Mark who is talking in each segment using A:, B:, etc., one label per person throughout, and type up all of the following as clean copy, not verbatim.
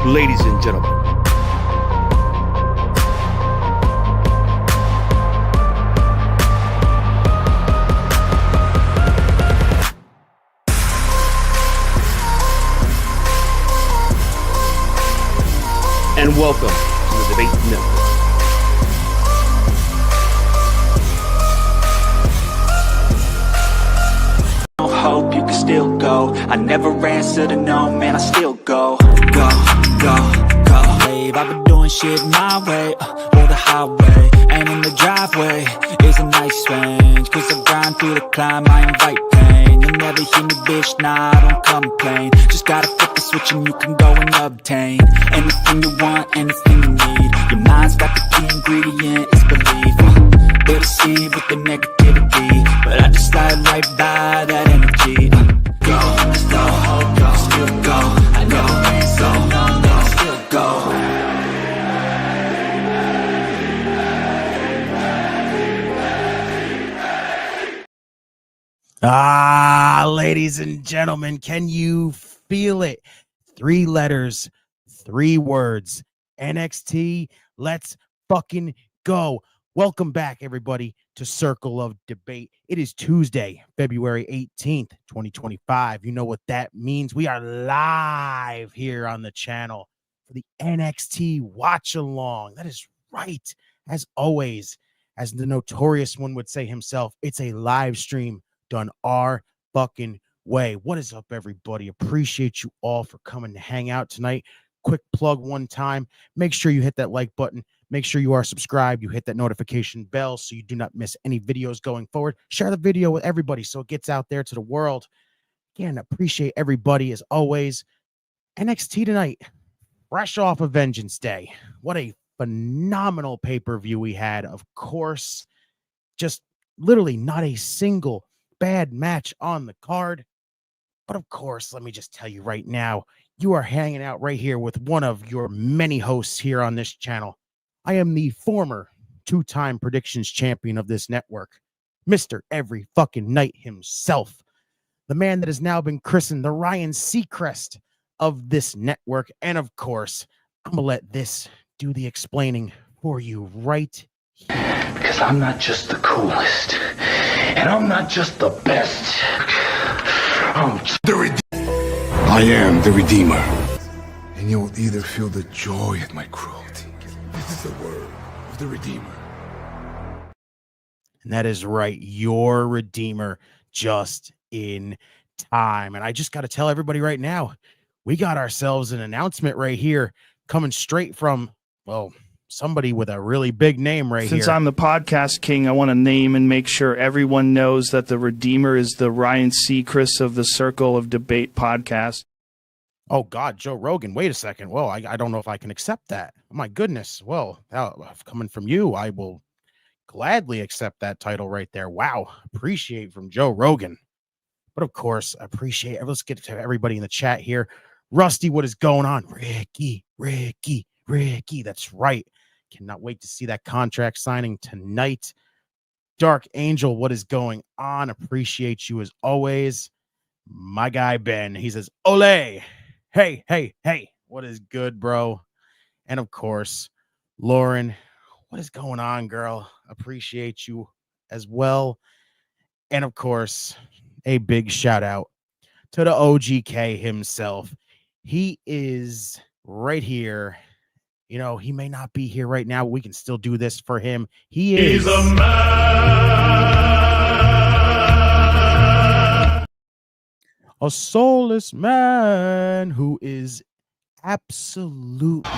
A: Ladies and gentlemen, and welcome to the Debate Network.
B: Hope you can still go. I never answer to no, man, I still go. Go, babe, I've been doing shit my way, or the highway. And in the driveway is a nice range, cause I grind through the climb, I invite pain. You'll never hear me, bitch, nah, I don't complain. Just gotta flip the switch and you can go and obtain anything you want, anything you need. Your mind's got the key ingredient, it's belief. They deceive with the negativity, but I just slide right by that energy. Go, still go. I never answer, no, still go.
C: Ladies and gentlemen, can you feel it? 3 letters, 3 words. NXT, let's fucking go. Welcome back, everybody, to Circle of Debate. It is Tuesday, February 18th, 2025. You know what that means. We are live here on the channel for the NXT Watch Along. That is right. As always, as the notorious one would say himself, it's a live stream done our fucking way. What is up, everybody? Appreciate you all for coming to hang out tonight. Quick plug one time. Make sure you hit that like button. Make sure you are subscribed. You hit that notification bell so you do not miss any videos going forward. Share the video with everybody so it gets out there to the world. Again, appreciate everybody as always. NXT tonight, fresh off of Vengeance Day. What a phenomenal pay-per-view we had. Of course, just literally not a single bad match on the card. But of course, let me just tell you right now, you are hanging out right here with one of your many hosts here on this channel. I am the former 2-time predictions champion of this network, Mr. Every Fucking Night himself, the man that has now been christened the Ryan Seacrest of this network. And of course, I'm gonna let this do the explaining for you right here.
D: Because I'm not just the coolest, and I'm not just the best.
E: I am the Redeemer. And you'll either feel the joy at my cruelty. This is the word of the Redeemer.
C: And that is right, your Redeemer, just in time. And I just got to tell everybody right now, we got ourselves an announcement right here coming straight from, well, somebody with a really big name right here.
F: Since I'm the podcast king, I want to name and make sure everyone knows that the Redeemer is the Ryan Seacrest of the Circle of Debate podcast.
C: Oh, God, Joe Rogan. Wait a second. Well, I don't know if I can accept that. Oh, my goodness. Well, coming from you, I will gladly accept that title right there. Wow. Appreciate from Joe Rogan. But of course, appreciate it. Let's get to everybody in the chat here. Rusty, what is going on? Ricky. That's right. Cannot wait to see that contract signing tonight. Dark Angel, what is going on? Appreciate you as always. My guy, Ben, he says, Ole. Hey. What is good, bro? And of course, Lauren, what is going on, girl? Appreciate you as well. And of course, a big shout out to the OGK himself. He is right here. You know, he may not be here right now. We can still do this for him. He's a man. A soulless man who is absolutely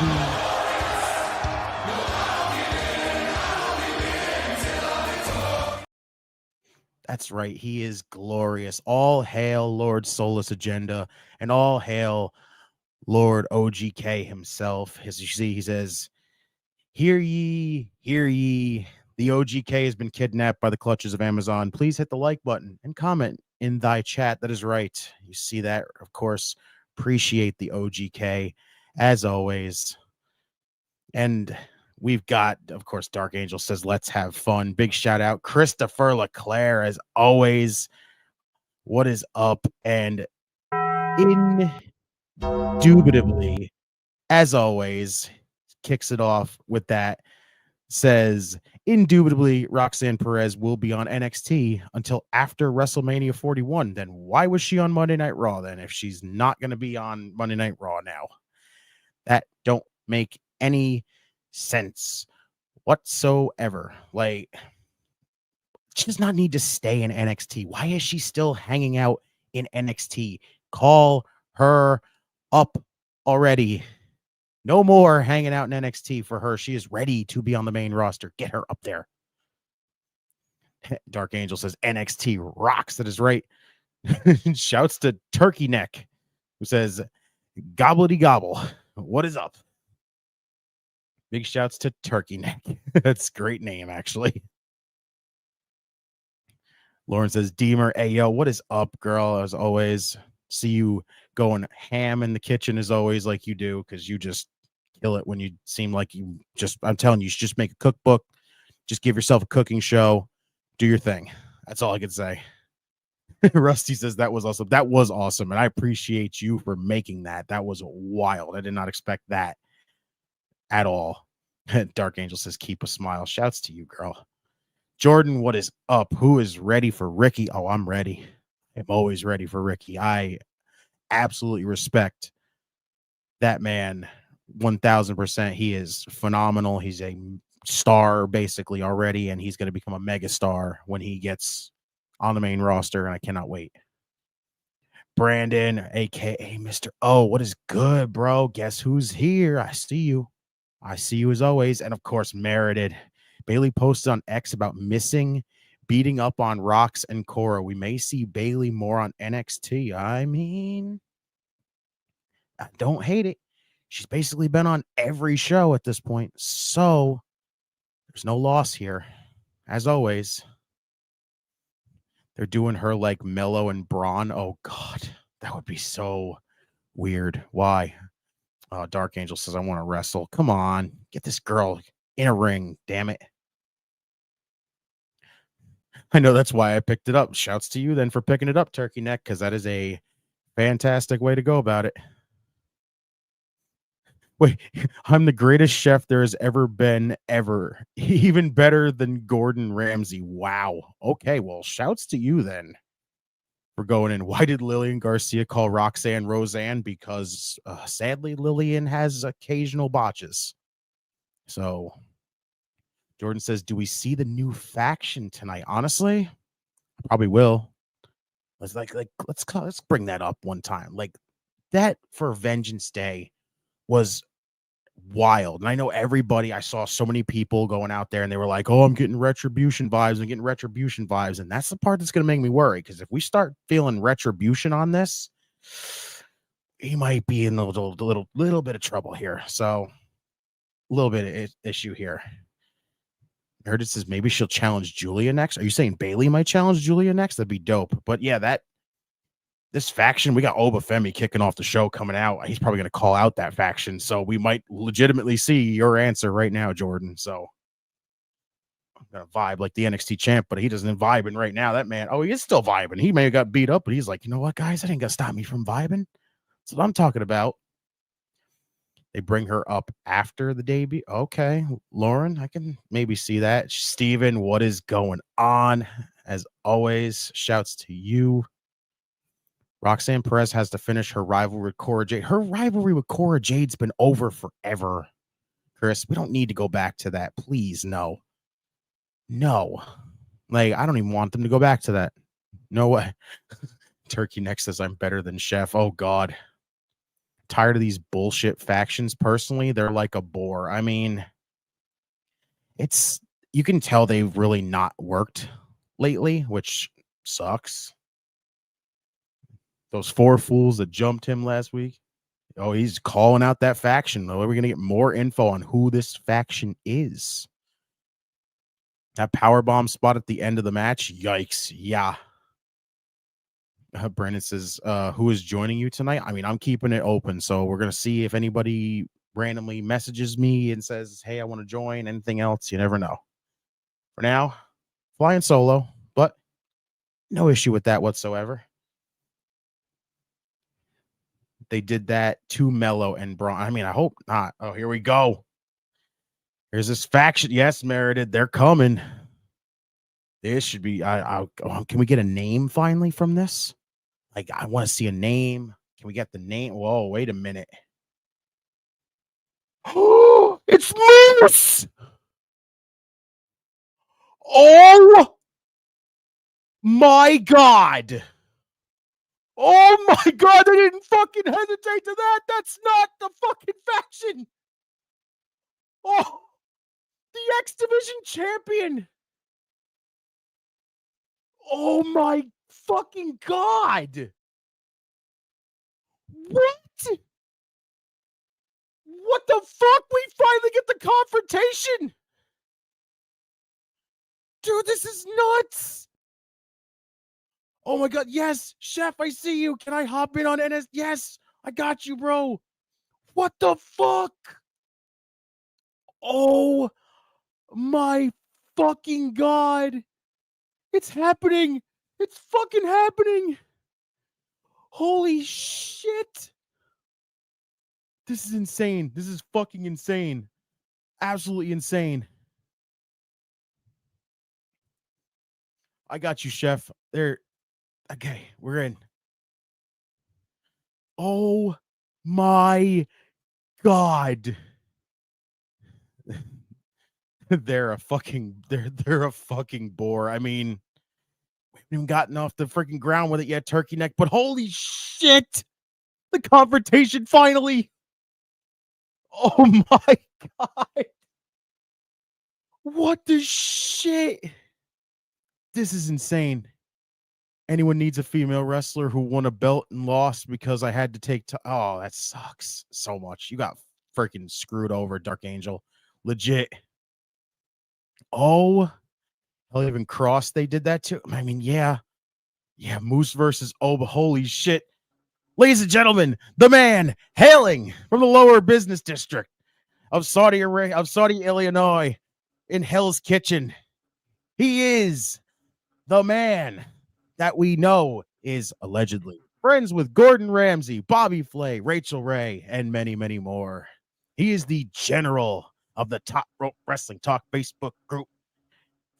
C: that's right. He is glorious. All hail Lord Soulless Agenda and all hail Lord OGK himself. As you see, he says, hear ye, the OGK has been kidnapped by the clutches of Amazon. Please hit the like button and comment in thy chat. That is right. You see that, of course. Appreciate the OGK as always. And we've got, of course, Dark Angel says, let's have fun. Big shout out. Christopher LeClaire, as always. What is up? And indubitably, as always, kicks it off with that. Says, indubitably, Roxanne Perez will be on NXT until after WrestleMania 41. Then why was she on Monday Night Raw then if she's not going to be on Monday Night Raw now? That don't make any sense whatsoever. Like, she does not need to stay in NXT. Why is she still hanging out in NXT? Call her up already. No more hanging out in NXT for her. She is ready to be on the main roster. Get her up there. Dark Angel says NXT rocks. That is right. Shouts to Turkey Neck, who says gobbledy gobble. What is up? Big shouts to Turkey Neck. That's a great name, actually. Lauren says, Deemer, hey, yo, what is up, girl? As always, see you going ham in the kitchen as always, like you do, because you just kill it when you seem like you just, I'm telling you, you should just make a cookbook, just give yourself a cooking show, do your thing. That's all I can say. Rusty says that was awesome. That was awesome, and I appreciate you for making that. That was wild. I did not expect that at all. Dark Angel says, keep a smile. Shouts to you, girl. Jordan, what is up? Who is ready for Ricky? Oh, I'm ready. I'm always ready for Ricky. I absolutely respect that man 1000%. He is phenomenal. He's a star basically already, and he's going to become a mega star when he gets on the main roster, and I cannot wait. Brandon, aka Mr. O, what is good, bro? Guess who's here? I see you. I see you as always. And of course, Merited. Bailey posted on X about missing beating up on Rox and Cora. We may see Bailey more on NXT. I mean, I don't hate it. She's basically been on every show at this point. So there's no loss here. As always, they're doing her like Mello and Braun. Oh, God. That would be so weird. Why? Dark Angel says, I want to wrestle. Come on. Get this girl in a ring. Damn it. I know that's why I picked it up. Shouts to you then for picking it up, Turkey Neck, because that is a fantastic way to go about it. Wait, I'm the greatest chef there has ever been, ever. Even better than Gordon Ramsay. Wow. Okay, well, shouts to you then for going in. Why did Lillian Garcia call Roxanne Roseanne? Because sadly, Lillian has occasional botches. So Jordan says, do we see the new faction tonight? Honestly, I probably will. Let's bring that up one time. Like, that for Vengeance Day was wild. And I know everybody, I saw so many people going out there and they were like, oh, I'm getting Retribution vibes. I'm getting Retribution vibes. And that's the part that's going to make me worry. Because if we start feeling Retribution on this, he might be in a little bit of trouble here. So a little bit of issue here. I heard it says maybe she'll challenge Julia next. Are you saying Bailey might challenge Julia next? That'd be dope. But yeah, this faction, we got Obafemi kicking off the show coming out. He's probably going to call out that faction. So we might legitimately see your answer right now, Jordan. So I'm going to vibe like the NXT champ, but he doesn't vibing right now. That man, he is still vibing. He may have got beat up, but he's like, you know what, guys? That ain't going to stop me from vibing. That's what I'm talking about. They bring her up after the debut. Okay, Lauren, I can maybe see that. Steven, what is going on? As always, shouts to you. Roxanne Perez has to finish her rivalry with Cora Jade. Her rivalry with Cora Jade's been over forever, Chris. We don't need to go back to that. Please, no. No. Like, I don't even want them to go back to that. No way. Turkey Neck says I'm better than Chef. Oh, God. Tired of these bullshit factions. Personally, they're like a bore. I mean, you can tell they've really not worked lately, which sucks. Those 4 fools that jumped him last week. Oh, he's calling out that faction. Are we going to get more info on who this faction is? That powerbomb spot at the end of the match. Yikes. Yeah. Brandon says, who is joining you tonight? I mean, I'm keeping it open. So we're going to see if anybody randomly messages me and says, hey, I want to join. Anything else? You never know. For now, flying solo, but no issue with that whatsoever. they did that to Mello and Braun. I mean, I hope not. Oh, here we go. Here's this faction. Yes, Merited, they're coming. This should be. Can we get a name finally from this? Like, I want to see a name. Can we get the name? Whoa, wait a minute. Oh, it's Moose. Oh my God. Oh my God, they didn't fucking hesitate to that. That's not the fucking faction. Oh, the X Division champion. Oh my fucking God. What? What the fuck? We finally get the confrontation. Dude, this is nuts. Oh my God. Yes, Chef, I see you. Can I hop in on NS? Yes, I got you, bro. What the fuck? Oh my fucking God. It's happening. It's fucking happening. Holy shit. This is insane. This is fucking insane. Absolutely insane. I got you, Chef. There. Okay, we're in. Oh my God. They're a fucking bore. I mean, we haven't even gotten off the freaking ground with it yet, turkey neck, but holy shit. The confrontation finally. Oh my God. What the shit? This is insane. Anyone needs a female wrestler who won a belt and lost because I had to take oh, that sucks so much. You got freaking screwed over, Dark Angel. Legit. Oh, hell, even Cross, they did that too. I mean, yeah. Yeah, Moose versus Oba. Holy shit. Ladies and gentlemen, the man hailing from the lower business district of Saudi Illinois in Hell's Kitchen. He is the man that we know is allegedly friends with Gordon Ramsay, Bobby Flay, Rachel Ray, and many, many more. He is the general of the Top Rope Wrestling Talk Facebook group.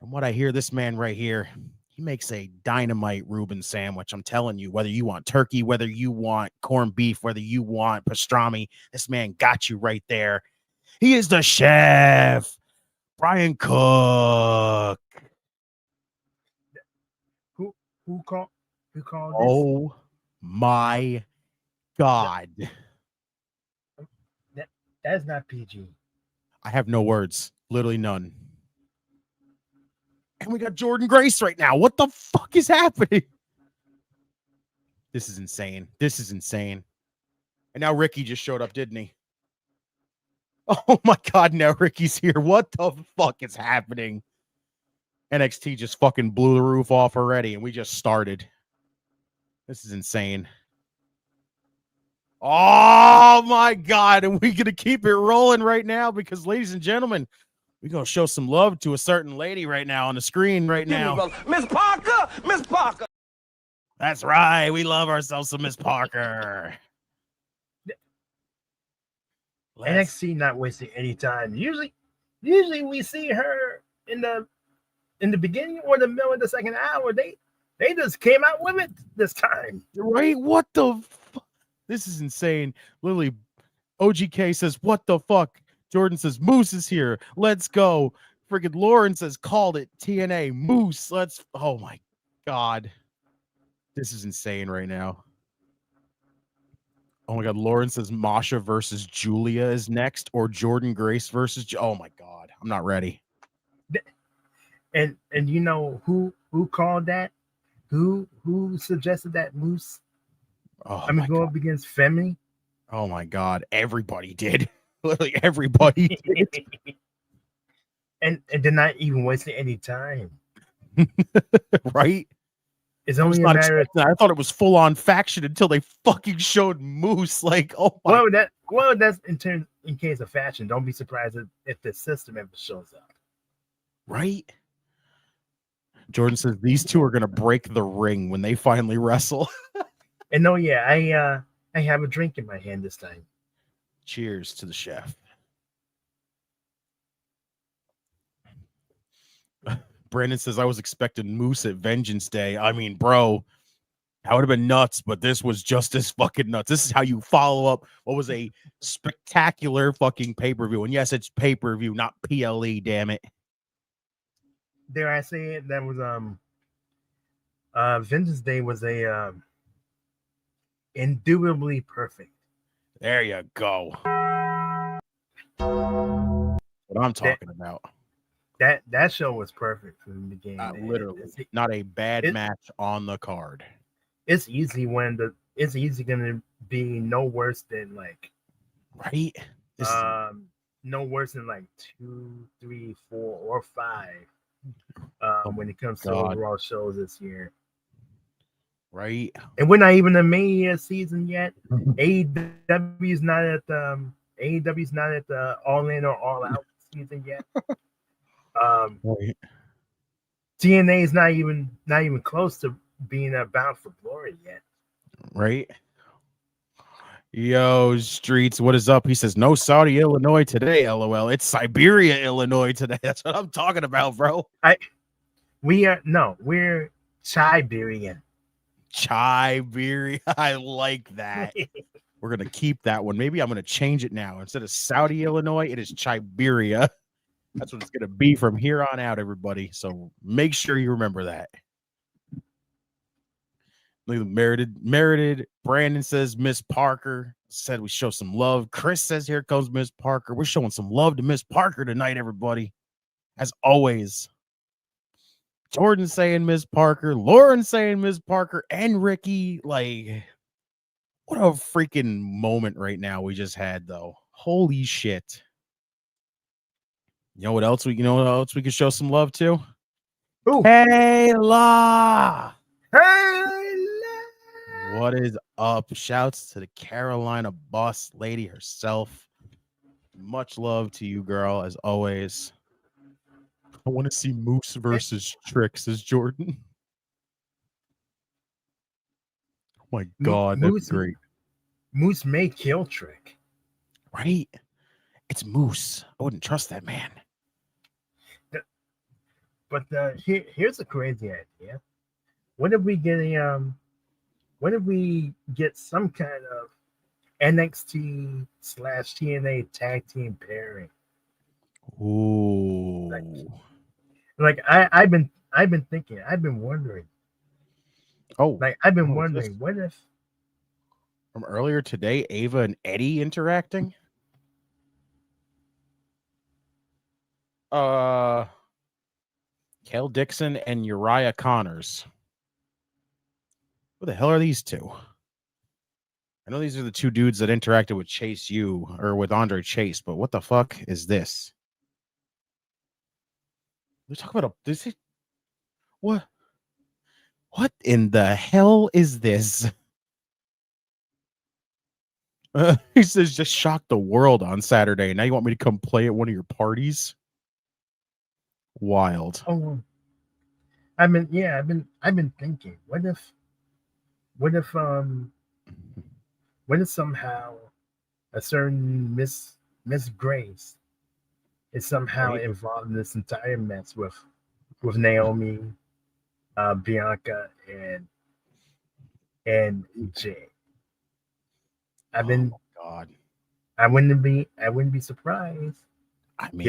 C: From what I hear, this man right here, he makes a dynamite Reuben sandwich. I'm telling you, whether you want turkey, whether you want corned beef, whether you want pastrami, this man got you right there. He is the chef, Brian Cook.
G: Who called this?
C: Oh my God.
G: That's not PG.
C: I have no words. Literally none. And we got Jordan Grace right now. What the fuck is happening? This is insane. This is insane. And now Ricky just showed up, didn't he? Oh my God, now Ricky's here. What the fuck is happening? NXT just fucking blew the roof off already, and we just started. This is insane. Oh my God. And we're going to keep it rolling right now because, ladies and gentlemen, we're going to show some love to a certain lady right now on the screen right now.
H: Miss Parker! Miss Parker!
C: That's right. We love ourselves some Miss Parker.
G: NXT not wasting any time. Usually we see her in the beginning or the middle of the second hour. They just came out with it this time.
C: Right? What the fuck? This is insane. Literally, OGK says, what the fuck? Jordan says, Moose is here. Let's go. Freaking Lauren says, called it. TNA. Moose. Let's. Oh my God. This is insane right now. Oh my God. Lauren says, Masha versus Julia is next, or Jordan Grace versus. Oh my God. I'm not ready.
G: And you know who called that? Who suggested that Moose?
C: Oh,
G: I mean, go up against Femi.
C: Oh my God. Everybody did. Literally everybody did.
G: and they're not even wasting any time.
C: Right?
G: It's only a matter of
C: I thought it was full on faction until they fucking showed Moose. Like, oh my.
G: Well, that's in case of faction. Don't be surprised if the system ever shows up.
C: Right? Jordan says these two are gonna break the ring when they finally wrestle.
G: And no, yeah, I have a drink in my hand this time.
C: Cheers to the chef. Brandon says, I was expecting Moose at Vengeance Day. I mean, bro, that would have been nuts, but this was just as fucking nuts. This is how you follow up what was a spectacular fucking pay-per-view. And yes, it's pay-per-view, not PLE, damn it.
G: Dare I say it? That was Vengeance Day was a indubitably perfect.
C: There you go. What I'm talking about.
G: That show was perfect from the beginning.
C: Literally, not a bad match on the card.
G: It's easy it's easy gonna be no worse than like
C: right.
G: No worse than like 2, 3, 4, or 5. When it comes to overall shows this year.
C: Right.
G: And we're not even in the Mania season yet. AEW's not at the All In or All Out season yet.
C: Right.
G: TNA is not even close to being bound for glory yet.
C: Right. Yo, Streets, what is up? He says, no Saudi, Illinois today, LOL. It's Siberia, Illinois today. That's what I'm talking about, bro.
G: We're Siberian.
C: Siberia. I like that. We're going to keep that one. Maybe I'm going to change it now. Instead of Saudi, Illinois, it is Siberia. That's what it's going to be from here on out, everybody. So make sure you remember that. Merited. Brandon says Miss Parker said we show some love. Chris says here comes Miss Parker. We're showing some love to Miss Parker tonight, everybody. As always. Jordan saying Miss Parker, Lauren saying Miss Parker, and Ricky. Like, what a freaking moment right now we just had, though. Holy shit. You know what else we could show some love to?
G: Ooh.
C: Kayla.
G: Hey,
C: what is up? Shouts to the Carolina boss lady herself. Much love to you, girl, as always. I want to see Moose versus Trick, says Jordan. Oh my God, that's great.
G: Moose may kill Trick.
C: Right? It's Moose. I wouldn't trust that man.
G: But here's a crazy idea. What if we get some kind of NXT/TNA tag team pairing?
C: Ooh.
G: Like I've been thinking, I've been wondering.
C: Oh,
G: like I've been wondering, what if
C: from earlier today, Ava and Eddie interacting? Kel Dixon and Uriah Connors. Who the hell are these two? I know these are the two dudes that interacted with Chase U or with Andre Chase, but what the fuck is this? We're talking about what in the hell is this? He says just shocked the world on Saturday. Now you want me to come play at one of your parties? Wild.
G: Oh, I've been thinking, what if somehow a certain Miss Grace is somehow involved in this entire mess with Naomi, Bianca, and Jay. I wouldn't be surprised.
C: I mean,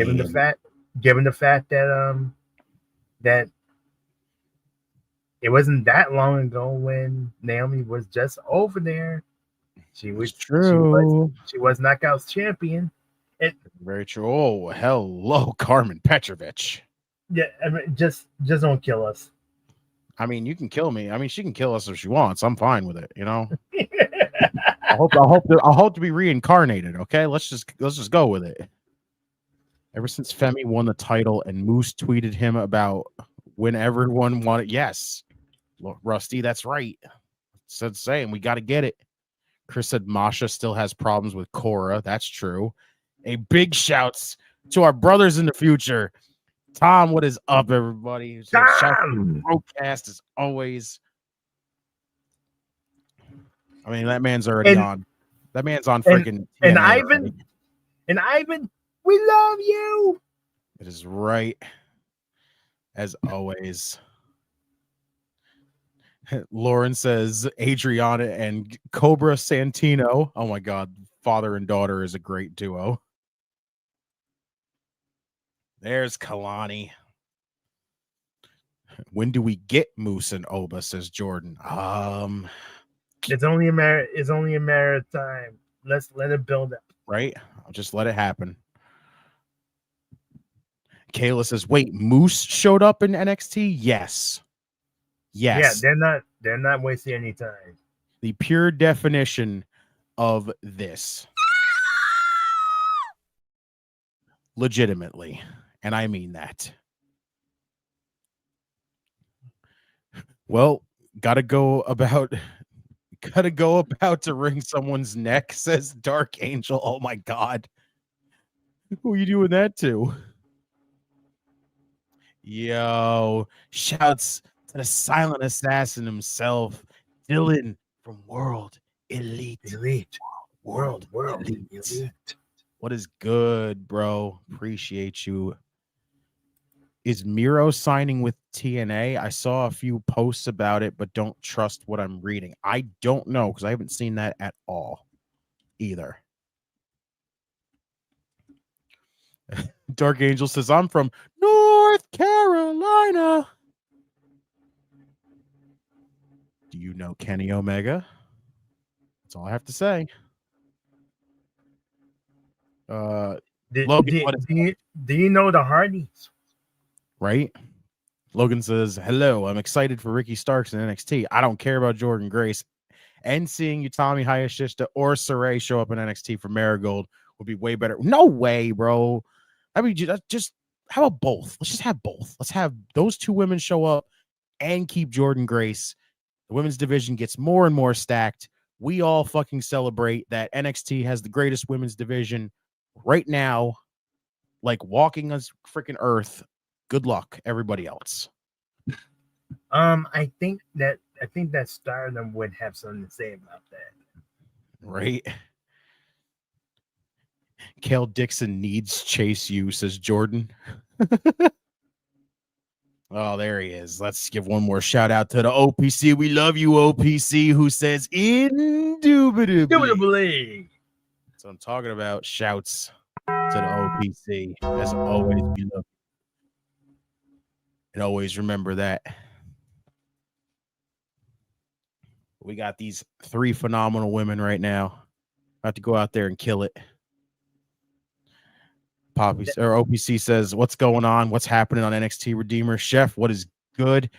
G: given the fact that that it wasn't that long ago when Naomi was just over there. She was true. She was Knockouts champion.
C: Very true. Oh, hello, Carmen Petrovich.
G: Yeah, I mean, just don't kill us.
C: I mean, you can kill me. I mean, she can kill us if she wants. I'm fine with it. You know. I hope to be reincarnated. Okay, let's just go with it. Ever since Femi won the title and Moose tweeted him about when everyone wanted, yes, look, Rusty, that's right. Said saying we got to get it. Chris said Masha still has problems with Cora. That's true. A big shouts to our brothers in the future. Tom, what is up, everybody? Shout out to the broadcast as always. I mean, that man's already on. That man's on freaking
G: and
C: TNA already.
G: Ivan, we love you.
C: It is right, as always. Lauren says Adriana and Cobra Santino. Oh my God, father and daughter is a great duo. There's Kalani. When do we get Moose and Oba? Says Jordan.
G: It's only a matter of time. Let's let it build up.
C: Right? I'll just let it happen. Kayla says, wait, Moose showed up in NXT? Yes. Yes.
G: Yeah, they're not wasting any time.
C: The pure definition of this. Legitimately. And I mean that. Well, gotta go about to wring someone's neck, says Dark Angel. Oh my God. Who are you doing that to? Yo, shouts to the silent assassin himself, Dylan from World Elite. World Elite. What is good, bro? Appreciate you. Is Miro signing with TNA? I saw a few posts about it, but don't trust what I'm reading. I don't know because I haven't seen that at all either. Dark Angel says, I'm from North Carolina. Do you know Kenny Omega? That's all I have to say.
G: Do
C: Logan,
G: you know the Hardys?
C: Right? Logan says, hello, I'm excited for Ricky Starks in NXT. I don't care about Jordan Grace. And seeing Utami Hayashishita or Saray show up in NXT for Marigold would be way better. No way, bro. I mean, just how about both? Let's just have both. Let's have those two women show up and keep Jordan Grace. The women's division gets more and more stacked. We all fucking celebrate that NXT has the greatest women's division right now, like walking us freaking earth. Good luck, everybody else.
G: I think that Stardom would have something to say about that.
C: Right? Kale Dixon needs Chase U, says Jordan. Oh, there he is. Let's give one more shout out to the OPC. We love you, OPC, who says indubitably. So I'm talking about. Shouts to the OPC. As always, we love you. And always remember that. We got these three phenomenal women right now. About to go out there and kill it. Poppy or OPC says, what's going on? What's happening on NXT Redeemer? Chef, what is good?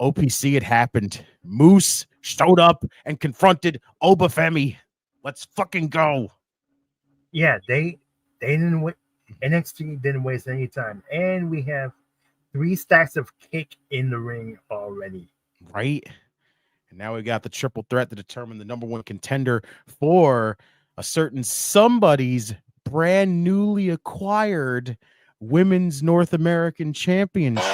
C: OPC, it happened. Moose showed up and confronted Obafemi. Let's fucking go.
G: Yeah, they didn't NXT didn't waste any time. And we have 3 stacks of kick in the ring already.
C: Right? And now we got the triple threat to determine the number 1 contender for a certain somebody's brand newly acquired Women's North American Championship.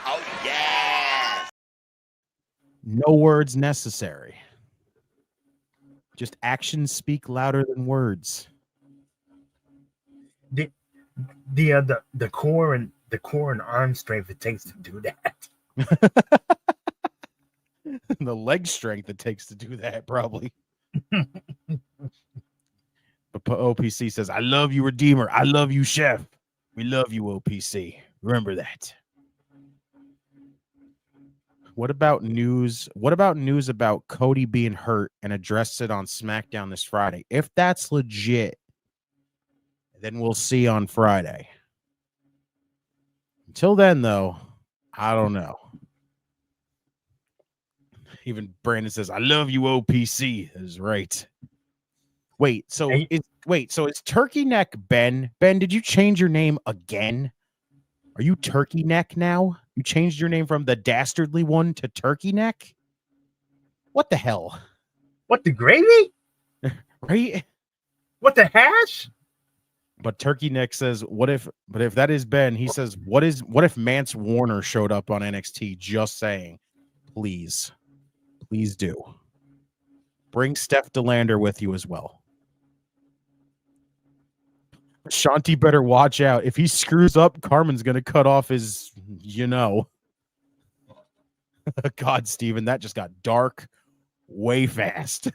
H: Oh, yeah.
C: No words necessary. Just actions speak louder than words.
G: The core and arm strength it takes to do that.
C: The leg strength it takes to do that, probably. But OPC says, I love you, Redeemer. I love you, Chef. We love you, OPC. Remember that. What about news? What about news about Cody being hurt and addressed it on SmackDown this Friday? If that's legit, then we'll see on Friday. Until then, though, I don't know. Even Brandon says, I love you, OPC. That is right. Wait, so is Turkey Neck Ben? Ben, did you change your name again? Are you Turkey Neck now? You changed your name from the Dastardly One to Turkey Neck? What the hell?
G: What, the gravy?
C: Right?
G: What, the hash?
C: But Turkey Neck says, but if that is Ben, he says, what if Mance Warner showed up on NXT? Just saying. Please do. Bring Steph DeLander with you as well. Shanti better watch out. If he screws up, Carmen's going to cut off his, God, Steven, that just got dark way fast.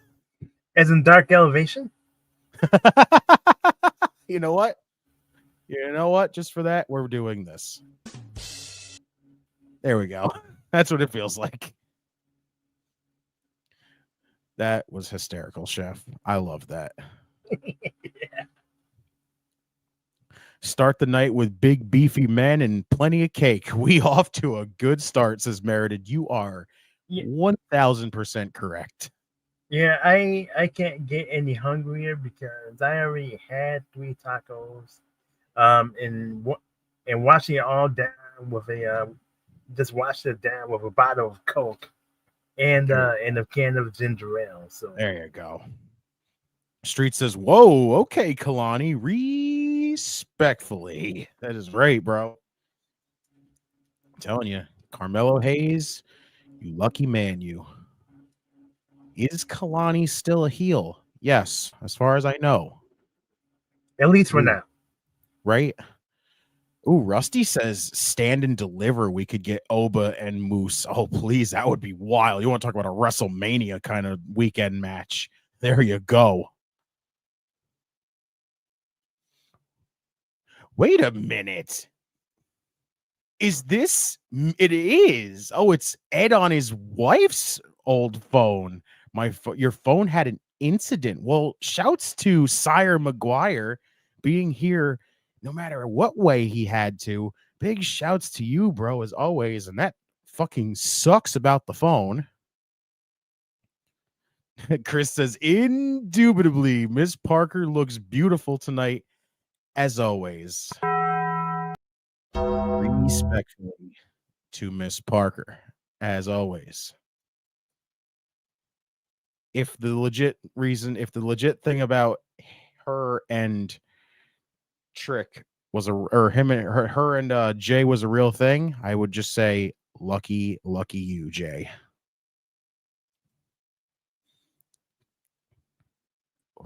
G: As in Dark Elevation?
C: You know what? Just for that, we're doing this. There we go. That's what it feels like. That was hysterical, Chef. I love that.
G: Yeah.
C: Start the night with big beefy men and plenty of cake. We off to a good start, says Merited. You are 1000% correct.
G: Yeah, I can't get any hungrier because I already had 3 tacos. And washing it all down with just washed it down with a bottle of Coke and a can of ginger ale. So
C: there you go. Street says, "Whoa, okay, Kalani, respectfully." That is right, bro. I'm telling you, Carmelo Hayes, you lucky man, you. Is Kalani still a heel? Yes, as far as I know.
G: At least for now.
C: Right? Ooh, Rusty says stand and deliver. We could get Oba and Moose. Oh, please, that would be wild. You want to talk about a WrestleMania kind of weekend match? There you go. Wait a minute. Is this? It is. Oh, it's Ed on his wife's old phone. Your phone had an incident. Well, shouts to Sire McGuire being here no matter what way he had to. Big shouts to you, bro, as always. And that fucking sucks about the phone. Chris says, indubitably, Miss Parker looks beautiful tonight, as always. Respectfully to Miss Parker, as always. If the legit thing about her and Trick was her and Jay was a real thing, I would just say lucky you, Jay.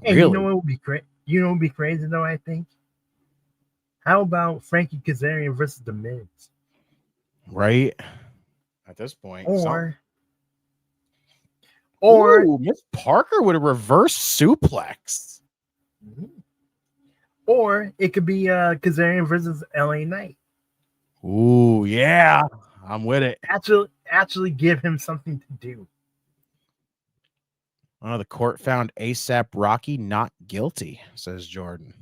G: Hey,
C: really?
G: you know what would be great? You know what would be crazy though, I think? How about Frankie Kazarian versus The Miz?
C: Right? At this point.
G: Or
C: Miss Parker with a reverse suplex.
G: Or it could be Kazarian versus LA Knight.
C: Ooh, yeah. I'm with it.
G: Actually give him something to do.
C: The court found ASAP Rocky not guilty, says Jordan.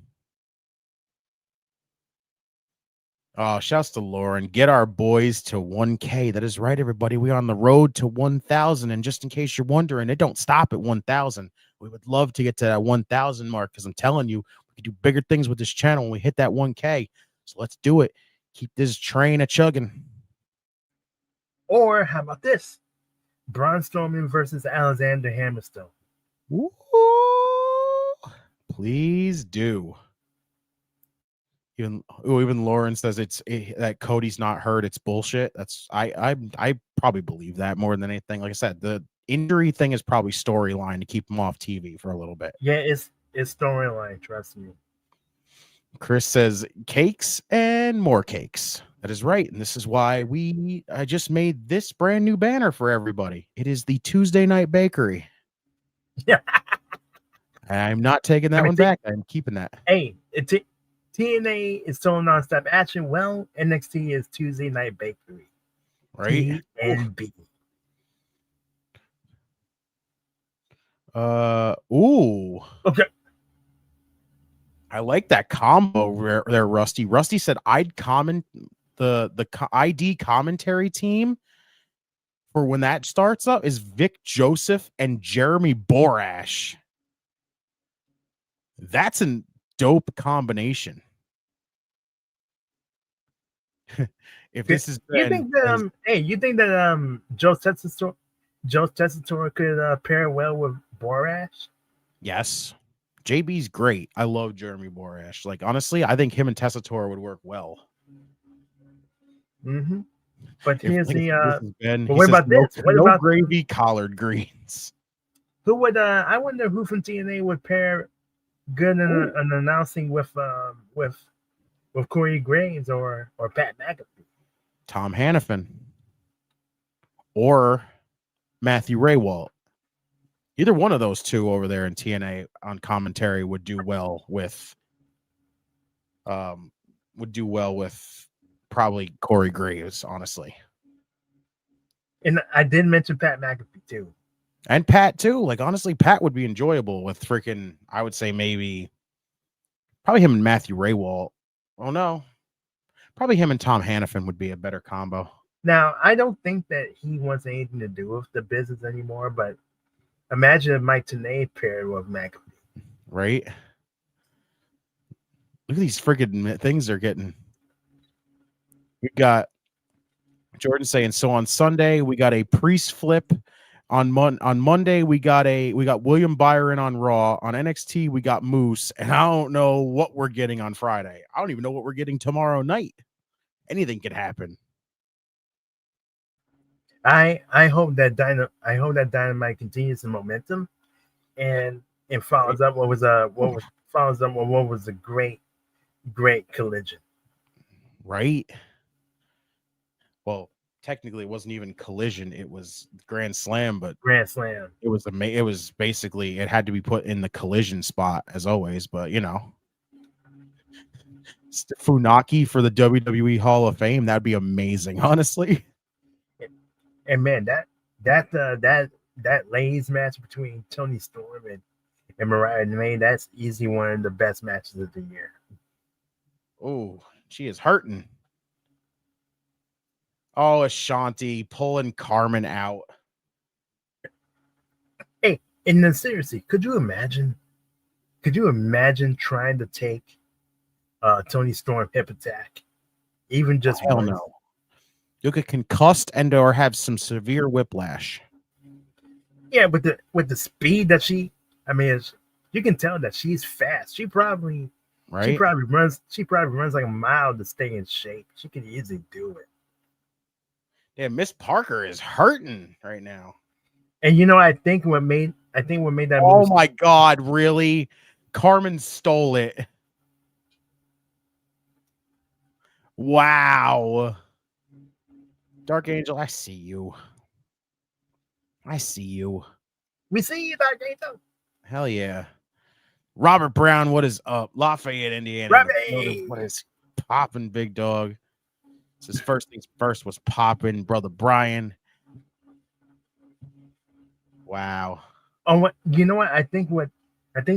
C: Oh, shouts to Lauren. Get our boys to 1K. That is right, everybody. We're on the road to 1,000. And just in case you're wondering, it don't stop at 1,000. We would love to get to that 1,000 mark because I'm telling you, we can do bigger things with this channel when we hit that 1K. So let's do it. Keep this train a chugging.
G: Or how about this? Braun Strowman versus Alexander Hammerstone.
C: Ooh, please do. Even Lauren says that Cody's not hurt. It's bullshit. I probably believe that more than anything. Like I said, the injury thing is probably storyline to keep him off TV for a little bit.
G: Yeah, it's storyline. Trust me.
C: Chris says cakes and more cakes. That is right, and this is why I just made this brand new banner for everybody. It is the Tuesday Night Bakery.
G: Yeah,
C: I'm not taking that one back. I'm keeping that.
G: Hey, TNA is still non-stop action. Well, NXT is Tuesday Night Bakery.
C: Right?
G: TNB.
C: Ooh.
G: Okay.
C: I like that combo there, Rusty. Rusty said I'd comment the ID commentary team for when that starts up is Vic Joseph and Jeremy Borash. That's a dope combination. If this is
G: you think that Joe Tessitore could pair well with Borash?
C: Yes. JB's great. I love Jeremy Borash. Like honestly, I think him and Tessitore would work well.
G: Mm-hmm. But here's the
C: this is Ben.
G: but
C: He
G: what
C: says,
G: about this? What
C: no
G: about
C: gravy, collard greens.
G: who would I wonder who from TNA would pair good in an announcing with Corey Graves or Pat McAfee.
C: Tom Hannafin or Matthew Raywalt. Either one of those two over there in TNA on commentary would do well with probably Corey Graves, honestly.
G: And I did mention Pat McAfee too.
C: And Pat too. Like, honestly, Pat would be enjoyable with freaking, I would say maybe probably him and Matthew Raywalt. Oh no. Probably him and Tom Hannafin would be a better combo.
G: Now, I don't think that he wants anything to do with the business anymore, but imagine if Mike Tenay paired with McAfee.
C: Right? Look at these freaking things they're getting. We got Jordan saying, so on Sunday, we got a priest flip. On Monday, we got William Byron on Raw. On NXT, we got Moose. And I don't know what we're getting on Friday. I don't even know what we're getting tomorrow night. Anything could happen.
G: I hope that Dynamite continues the momentum and follows up what was a great collision.
C: Right? Well, technically it wasn't even collision, it was Grand Slam, but
G: Grand Slam.
C: It was basically, it had to be put in the collision spot as always, but you know. Funaki for the WWE Hall of Fame, that'd be amazing, honestly.
G: And man, that ladies match between Toni Storm and Mariah May, that's easily one of the best matches of the year.
C: Oh, she is hurting. Oh, Ashanti pulling Carmen out.
G: Hey, and then seriously, could you imagine trying to take Toni Storm hip attack? Even just
C: hell
G: once?
C: No. You'll get concussed and or have some severe whiplash.
G: Yeah, with the speed that you can tell that she's fast. She probably runs like a mile to stay in shape. She could easily do it.
C: Yeah, Miss Parker is hurting right now.
G: And I think what made that
C: Oh
G: move.
C: My God, really? Carmen stole it. Wow. Dark Angel, I see you. We see you,
G: Dark Angel.
C: Hell yeah. Robert Brown, what is up? Lafayette, Indiana. What is popping, big dog? This is first things first was popping, brother Brian. Wow.
G: Oh, you know what? I think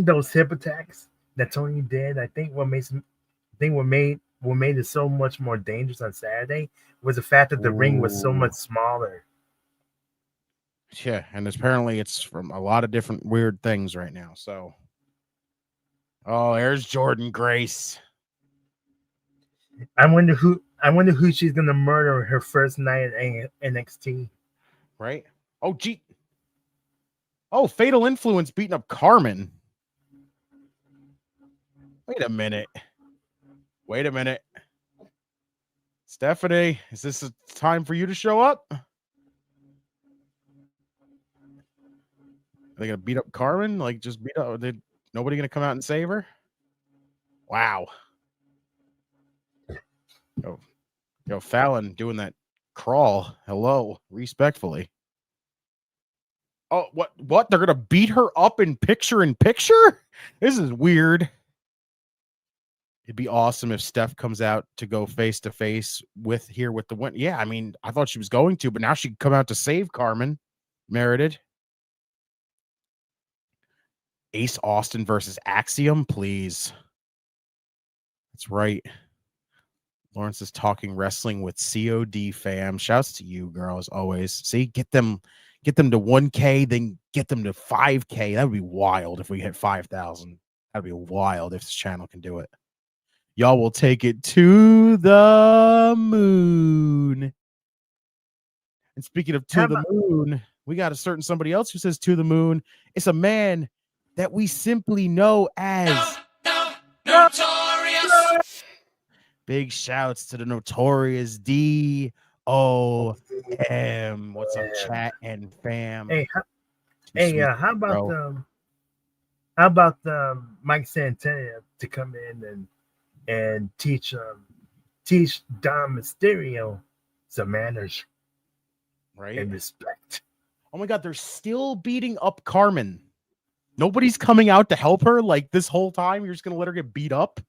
G: those hip attacks that Tony did, what made it so much more dangerous on Saturday was the fact that the ring was so much smaller.
C: Yeah, and apparently it's from a lot of different weird things right now. So, oh, there's Jordan Grace.
G: I wonder who she's gonna murder her first night at NXT.
C: Right? Oh, gee. Oh, Fatal Influence beating up Carmen. Wait a minute. Stephanie, is this a time for you to show up? Are they gonna beat up Carmen? Like, just beat up? Nobody gonna come out and save her? Wow. Yo, Fallon doing that crawl. Hello, respectfully. Oh, what? They're gonna beat her up in picture? This is weird. It'd be awesome if Steph comes out to go face to face with the win. Yeah, I mean, I thought she was going to, but now she can come out to save Carmen. Merited. Ace Austin versus Axiom, please. That's right. Lawrence is talking wrestling with COD fam. Shouts to you, girl, as always. See, get them to 1K, then get them to 5K. That would be wild if we hit 5,000. That'd be wild if this channel can do it. Y'all will take it to the moon. And speaking of the moon, we got a certain somebody else who says to the moon. It's a man that we simply know as Notorious. Big shouts to the Notorious D. Oh, what's up, chat and fam?
G: Hey,
C: Too sweet,
G: how about
C: bro.
G: Mike Santana to come in and teach Dom Mysterio some manners
C: Right?
G: and respect.
C: Oh my god, they're still beating up Carmen. Nobody's coming out to help her like this whole time. You're just gonna let her get beat up.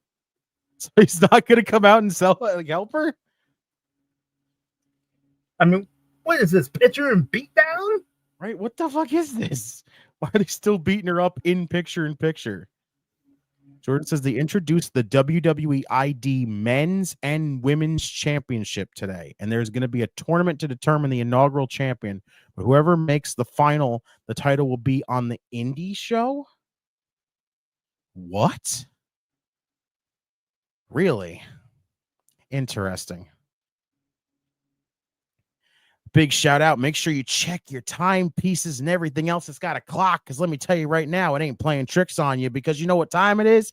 C: So he's not gonna come out and help her.
G: I mean, what is this, picture and beat down?
C: Right? What the fuck is this? Why are they still beating her up in picture? Jordan says they introduced the WWE ID Men's and Women's Championship today, and there's going to be a tournament to determine the inaugural champion. But whoever makes the final, the title will be on the indie show. What? Really? Interesting. Big shout out. Make sure you check your timepieces and everything else that's got a clock. Because let me tell you right now, it ain't playing tricks on you because you know what time it is?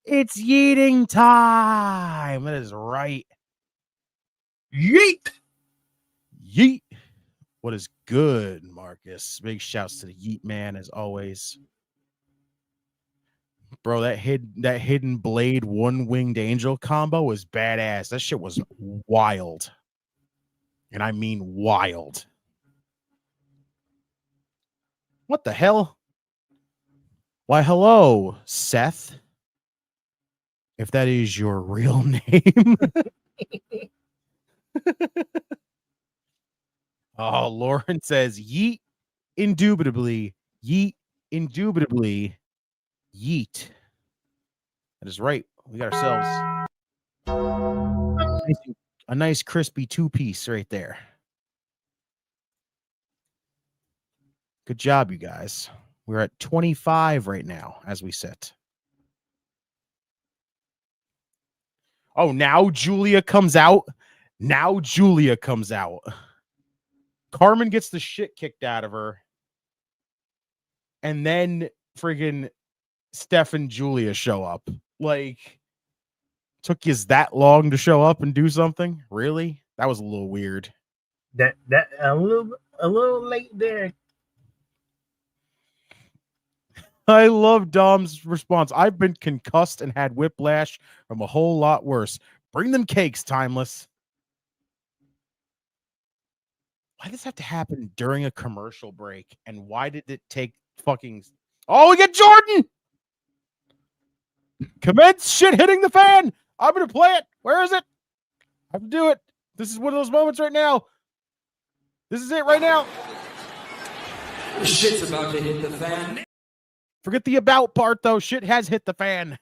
C: It's yeeting time. That is right.
G: Yeet.
C: Yeet. What is good, Marcus? Big shouts to the Yeet man as always. Bro, that hidden blade one-winged angel combo was badass. That shit was wild. And I mean wild. What the hell? Why, hello, Seth. If that is your real name. Oh, Lauren says, yeet, indubitably. Yeet, indubitably. Yeet. That is right. We got ourselves a nice crispy two-piece right there. Good job, you guys. We're at 25 right now as we sit. Oh, now Julia comes out. Now Julia comes out. Carmen gets the shit kicked out of her. And then friggin' Steph and Julia show up. Like, took you that long to show up and do something? Really? That was a little weird.
G: That a little late there.
C: I love Dom's response. I've been concussed and had whiplash from a whole lot worse. Bring them cakes, Timeless. Why does this have to happen during a commercial break? And why did it take fucking... Oh, we get Jordan! Commence shit hitting the fan! I'm going to play it. Where is it? I have to do it. This is one of those moments right now. This is it right now.
B: Shit's about to hit the fan.
C: Forget the about part, though. Shit has hit the fan.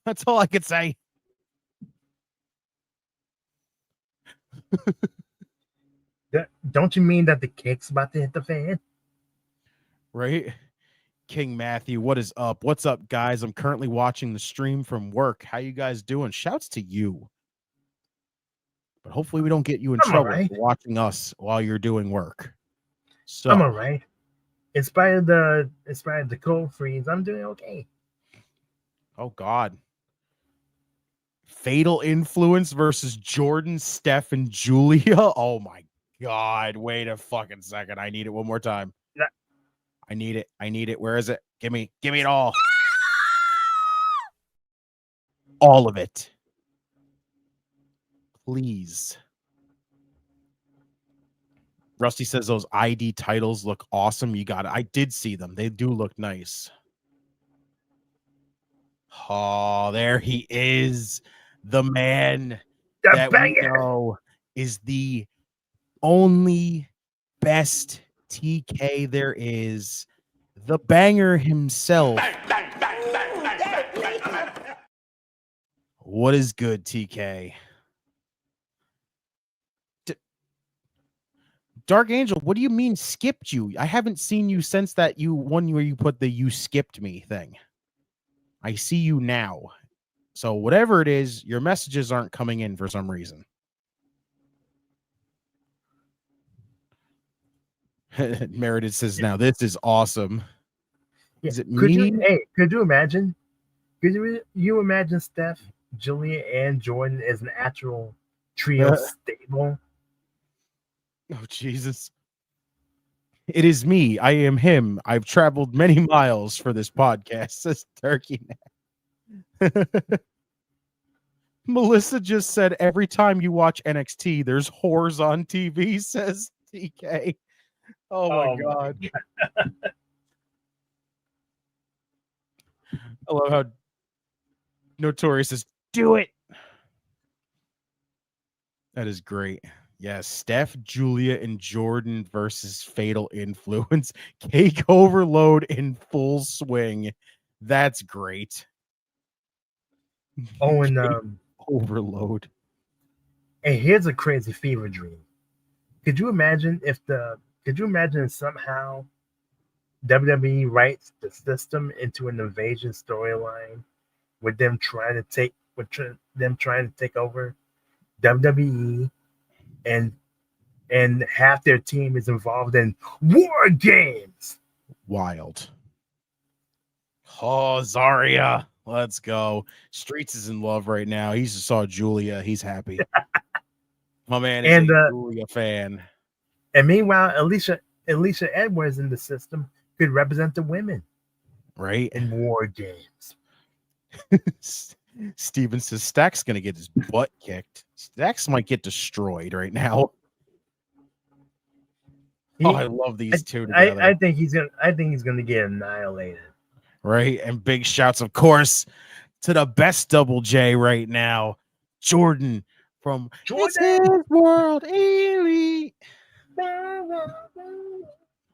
C: That's all I could say.
G: Don't you mean that the cake's about to hit the fan?
C: Right? King Matthew, what is up? What's up, guys? I'm currently watching the stream from work. How you guys doing? Shouts to you. But hopefully we don't get you in trouble for watching us while you're doing work. So
G: I'm all right. In spite of the cold freeze, I'm doing okay.
C: Oh God. Fatal Influence versus Jordan, Steph, and Julia. Oh my God. Wait a fucking second. I need it one more time.
G: Yeah.
C: I need it. I need it. Where is it? Give me it all. All of it. Please. Rusty says those ID titles look awesome. You got it. I did see them. They do look nice. Oh, there he is. The man that we know is the only best TK there is. The banger himself. What is good, TK? Dark Angel, what do you mean skipped you? I haven't seen you since that one where you put the "you skipped me" thing. I see you now. So whatever it is, your messages aren't coming in for some reason. Meredith says, now this is awesome.
G: Yeah.
C: Is it me?
G: Could you imagine? Could you imagine Steph, Julia, and Jordan as an actual trio stable.
C: Oh, Jesus. It is me. I am him. I've traveled many miles for this podcast, says Turkey Neck. Melissa just said every time you watch NXT, there's whores on TV, says TK. Oh my God. I love how Notorious says, do it. That is great. Yes, Steph, Julia, and Jordan versus Fatal Influence. Cake overload in full swing. That's great.
G: Oh, and
C: overload.
G: And here's a crazy fever dream. Could you imagine if somehow WWE writes the system into an invasion storyline with them trying to take over WWE, and half their team is involved in war games.
C: Wild. Oh, Zarya. Let's go. Streets is in love right now. He just saw Julia. He's happy. My man is a Julia fan.
G: And meanwhile, Alicia Edwards in the system could represent the women.
C: Right.
G: In war games.
C: Steven says Stack's gonna get his butt kicked. Stax might get destroyed right now. I love these two together.
G: I think he's gonna get annihilated.
C: Right. And big shouts, of course, to the best Double J right now, Jordan from Jordan World Elite.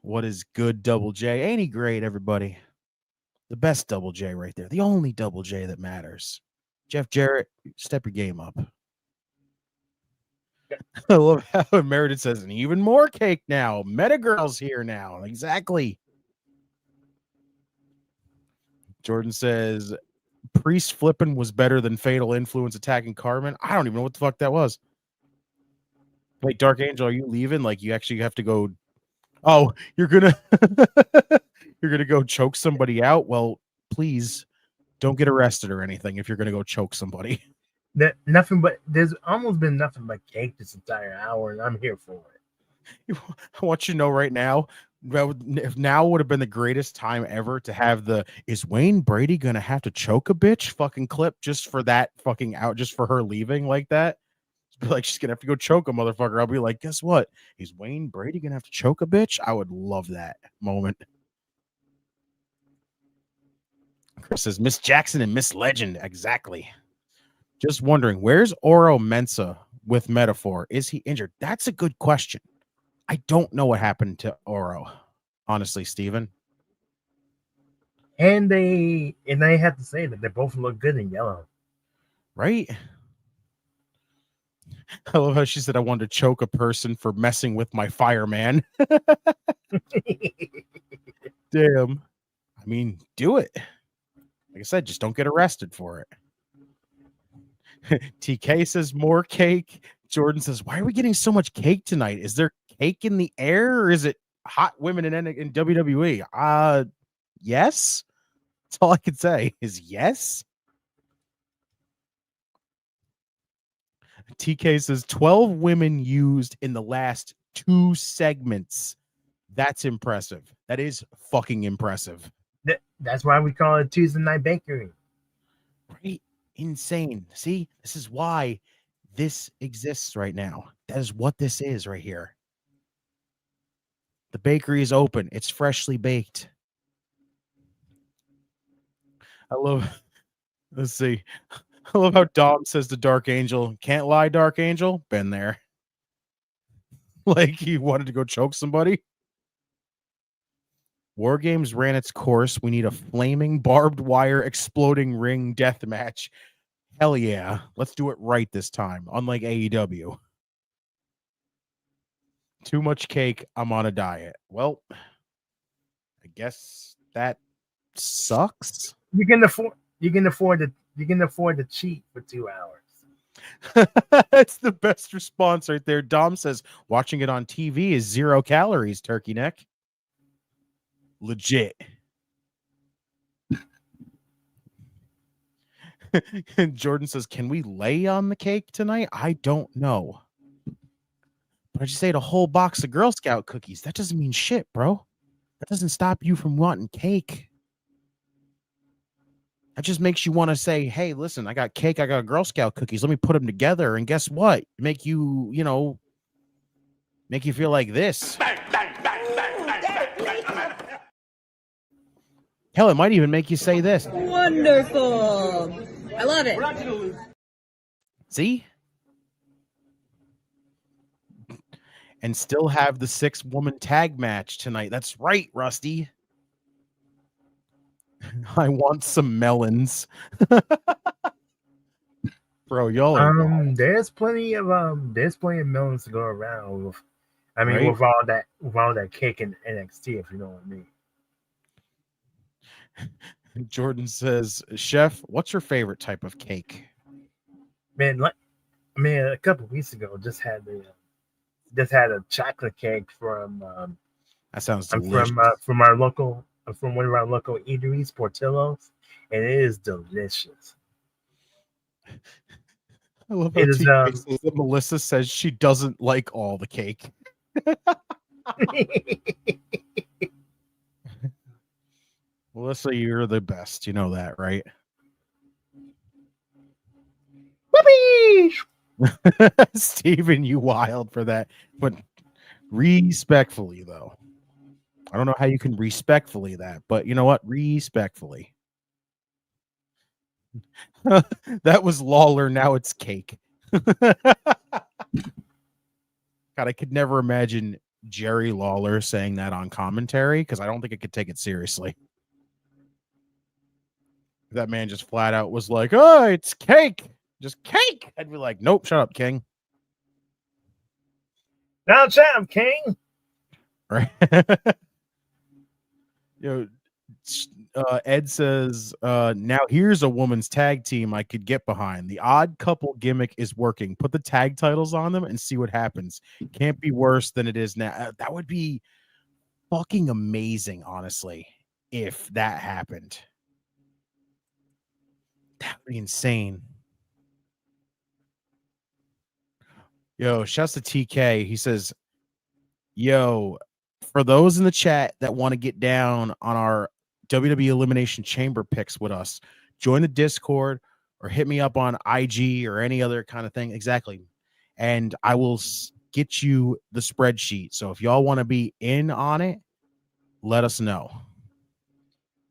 C: What is good, Double J? Ain't he great, everybody? The best Double J right there. The only Double J that matters. Jeff Jarrett, step your game up. I love how Meredith says, and even more cake now. Meta Girl's here now. Exactly. Jordan says, Priest flipping was better than Fatal Influence attacking Carmen. I don't even know what the fuck that was. Wait, Dark Angel, are you leaving? Like, you actually have to go. Oh, you're gonna go choke somebody out? Well, please don't get arrested or anything if you're gonna go choke somebody.
G: There's almost been nothing but cake this entire hour, and I'm here for it.
C: I want you to know right now, if now would have been the greatest time ever to have the is Wayne Brady gonna have to choke a bitch fucking clip just for that fucking out, just for her leaving like that. Like, she's gonna have to go choke a motherfucker. I'll be like, guess what? Is Wayne Brady gonna have to choke a bitch? I would love that moment. Chris says Miss Jackson and Miss Legend. Exactly. Just wondering, where's Oro Mensa with Metaphor? Is he injured? That's a good question. I don't know what happened to Oro, honestly, Steven.
G: And I have to say that they both look good in yellow.
C: Right? I love how she said I wanted to choke a person for messing with my fireman. Damn. I mean, do it. Like I said, just don't get arrested for it. TK says more cake. Jordan says, why are we getting so much cake tonight? Is there cake in the air, or is it hot women in WWE? Yes. That's all I can say is yes. TK says 12 women used in the last 2 segments. That's impressive. That is fucking impressive.
G: That's why we call it Tuesday Night Bakery.
C: Right? Insane. See, this is why this exists right now. That is what this is right here. The bakery is open. It's freshly baked. Let's see. I love how Dom says to Dark Angel, can't lie, Dark Angel. Been there. Like he wanted to go choke somebody. War Games ran its course. We need a flaming barbed wire exploding ring death match. Hell yeah. Let's do it right this time. Unlike AEW. Too much cake. I'm on a diet. Well, I guess that sucks.
G: You can afford to cheat for 2 hours.
C: That's the best response right there. Dom says watching it on TV is 0 calories, turkey neck. Legit. And Jordan says, "Can we lay on the cake tonight?" I don't know. But I just ate a whole box of Girl Scout cookies. That doesn't mean shit, bro. That doesn't stop you from wanting cake. That just makes you want to say, "Hey, listen, I got cake, I got Girl Scout cookies. Let me put them together." And guess what? Make you, make you feel like this. Hell, it might even make you say this.
I: Wonderful. I love it.
C: See? And still have the 6-woman tag match tonight. That's right, Rusty. I want some melons. Bro, y'all are wild.
G: There's plenty of melons to go around with. I mean,
C: Right?
G: with all that cake in NXT, if you know what I mean.
C: Jordan says, "Chef, what's your favorite type of cake?"
G: Man, a couple of weeks ago, just had a chocolate cake from
C: That sounds delicious.
G: from one of our local eateries, Portillo's, and it is delicious.
C: I love how TK says that Melissa says she doesn't like all the cake. Melissa, you're the best. You know that, right? Steven, you wild for that. But respectfully, though. I don't know how you can respectfully that, but you know what? Respectfully. That was Lawler. Now it's cake. God, I could never imagine Jerry Lawler saying that on commentary because I don't think I could take it seriously. If that man just flat out was like, "Oh, it's cake. Just cake." I'd be like, "Nope, shut up, King."
G: Now, shut up, King.
C: Right. Ed says, "Now here's a woman's tag team I could get behind. The odd couple gimmick is working. Put the tag titles on them and see what happens. Can't be worse than it is now." That would be fucking amazing, honestly, if that happened. That would be insane. Yo, shouts to TK. He says, "Yo, for those in the chat that want to get down on our WWE Elimination Chamber picks with us, join the Discord or hit me up on IG or any other kind of thing." Exactly. And I will get you the spreadsheet. So if y'all want to be in on it, let us know.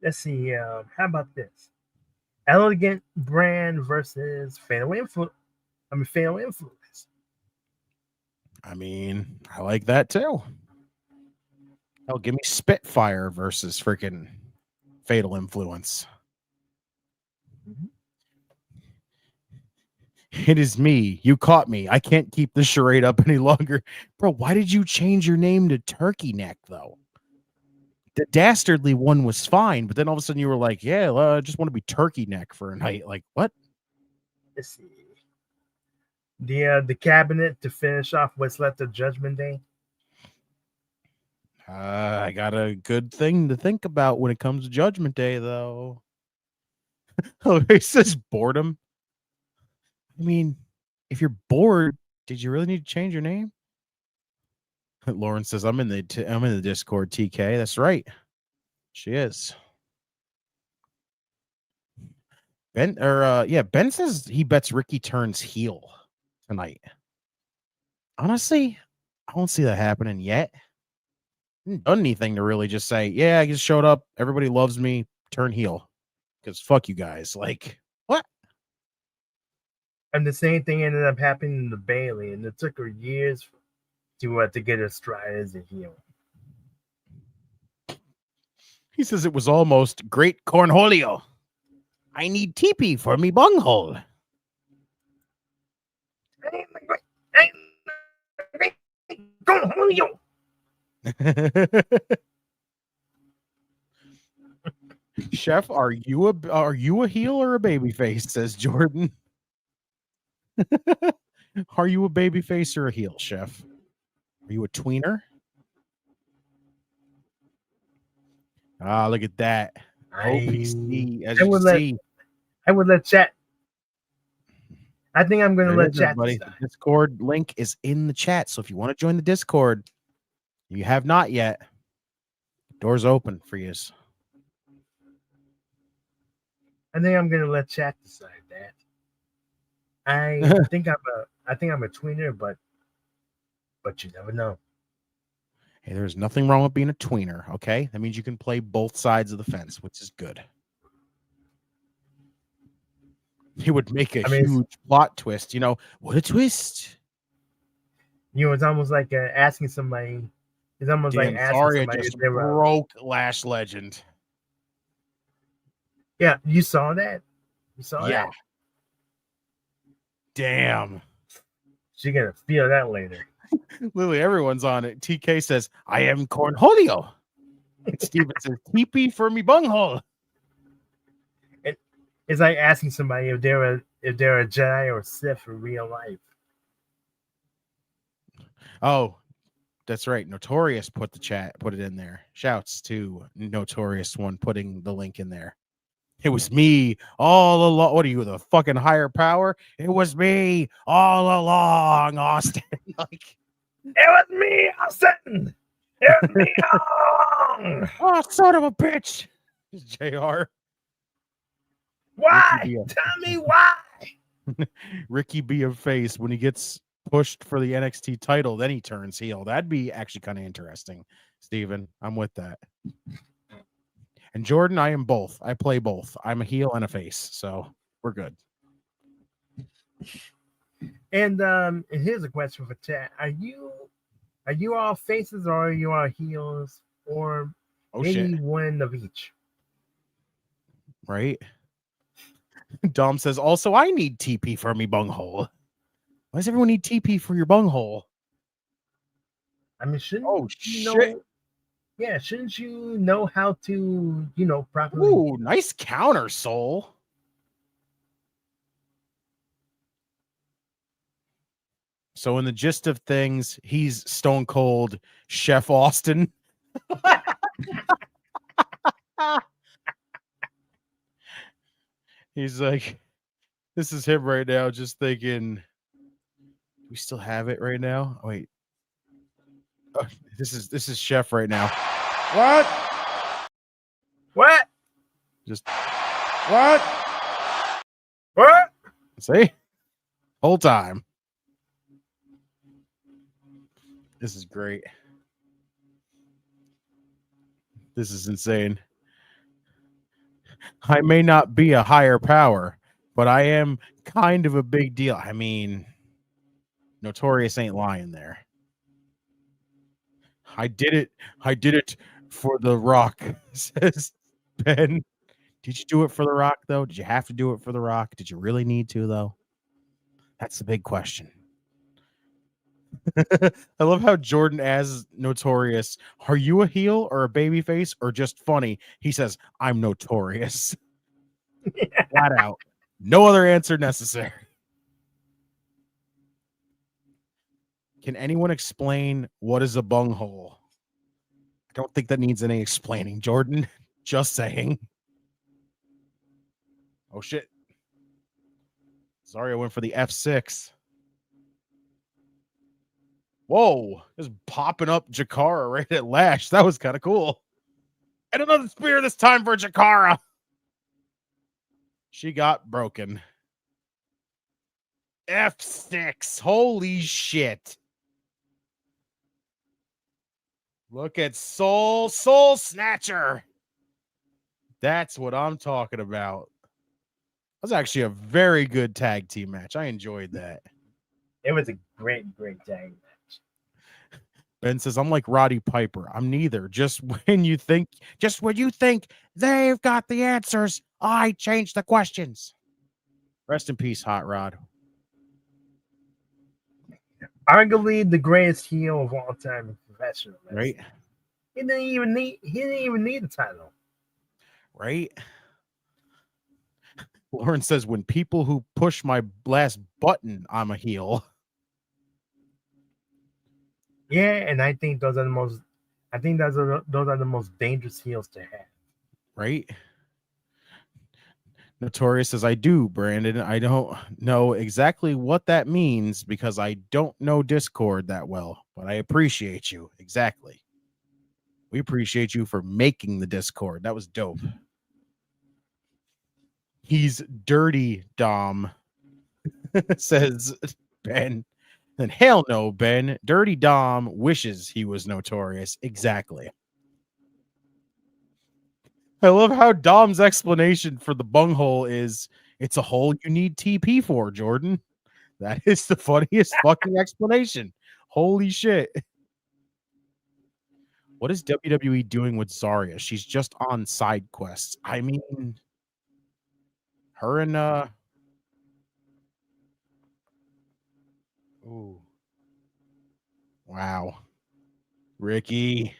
G: Let's see. How about this? Elegant Brand versus Fatal Influence.
C: I mean, I like that too. Hell, give me Spitfire versus freaking Fatal Influence. It is me. You caught me. I can't keep the charade up any longer. Bro, why did you change your name to Turkey Neck, though? The dastardly one was fine, but then all of a sudden you were like, "Yeah, I just want to be Turkey Neck for a night." Like, what?
G: Let's see. The cabinet to finish off what's left of Judgment Day.
C: I got a good thing to think about when it comes to Judgment Day, though. Oh, it says boredom. I mean, if you're bored, did you really need to change your name? Lauren says, I'm in the Discord, TK. That's right. She is. Ben says he bets Ricky turns heel tonight. Honestly, I don't see that happening yet. I haven't done anything to really just say, "Yeah, I just showed up. Everybody loves me. Turn heel." Because fuck you guys. Like, what?
G: And the same thing ended up happening to Bailey, and it took her years to get her stride as a heel.
C: He says it was almost great cornholio. I need teepee for me bunghole.
G: Cornholio.
C: Chef, are you a heel or a baby face? Says Jordan. Are you a baby face or a heel, Chef? Are you a tweener? Ah, look at that. OPC, as you can see.
G: I would let chat I think I'm going to
C: There it
G: let
C: is,
G: chat
C: everybody.
G: decide.
C: The Discord link is in the chat. So if you want to join the Discord, you have not yet. Doors open for you.
G: I think I'm going to let chat decide that. I think I'm a tweener, but you never know.
C: Hey, there's nothing wrong with being a tweener, okay? That means you can play both sides of the fence, which is good. It would make a huge plot twist, you know. What a twist!
G: You know, it's almost like asking somebody. It's almost like asking
C: Zarya
G: somebody
C: just
G: if they were.
C: broke Lash Legend.
G: Yeah, you saw that. You saw that.
C: Damn.
G: She's gonna feel that later.
C: Literally, everyone's on it. TK says, "I am Cornholio." Steven says, "TP for me bunghole."
G: It's like asking somebody if they're a Jedi or Sith in real life.
C: Oh, that's right. Notorious put it in there. Shouts to Notorious one putting the link in there. It was me all along. What are you, the fucking higher power? It was me all along, Austin. Like,
G: it was me, Austin. It was me all along.
C: Oh, son of a bitch. JR.
G: Why? Tell me why.
C: Ricky B of face when he gets pushed for the NXT title, then he turns heel. That'd be actually kind of interesting, Steven. I'm with that. And Jordan, I am both. I play both. I'm a heel and a face, so we're good.
G: And here's a question for chat: Are you all faces or are you all heels or maybe one of each?
C: Right. Dom says, also, I need TP for me bunghole. Why does everyone need TP for your bunghole?
G: I mean, shouldn't you know how to, properly?
C: Ooh, nice counter, Soul. So in the gist of things, he's Stone Cold Chef Austin. He's like, this is him right now, just thinking, do we still have it right now? Oh, wait. Oh, this is Chef right now.
G: What?
C: Just
G: what?
C: See? Whole time. This is great. This is insane. I may not be a higher power, but I am kind of a big deal. I mean, Notorious ain't lying there. I did it for The Rock, says Ben. Did you do it for The Rock, though? Did you have to do it for The Rock? Did you really need to, though? That's the big question. I love how Jordan asks Notorious, are you a heel or a babyface or just funny? He says, I'm Notorious. Flat out. No other answer necessary. Can anyone explain what is a bunghole? I don't think that needs any explaining, Jordan. Just saying. Oh, shit. Zarya went for the F6. Whoa. Just popping up Jakara right at Lash. That was kind of cool. And another spear this time for Jakara. She got broken. F6. Holy shit. Look at Soul Snatcher. That's what I'm talking about. That was actually a very good tag team match. I enjoyed that.
G: It was a great tag match.
C: Ben says, I'm like Roddy Piper. I'm neither. Just when you think they've got the answers, I change the questions. Rest in peace, Hot Rod.
G: Arguably the greatest heel of all time in professional wrestling.
C: Right.
G: He didn't even need the title.
C: Right. Lauren says, when people who push my last button, I'm a heel.
G: Yeah, and I think those are the most dangerous heels to have.
C: Right. Notorious says, I do, Brandon. I don't know exactly what that means because I don't know Discord that well, but I appreciate you. Exactly. We appreciate you for making the Discord. That was dope. He's dirty, Dom, says Ben. Then hell no, Ben. Dirty Dom wishes he was Notorious. Exactly. I love how Dom's explanation for the bunghole is it's a hole you need TP for, Jordan. That is the funniest fucking explanation. Holy shit. What is WWE doing with Zarya? She's just on side quests. I mean, her and ooh. Wow. Ricky.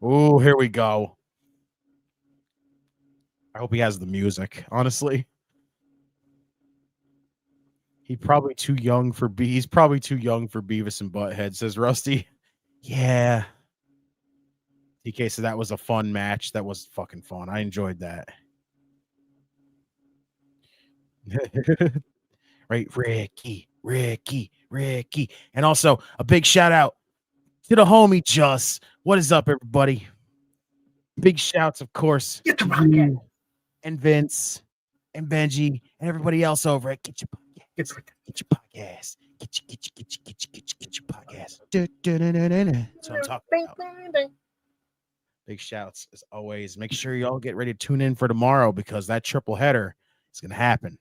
C: Oh, here we go. I hope he has the music, honestly. He's probably too young for He's probably too young for Beavis and Butthead, says Rusty. Yeah. DK said that was a fun match. That was fucking fun. I enjoyed that. Right, Ricky. And also a big shout out to the homie Just. What is up, everybody? Big shouts, of course, to you and Vince and Benji and everybody else over at Get Your Podcast. Get your podcast. That's what I'm talking about. Big shouts as always. Make sure y'all get ready to tune in for tomorrow because that triple header is going to happen.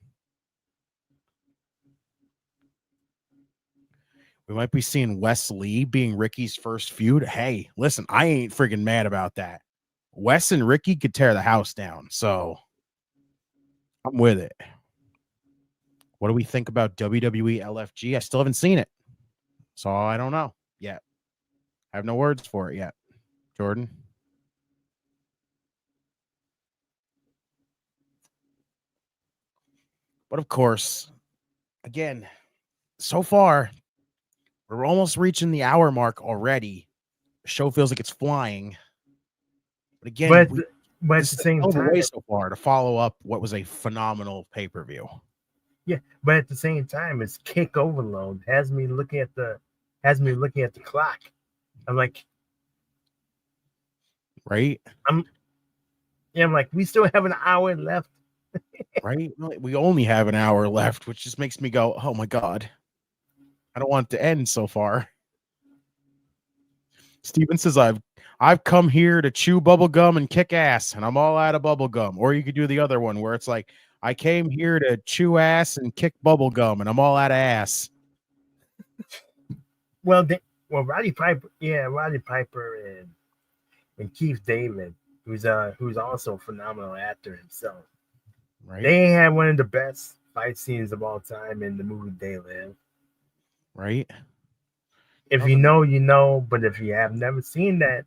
C: We might be seeing Wes Lee being Ricky's first feud. Hey, listen, I ain't freaking mad about that. Wes and Ricky could tear the house down, so I'm with it. What do we think about WWE LFG? I still haven't seen it, so I don't know yet. I have no words for it yet. Jordan? But of course, again, so far, we're almost reaching the hour mark already. The show feels like it's flying. But again,
G: but at the same time,
C: so far to follow up what was a phenomenal pay-per-view.
G: Yeah, but at the same time, it's kick overload. Has me looking at the clock. I'm like,
C: right?
G: I'm like, we still have an hour left.
C: Right? We only have an hour left, which just makes me go, oh my God. I don't want it to end so far. Steven says, I've come here to chew bubble gum and kick ass, and I'm all out of bubble gum. Or you could do the other one where it's like, I came here to chew ass and kick bubble gum, and I'm all out of ass.
G: Well, Roddy Piper and Keith David, who's also a phenomenal actor himself.
C: Right.
G: They had one of the best fight scenes of all time in the movie They Live.
C: Right.
G: If you know, you know, but if you have never seen that,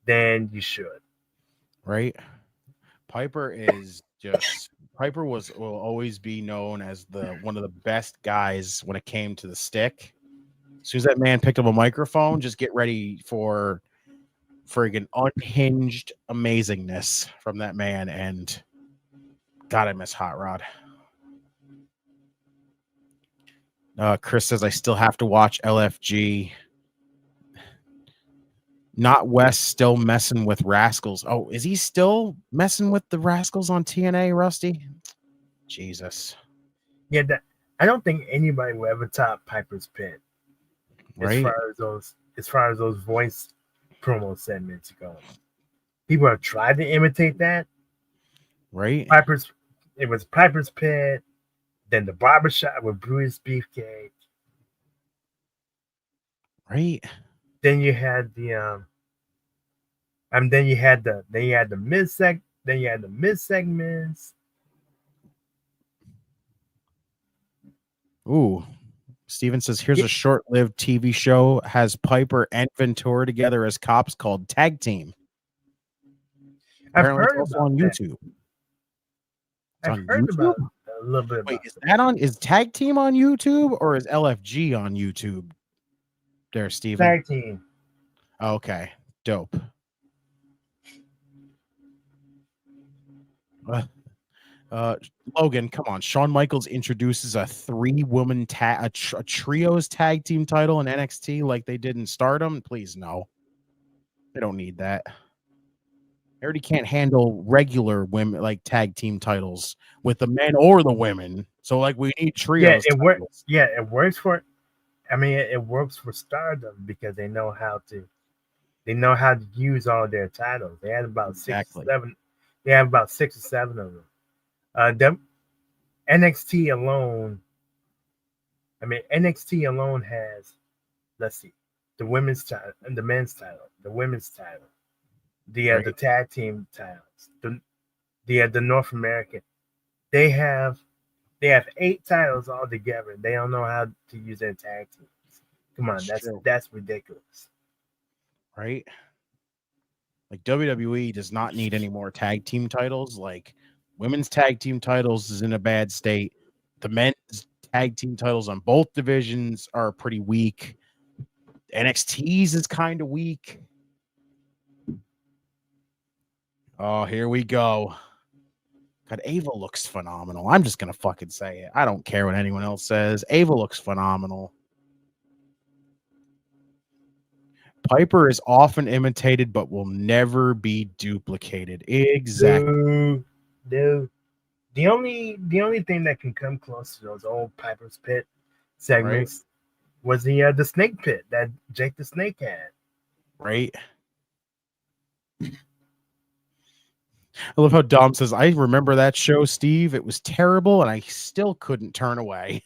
G: then you should.
C: Right. Piper will always be known as one of the best guys when it came to the stick. As soon as that man picked up a microphone, just get ready for friggin' unhinged amazingness from that man. And God, I miss Hot Rod. Chris says I still have to watch LFG. Not Wes still messing with Rascals. Oh, is he still messing with the Rascals on TNA, Rusty? Jesus.
G: Yeah, I don't think anybody will ever top Piper's Pit.
C: Right.
G: As far as those voice promo segments go. People have tried to imitate that.
C: Right.
G: It was Piper's Pit, then the barbershop with Bruce Beefcake.
C: Right.
G: Then you had the mid segments.
C: Ooh. Steven says here's a short-lived TV show has Piper and Ventura together as cops called Tag Team. Apparently it's also on YouTube.
G: I've heard about it a little bit.
C: Wait, is Tag Team on YouTube or is LFG on YouTube? There, Steven.
G: Tag Team.
C: Okay, dope. Logan, come on. Shawn Michaels introduces a 3-woman a trios tag team title in NXT like they did in Stardom. Please, no. They don't need that. They already can't handle regular women like tag team titles with the men or the women. So like we need trios.
G: Yeah, it works.
C: titles.
G: Yeah, it works for. I mean, it works for Stardom because they know how to. They know how to use all their titles. They had about
C: Exactly.
G: 6 or 7. They have about 6 or 7 of them. Them NXT alone. I mean, NXT alone has. Let's see, the women's title and the men's title, the women's title, the tag team titles, the North American. They have 8 titles all together. They don't know how to use their tag teams. Come on, that's ridiculous.
C: Right? Like WWE does not need any more tag team titles. Like women's tag team titles is in a bad state. The men's tag team titles on both divisions are pretty weak. NXT's is kind of weak. Oh, here we go. God, Ava looks phenomenal. I'm just gonna fucking say it. I don't care what anyone else says. Ava looks phenomenal. Piper is often imitated, but will never be duplicated. Exactly.
G: Dude. The only thing that can come close to those old Piper's Pit segments was the Snake Pit that Jake the Snake had.
C: Right. I love how Dom says, I remember that show, Steve. It was terrible, and I still couldn't turn away.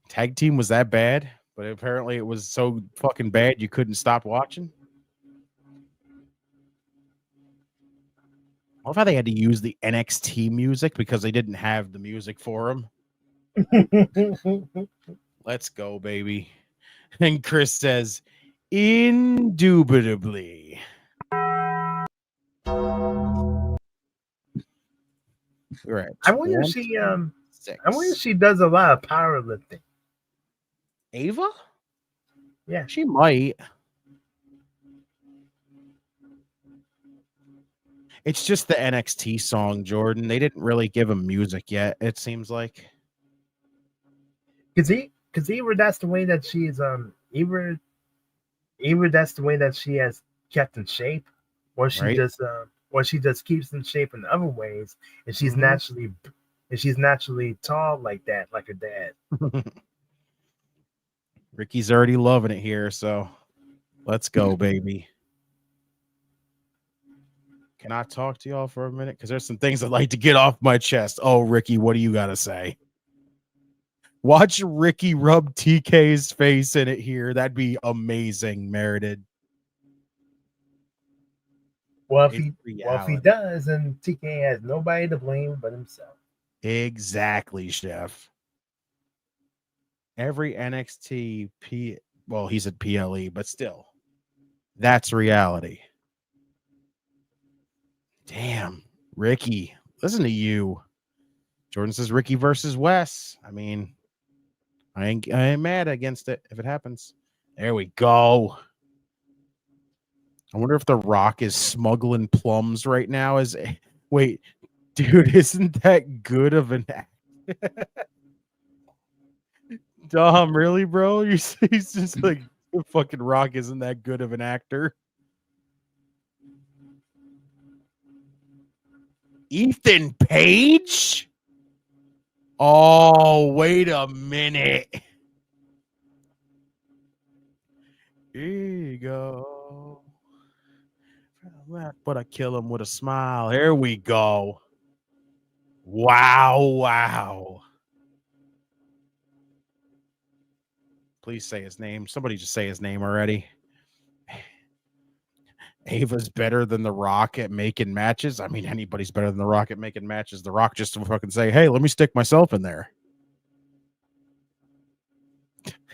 C: Tag team was that bad, but apparently it was so fucking bad you couldn't stop watching. I love how they had to use the NXT music because they didn't have the music for them. Let's go, baby. And Chris says, indubitably. Right.
G: I wonder if she does a lot of powerlifting.
C: Ava?
G: Yeah.
C: She might. It's just the NXT song, Jordan. They didn't really give him music yet, it seems like.
G: Cause either that's the way that she's either that's the way that she has kept in shape, or she just keeps in shape in other ways, and she's naturally tall like that, like her dad.
C: Ricky's already loving it here, so let's go, baby. Can I talk to y'all for a minute? Because there's some things I'd like to get off my chest. Oh, Ricky, what do you got to say? Watch Ricky rub TK's face in it here. That'd be amazing, Merited.
G: Well, if he does, then TK has nobody to blame but himself.
C: Exactly, Chef. Every NXT well, he said PLE, but still, that's reality. Damn, Ricky, listen to you. Jordan says Ricky versus Wes. I mean, I ain't mad against it if it happens. There we go. I wonder if The Rock is smuggling plums right now. Wait, dude, isn't that good of an act? Dom, really, bro? He's just like, the fucking Rock isn't that good of an actor. Ethan Page? Oh, wait a minute. Here you go. But I kill him with a smile. Here we go. Wow. Please say his name. Somebody just say his name already. Ava's better than The Rock at making matches. I mean, anybody's better than The Rock at making matches. The Rock just to fucking say, hey, let me stick myself in there.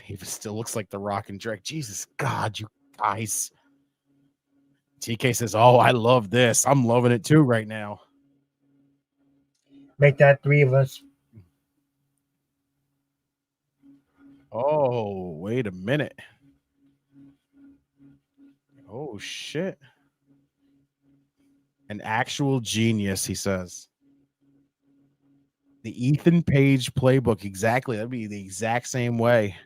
C: Ava still looks like The Rock and Drake. Jesus God, you guys. TK says, oh, I love this. I'm loving it too right now.
G: Make that 3 of us.
C: Oh, wait a minute. Oh, shit. An actual genius, he says. The Ethan Page playbook, exactly. That'd be the exact same way.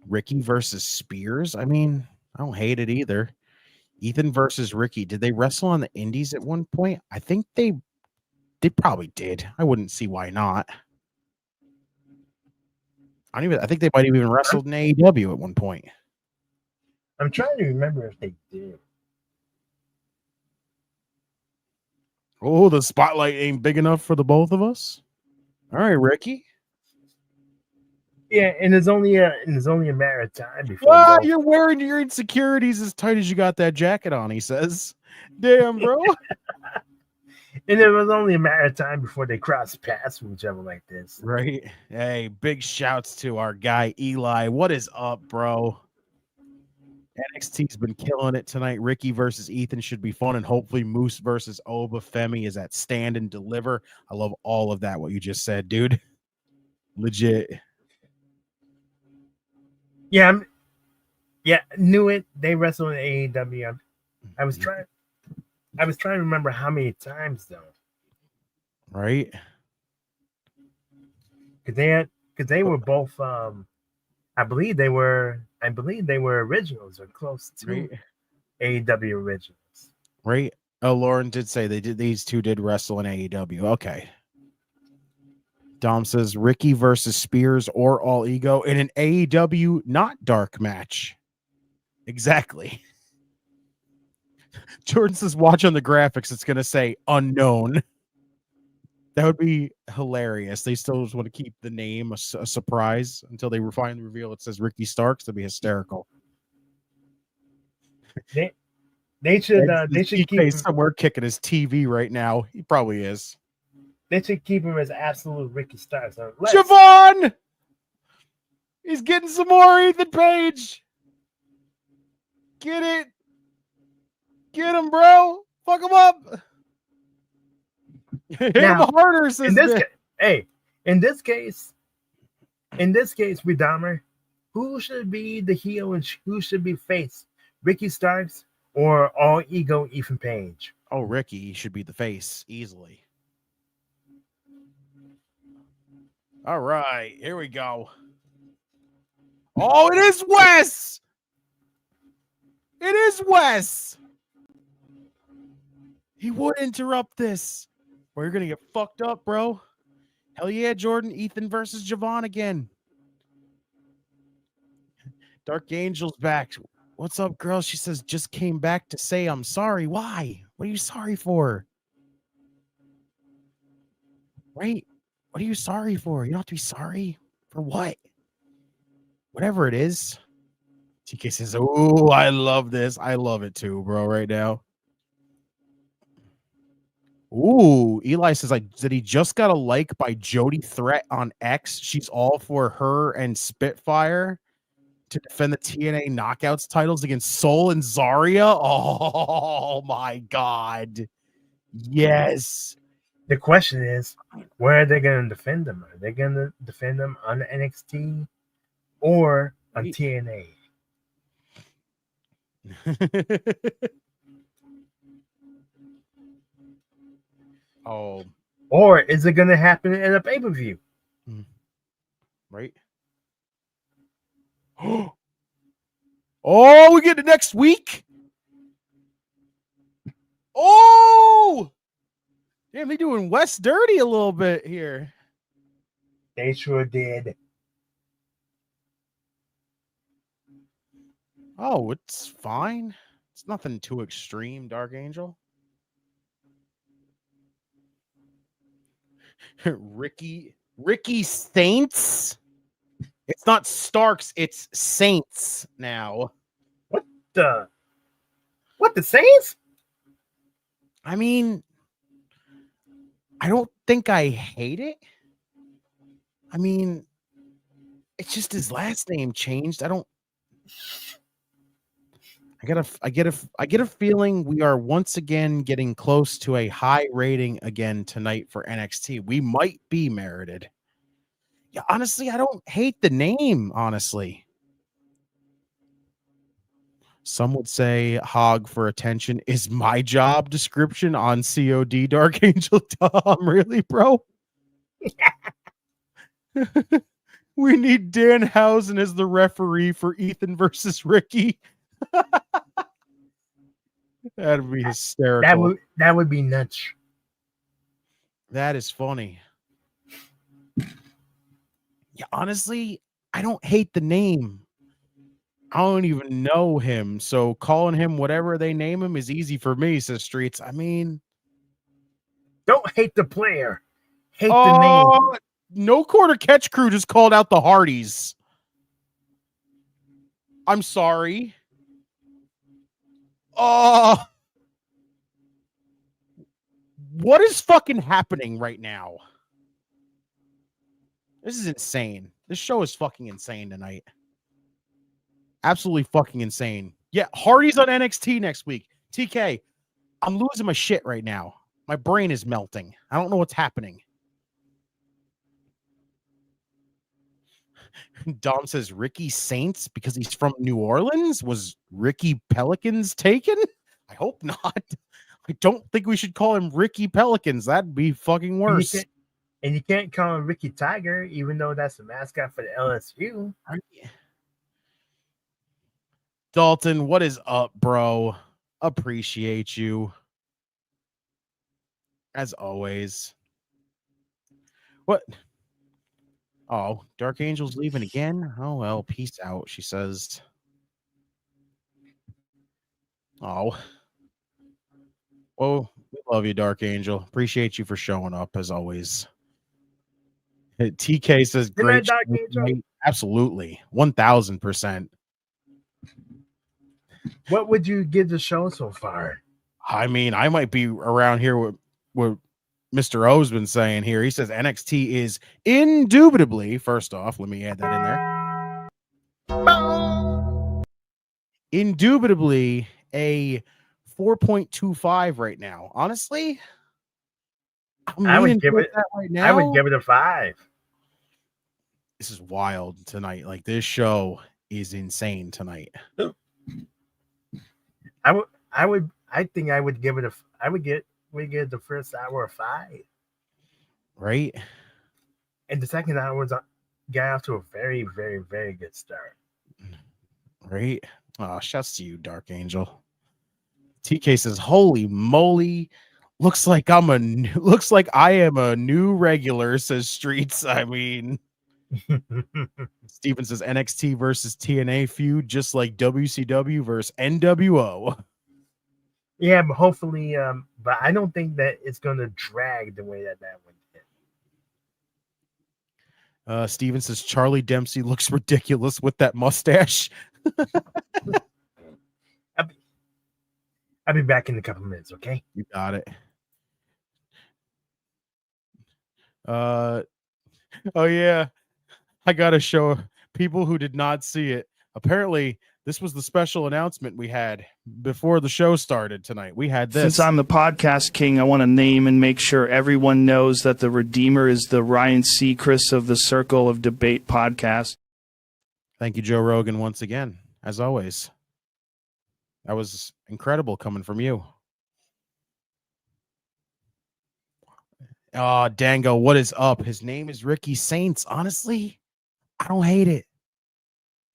C: Ricky versus Spears. I mean, I don't hate it either. Ethan versus Ricky. Did they wrestle on the Indies at one point? I think they probably did. I wouldn't see why not. I think they might have even wrestled in AEW at one point.
G: I'm trying to remember if they did.
C: Oh, the spotlight ain't big enough for the both of us. All right, Ricky.
G: Yeah, and it's only a matter of time before.
C: Wow, you're wearing your insecurities as tight as you got that jacket on, he says. Damn, bro.
G: And it was only a matter of time before they crossed paths with each other like this.
C: Right. Hey, big shouts to our guy Eli. What is up, bro? NXT's been killing it tonight. Ricky versus Ethan should be fun, and hopefully Moose versus Oba Femi is at Stand and Deliver. I love all of that, what you just said, dude. Legit.
G: Yeah, knew it. They wrestled in AEW. I was trying to remember how many times though.
C: Right.
G: Because they were both. I believe they were originals or close to AEW originals.
C: Right. Oh, Lauren did say these two did wrestle in AEW. Okay. Dom says Ricky versus Spears or All Ego in an AEW not dark match. Exactly. Jordan says watch on the graphics. It's going to say unknown. That would be hilarious. They still just want to keep the name a surprise until they finally reveal it says Ricky Starks. That'd be hysterical.
G: They should keep him
C: somewhere kicking his TV right now. He probably is.
G: They should keep him as absolute Ricky Starks.
C: Javon! He's getting some more Ethan Page. Get it. Get him, bro. Fuck him up. Hit him harder, says
G: in this case, with Dahmer, who should be the heel and who should be face? Ricky Starks or All Ego Ethan Page?
C: Oh, Ricky should be the face easily. All right, here we go. Oh, it is Wes. It is Wes. He would interrupt this. Or you're going to get fucked up, bro. Hell yeah, Jordan. Ethan versus Javon again. Dark Angel's back. What's up, girl? She says, just came back to say I'm sorry. Why? What are you sorry for? Right? What are you sorry for? You don't have to be sorry for what? Whatever it is. TK says, oh, I love this. I love it too, bro, right now. Ooh, Eli says that he just got a like by Jody Threat on X. She's all for her and Spitfire to defend the TNA Knockouts titles against Soul and Zarya. Oh my God. Yes.
G: The question is, where are they going to defend them? Are they going to defend them on NXT or on TNA?
C: Oh.
G: Or is it going to happen in a pay-per-view?
C: Right. Oh, we get it next week. Oh, damn, they doing Wes dirty a little bit here.
G: They sure did.
C: Oh, it's fine. It's nothing too extreme, Dark Angel. Ricky Saints. It's not Starks, it's Saints now.
G: What the Saints?
C: I mean, I don't think I hate it. I mean, it's just his last name changed. I get a feeling we are once again getting close to a high rating again tonight for NXT. We might be merited. Yeah, honestly, I don't hate the name, honestly. Some would say hog for attention is my job description on COD Dark Angel Tom. Really, bro? We need Danhausen as the referee for Ethan versus Ricky. That'd be hysterical.
G: That would be nuts.
C: That is funny. Yeah, honestly, I don't hate the name. I don't even know him, so calling him whatever they name him is easy for me, says Streets. I mean,
G: don't hate the player. Hate the name.
C: No Quarter Catch Crew just called out the Hardys. I'm sorry. What is fucking happening right now? This is insane. This show is fucking insane tonight. Absolutely fucking insane. Yeah, Hardy's on NXT next week. TK, I'm losing my shit right now. My brain is melting. I don't know what's happening. Dom says Ricky Saints because he's from New Orleans. Was Ricky Pelicans taken? I hope not. I don't think we should call him Ricky Pelicans. That'd be fucking worse.
G: And you can't call him Ricky Tiger, even though that's the mascot for the LSU.
C: Dalton, what is up, bro? Appreciate you. As always. What? Oh, Dark Angel's leaving again? Oh, well, peace out, she says. Oh. Well, we love you, Dark Angel. Appreciate you for showing up, as always. TK says, great.
G: Dark Angel?
C: Absolutely. 1,000%.
G: What would you give the show so far?
C: I mean, I might be around here with Mr. O's been saying here. He says NXT is indubitably, first off, let me add that in there. Indubitably a 4.25 right now. Honestly,
G: I would give it
C: right now.
G: I would give it a 5.
C: This is wild tonight. Like, this show is insane tonight.
G: I think I would give it we get the first hour a 5.
C: Right?
G: And the second hour got off to a very, very, very good start.
C: Right? Oh, shouts to you, Dark Angel. TK says, holy moly. Looks like I am a new regular, says Streets. I mean, Steven says NXT versus TNA feud, just like WCW versus NWO.
G: Yeah, but hopefully, but I don't think that it's going to drag the way that one did.
C: Steven says Charlie Dempsey looks ridiculous with that mustache.
G: I'll be back in a couple minutes, okay?
C: You got it. Oh yeah, I gotta show people who did not see it. Apparently, this was the special announcement we had before the show started tonight. We had this.
F: Since I'm the podcast king, I want to name and make sure everyone knows that the Redeemer is the Ryan Seacrest of the Circle of Debate podcast.
C: Thank you, Joe Rogan, once again, as always. That was incredible coming from you. Oh, Dango, what is up? His name is Ricky Saints. Honestly, I don't hate it.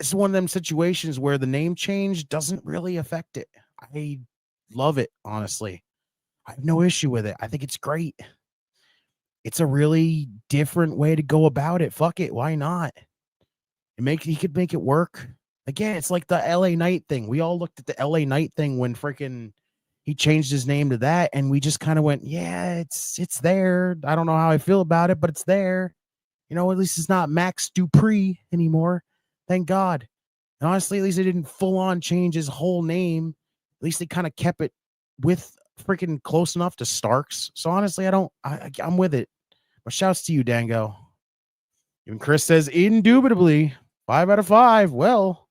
C: It's one of them situations where the name change doesn't really affect it. I love it, honestly. I have no issue with it. I think it's great. It's a really different way to go about it. Fuck it. Why not? He could make it work. Again, it's like the LA Knight thing. We all looked at the LA Knight thing when freaking he changed his name to that, and we just kind of went, yeah, it's there. I don't know how I feel about it, but it's there. You know, at least it's not Max Dupree anymore. Thank God. And honestly, at least they didn't full on change his whole name. At least they kind of kept it with freaking close enough to Starks. So honestly, I'm with it. But shouts to you, Dango. Even Chris says indubitably 5 out of 5. Well,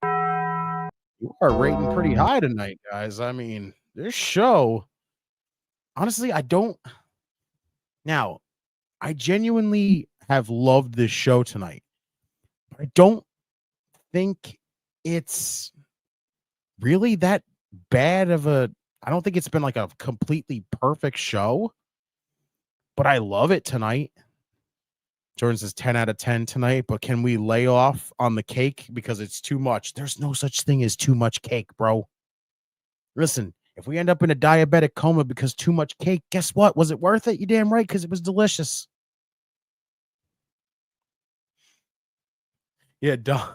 C: you are rating pretty high tonight, guys. I mean, this show, honestly, I genuinely have loved this show tonight. I don't think it's really that bad of a, I don't think it's been like a completely perfect show, but I love it tonight. Jordan says 10 out of 10 tonight, but can we lay off on the cake because it's too much? There's no such thing as too much cake, bro. Listen, if we end up in a diabetic coma because too much cake, guess what? Was it worth it? You damn right, because it was delicious. Yeah, Dom.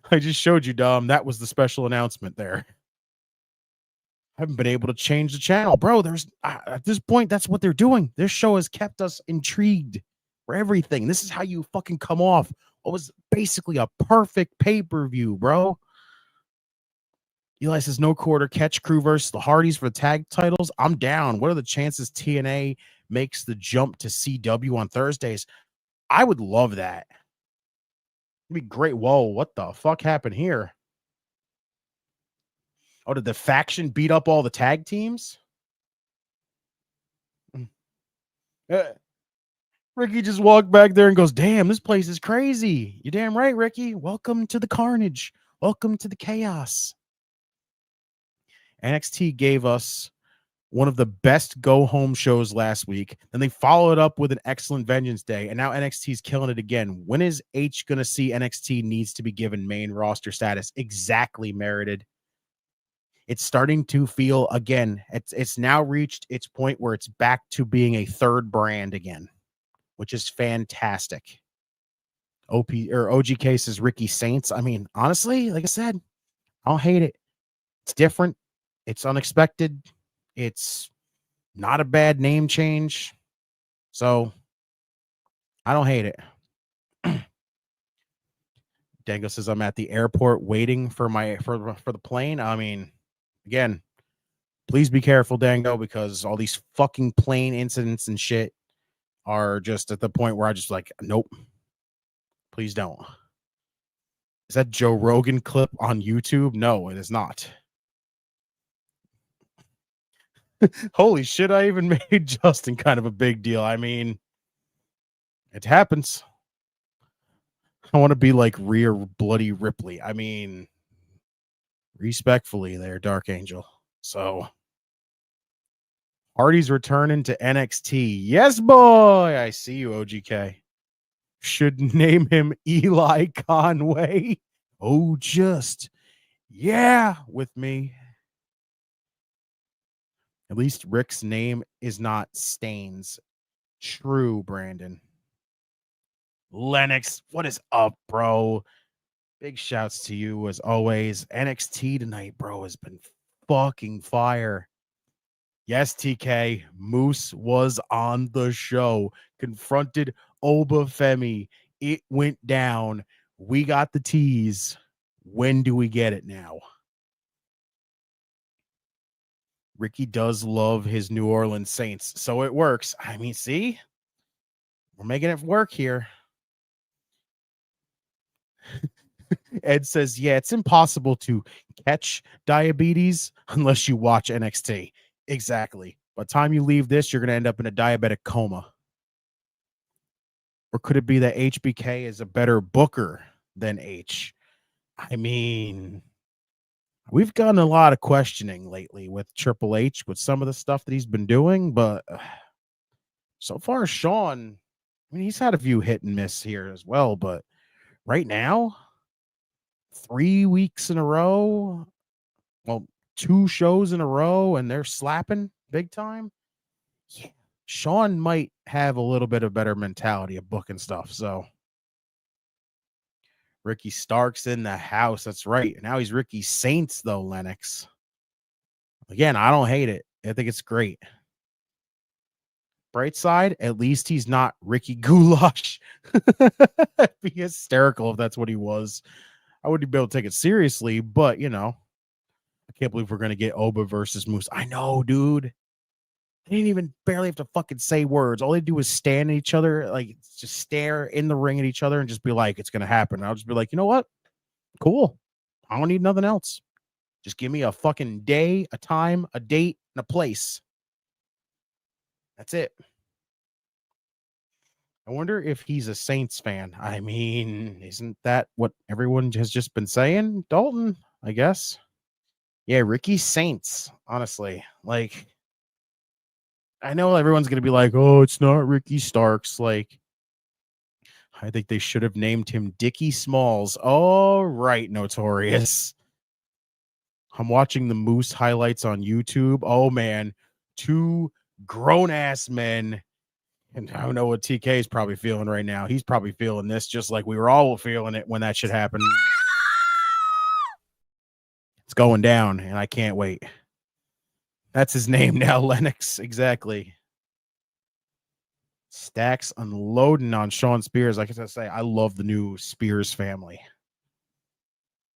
C: I just showed you, Dom. That was the special announcement there. I haven't been able to change the channel, bro. There's at this point, that's what they're doing. This show has kept us intrigued for everything. This is how you fucking come off what was basically a perfect pay-per-view, bro. Eli says no quarter catch crew versus the Hardys for the tag titles. I'm down. What are the chances TNA makes the jump to CW on Thursdays? I would love that. It'd be great. Whoa, what the fuck happened here? Oh, did the faction beat up all the tag teams? Ricky just walked back there and goes, damn, this place is crazy. You're damn right, Ricky. Welcome to the carnage. Welcome to the chaos. NXT gave us one of the best go-home shows last week. Then they followed up with an excellent Vengeance Day, and now NXT's killing it again. When is H going to see NXT needs to be given main roster status? Exactly, merited. It's starting to feel, again, it's now reached its point where it's back to being a third brand again, which is fantastic. OGK says Ricky Saints. I mean, honestly, like I said, I don't hate it. It's different. It's unexpected. It's not a bad name change. So I don't hate it. Dango says I'm at the airport waiting for the plane. I mean, again, please be careful, Dango, because all these fucking plane incidents and shit are just at the point where I just like, nope, please don't. Is that Joe Rogan clip on YouTube? No, it is not. Holy shit, I even made Justin kind of a big deal. I mean, it happens. I want to be like Rhea Bloody Ripley. I mean, respectfully there, Dark Angel. So, Hardy's returning to NXT. Yes, boy. I see you, OGK. Should name him Eli Conway. Oh, just. Yeah, with me. At least Rick's name is not Stains. True, Brandon. Lennox, what is up, bro? Big shouts to you as always. NXT tonight, bro, has been fucking fire. Yes, TK, Moose was on the show, confronted Obafemi. It went down. We got the tease. When do we get it now? Ricky does love his New Orleans Saints, so it works. I mean, see? We're making it work here. Ed says, yeah, it's impossible to catch diabetes unless you watch NXT. Exactly. By the time you leave this, you're going to end up in a diabetic coma. Or could it be that HBK is a better booker than H? I mean, we've gotten a lot of questioning lately with Triple H with some of the stuff that he's been doing, but so far, Sean, I mean, he's had a few hit and miss here as well, but right now, 3 weeks in a row, well, 2 shows in a row, and they're slapping big time. Yeah, Sean might have a little bit of better mentality of booking stuff. So Ricky Stark's in the house. That's right. Now he's Ricky Saints, though, Lennox. Again, I don't hate it. I think it's great. Bright side, at least he's not Ricky Goulash. It'd be hysterical if that's what he was. I wouldn't be able to take it seriously, but, you know, I can't believe we're going to get Oba versus Moose. I know, dude. They didn't even barely have to fucking say words. All they do is stand at each other, like just stare in the ring at each other and just be like, it's going to happen. I'll just be like, you know what? Cool. I don't need nothing else. Just give me a fucking day, a time, a date, and a place. That's it. I wonder if he's a Saints fan. I mean, isn't that what everyone has just been saying? Dalton, I guess. Yeah, Ricky Saints, honestly. Like, I know everyone's going to be like, oh, it's not Ricky Starks. Like, I think they should have named him Dickie Smalls. All right, Notorious. I'm watching the Moose highlights on YouTube. Oh, man. Two grown-ass men. And I don't know what TK is probably feeling right now. He's probably feeling this just like we were all feeling it when that shit happened. It's going down, and I can't wait. That's his name now, Lennox. Exactly. Stacks unloading on Sean Spears. Like I say, I love the new Spears family.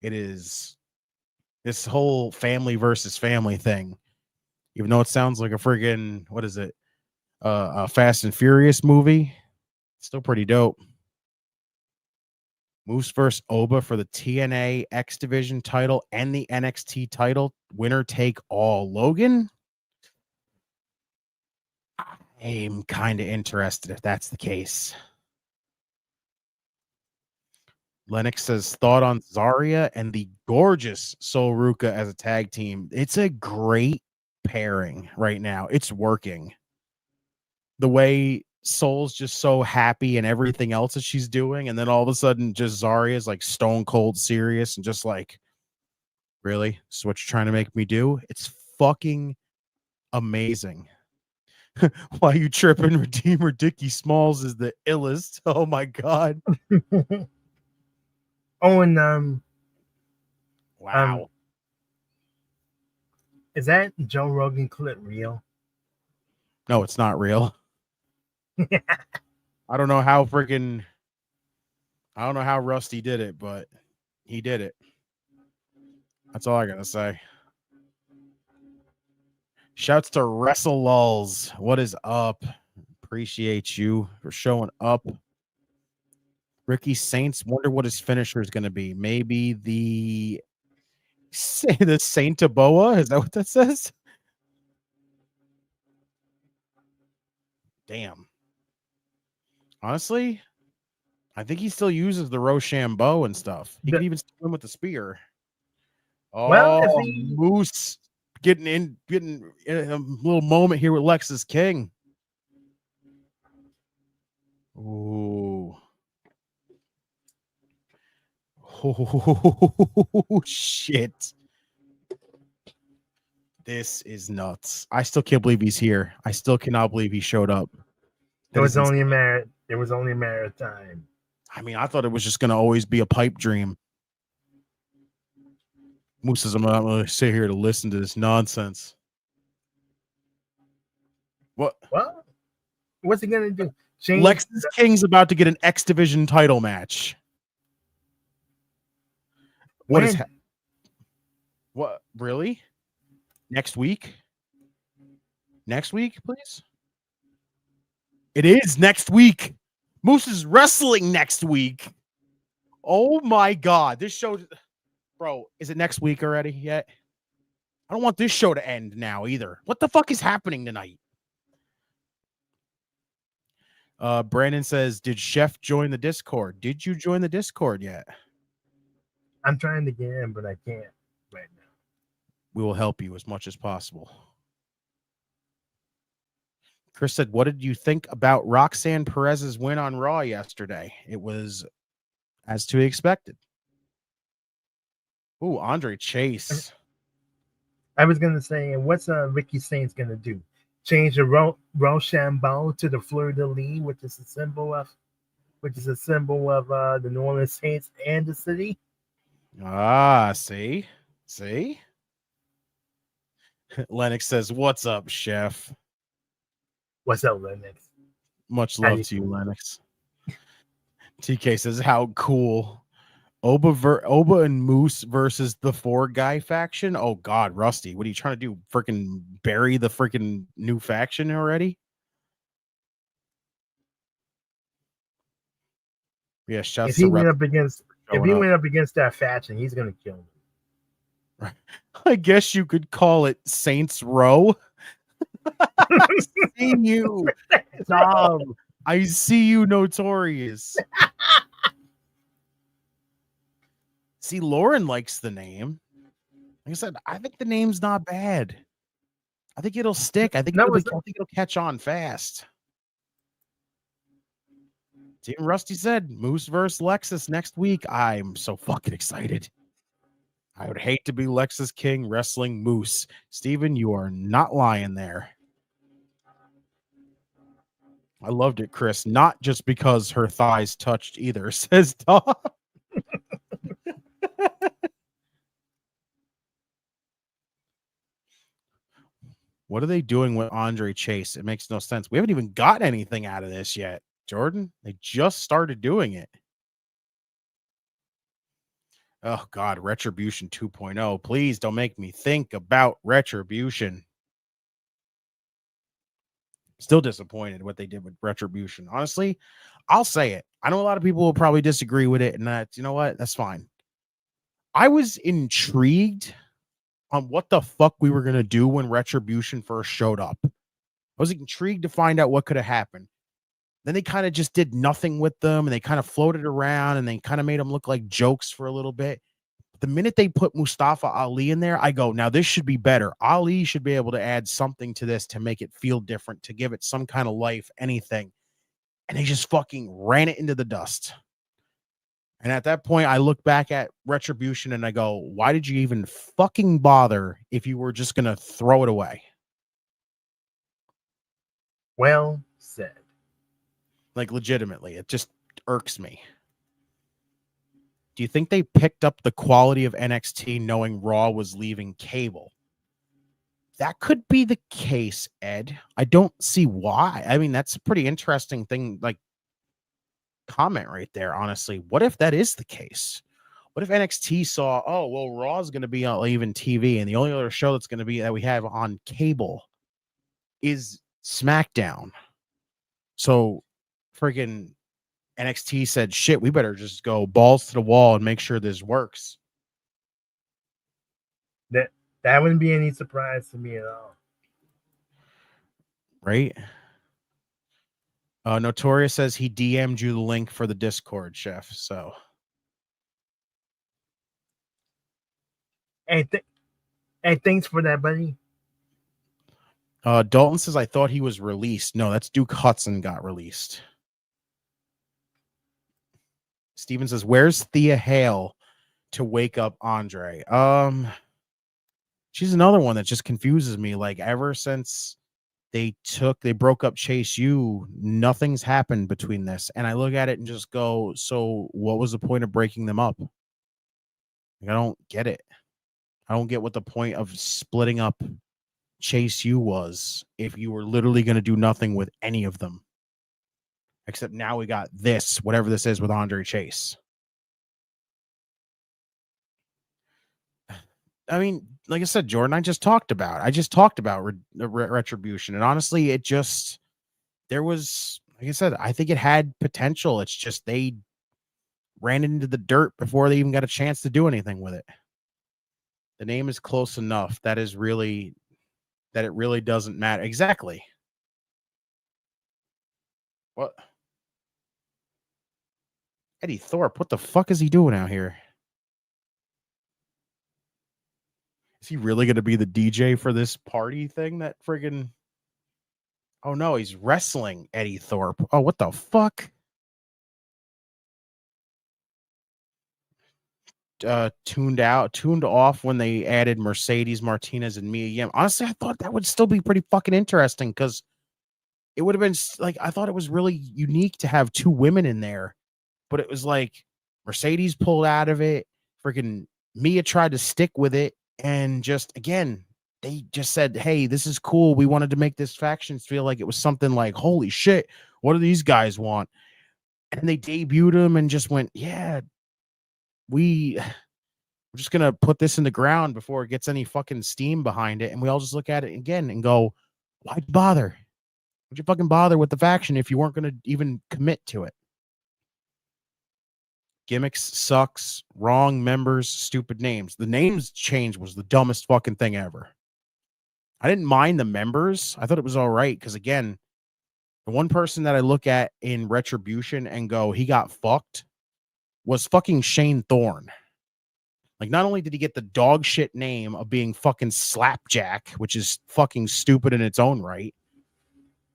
C: It is this whole family versus family thing. Even though it sounds like a friggin' what is it? A Fast and Furious movie. Still pretty dope. Moose versus Oba for the TNA X Division title and the NXT title. Winner take all. Logan? I'm kind of interested if that's the case. Lennox says thought on Zarya and the gorgeous Sol Ruka as a tag team. It's a great pairing right now. It's working. The way Sol's just so happy and everything else that she's doing, and then all of a sudden just Zarya is like stone cold serious and just like, really? This is what you're trying to make me do? It's fucking amazing. Why you tripping? Redeemer Dickie Smalls is the illest. Oh my god.
G: Oh, and
C: Wow.
G: is that Joe Rogan clip real?
C: No, it's not real. I don't know how Rusty did it, but he did it. That's all I gotta say. Shouts to Wrestle Lulls. What is up? Appreciate you for showing up. Ricky Saints, wonder what his finisher is gonna be. Maybe the Saint Boa. Is that what that says? Damn. Honestly, I think he still uses the Rochambeau and stuff. He can even swim with the spear. Oh,
G: Well,
C: Moose getting in a little moment here with Lexus King. Ooh. Oh, shit. This is nuts. I still can't believe he's here. I still cannot believe he showed up.
G: It was only a matter of time.
C: I mean, I thought it was just going to always be a pipe dream. Moose says, I'm not going to sit here to listen to this nonsense. What?
G: Well, what's he going to do?
C: Lexus King's about to get an X Division title match. What? Really? Next week? Next week, please? It is next week. Moose is wrestling next week. Oh my god. This show, bro, is it next week already yet? I don't want this show to end now either. What the fuck is happening tonight? Brandon says, did Chef join the Discord? Did you join the Discord yet?
G: I'm trying to get in, but I can't right now.
C: We will help you as much as possible. Chris said, what did you think about Roxanne Perez's win on Raw yesterday? It was as to be expected. Ooh, Andre Chase.
G: I was going to say, what's Ricky Saints going to do? Change the Rochambeau to the fleur-de-lis, which is a symbol of the New Orleans Saints and the city.
C: Ah, see? Lennox says, what's up, Chef?
G: What's up, Lennox?
C: Much love to you, Lennox. TK says, how cool. Oba and Moose versus the Four Guy faction. Oh, God, Rusty. What are you trying to do? Freaking bury the freaking new faction already? Yeah, shouts
G: if he went up against that faction, he's going to kill him.
C: I guess you could call it Saints Row. I see you, Tom. I see you, Notorious. See, Lauren likes the name. Like I said, I think the name's not bad. I think it'll stick. I think
G: No,
C: I think it'll catch on fast. Even Rusty said Moose versus Lexus next week. I'm so fucking excited. I would hate to be Lexus King wrestling Moose. Steven, you are not lying there. I loved it, Chris. Not just because her thighs touched either, says Tom. What are they doing with Andre Chase? It makes no sense. We haven't even got anything out of this yet, Jordan. They just started doing it. Oh, God, Retribution 2.0. Please don't make me think about Retribution. Still disappointed what they did with Retribution. Honestly, I'll say it. I know a lot of people will probably disagree with it, and that, you know what? That's fine. I was intrigued on what the fuck we were going to do when Retribution first showed up. I was intrigued to find out what could have happened. Then they kind of just did nothing with them, and they kind of floated around, and they kind of made them look like jokes for a little bit. The minute they put Mustafa Ali in there, I go, now this should be better. Ali should be able to add something to this to make it feel different, to give it some kind of life, anything. And they just fucking ran it into the dust. And at that point, I look back at Retribution and I go, why did you even fucking bother if you were just going to throw it away?
G: Well said.
C: Like, legitimately, it just irks me. Do you think they picked up the quality of NXT knowing Raw was leaving cable? That could be the case, Ed. I don't see why. I mean, that's a pretty interesting thing, like, comment right there, honestly. What if that is the case? What if NXT saw, oh, well, Raw is going to be on leaving TV, and the only other show that's going to be that we have on cable is SmackDown. So freaking NXT said, shit, we better just go balls to the wall and make sure this works.
G: That wouldn't be any surprise to me at all.
C: Right? Notorious says he DM'd you the link for the Discord, Chef. So,
G: Hey, thanks for that, buddy.
C: Dalton says, I thought he was released. No, that's Duke Hudson got released. Steven says, where's Thea Hale to wake up Andre? She's another one that just confuses me. Like, ever since they broke up Chase U, nothing's happened between this. And I look at it and just go, so what was the point of breaking them up? Like, I don't get it. I don't get what the point of splitting up Chase U was if you were literally going to do nothing with any of them. Except now we got this, whatever this is, with Andre Chase. I mean, like I said, Jordan, I just talked about Retribution. And honestly, there was, like I said, I think it had potential. It's just they ran it into the dirt before they even got a chance to do anything with it. The name is close enough that it really doesn't matter. Exactly. What? Eddie Thorpe, what the fuck is he doing out here? Is he really going to be the DJ for this party thing? That friggin'... Oh, no, he's wrestling Eddie Thorpe. Oh, what the fuck? Tuned off when they added Mercedes Martinez and Mia Yim. Honestly, I thought that would still be pretty fucking interesting because it would have been like, I thought it was really unique to have two women in there, but it was like Mercedes pulled out of it. Freaking Mia tried to stick with it. And just, again, they just said, hey, this is cool. We wanted to make this faction feel like it was something like, holy shit, what do these guys want? And they debuted them and just went, yeah, we're just going to put this in the ground before it gets any fucking steam behind it. And we all just look at it again and go, why'd you bother? Why'd you fucking bother with the faction if you weren't going to even commit to it? Gimmicks sucks, wrong members, stupid names. The names change was the dumbest fucking thing ever. I didn't mind the members. I thought it was all right because, again, the one person that I look at in Retribution and go, he got fucked, was fucking Shane Thorne. Like, not only did he get the dog shit name of being fucking Slapjack, which is fucking stupid in its own right,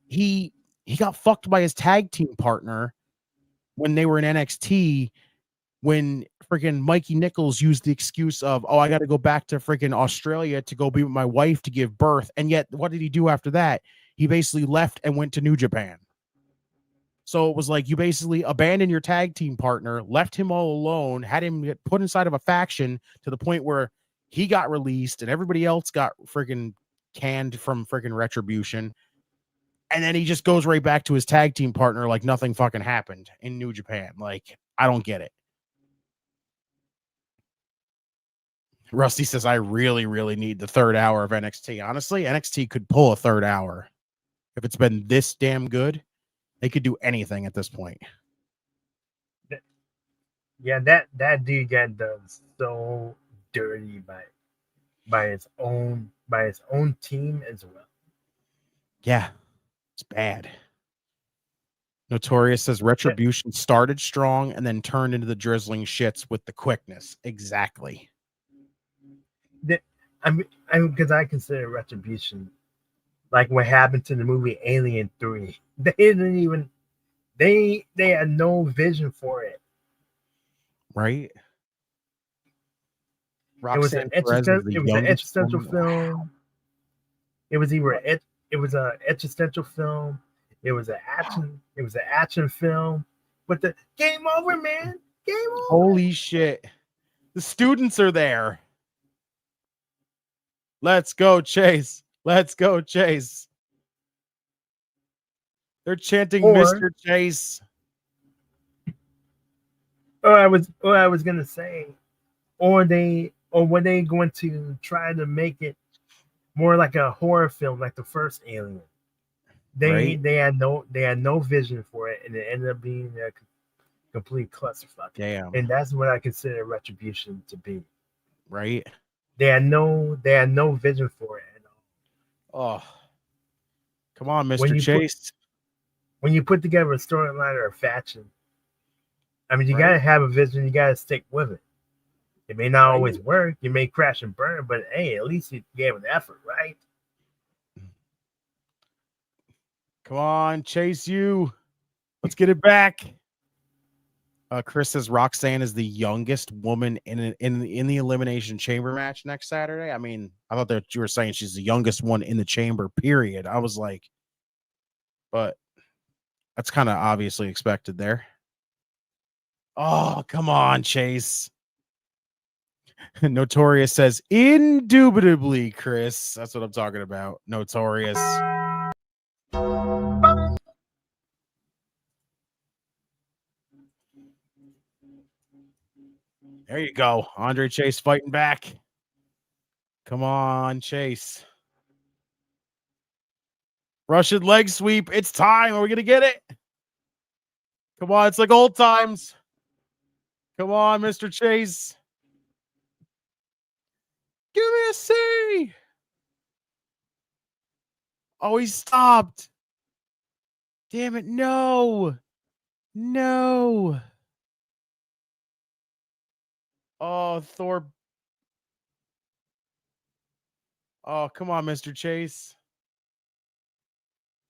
C: he got fucked by his tag team partner when they were in NXT, when freaking Mikey Nichols used the excuse of, oh, I got to go back to freaking Australia to go be with my wife to give birth. And yet, what did he do after that? He basically left and went to New Japan. So it was like, you basically abandoned your tag team partner, left him all alone, had him get put inside of a faction to the point where he got released and everybody else got freaking canned from freaking Retribution. And then he just goes right back to his tag team partner like nothing fucking happened in New Japan. Like, I don't get it. Rusty says, I really, really need the third hour of NXT. Honestly, NXT could pull a third hour. If it's been this damn good, they could do anything at this point.
G: Yeah, that dude got done so dirty by his own team as well.
C: Yeah, it's bad. Notorious says Retribution started strong and then turned into the drizzling shits with the quickness. Exactly.
G: Because I consider Retribution like what happened to the movie Alien 3. They didn't even they had no vision for it.
C: Right?
G: It was an existential film. It was an existential film. It was an action film. But the game over, man. Game over.
C: Holy shit. The students are there. Let's go, Chase. Let's go, Chase. They're chanting Mr. Chase.
G: I was gonna say, or were they going to try to make it more like a horror film, like the first Alien? They had no vision for it, and it ended up being a complete clusterfuck.
C: Damn.
G: And that's what I consider Retribution to be.
C: Right?
G: They had no vision for it at all.
C: Oh, come on, Mr. Chase.
G: When you put together a storyline or a faction, I mean, you gotta have a vision. You gotta stick with it. It may not always work. You may crash and burn, but hey, at least you gave an effort, right?
C: Come on, Chase you. Let's get it back. Chris says Roxanne is the youngest woman in the Elimination Chamber match next Saturday. I mean, I thought that you were saying she's the youngest one in the chamber, period. I was like, but that's kind of obviously expected there. Oh, come on, Chase. Notorious says, indubitably, Chris. That's what I'm talking about. Notorious. There you go. Andre Chase fighting back. Come on, Chase. Russian leg sweep. It's time. Are we going to get it? Come on. It's like old times. Come on, Mr. Chase. Give me a C. Oh, he stopped. Damn it. No. No. Oh, Thor. Oh, come on, Mr. Chase.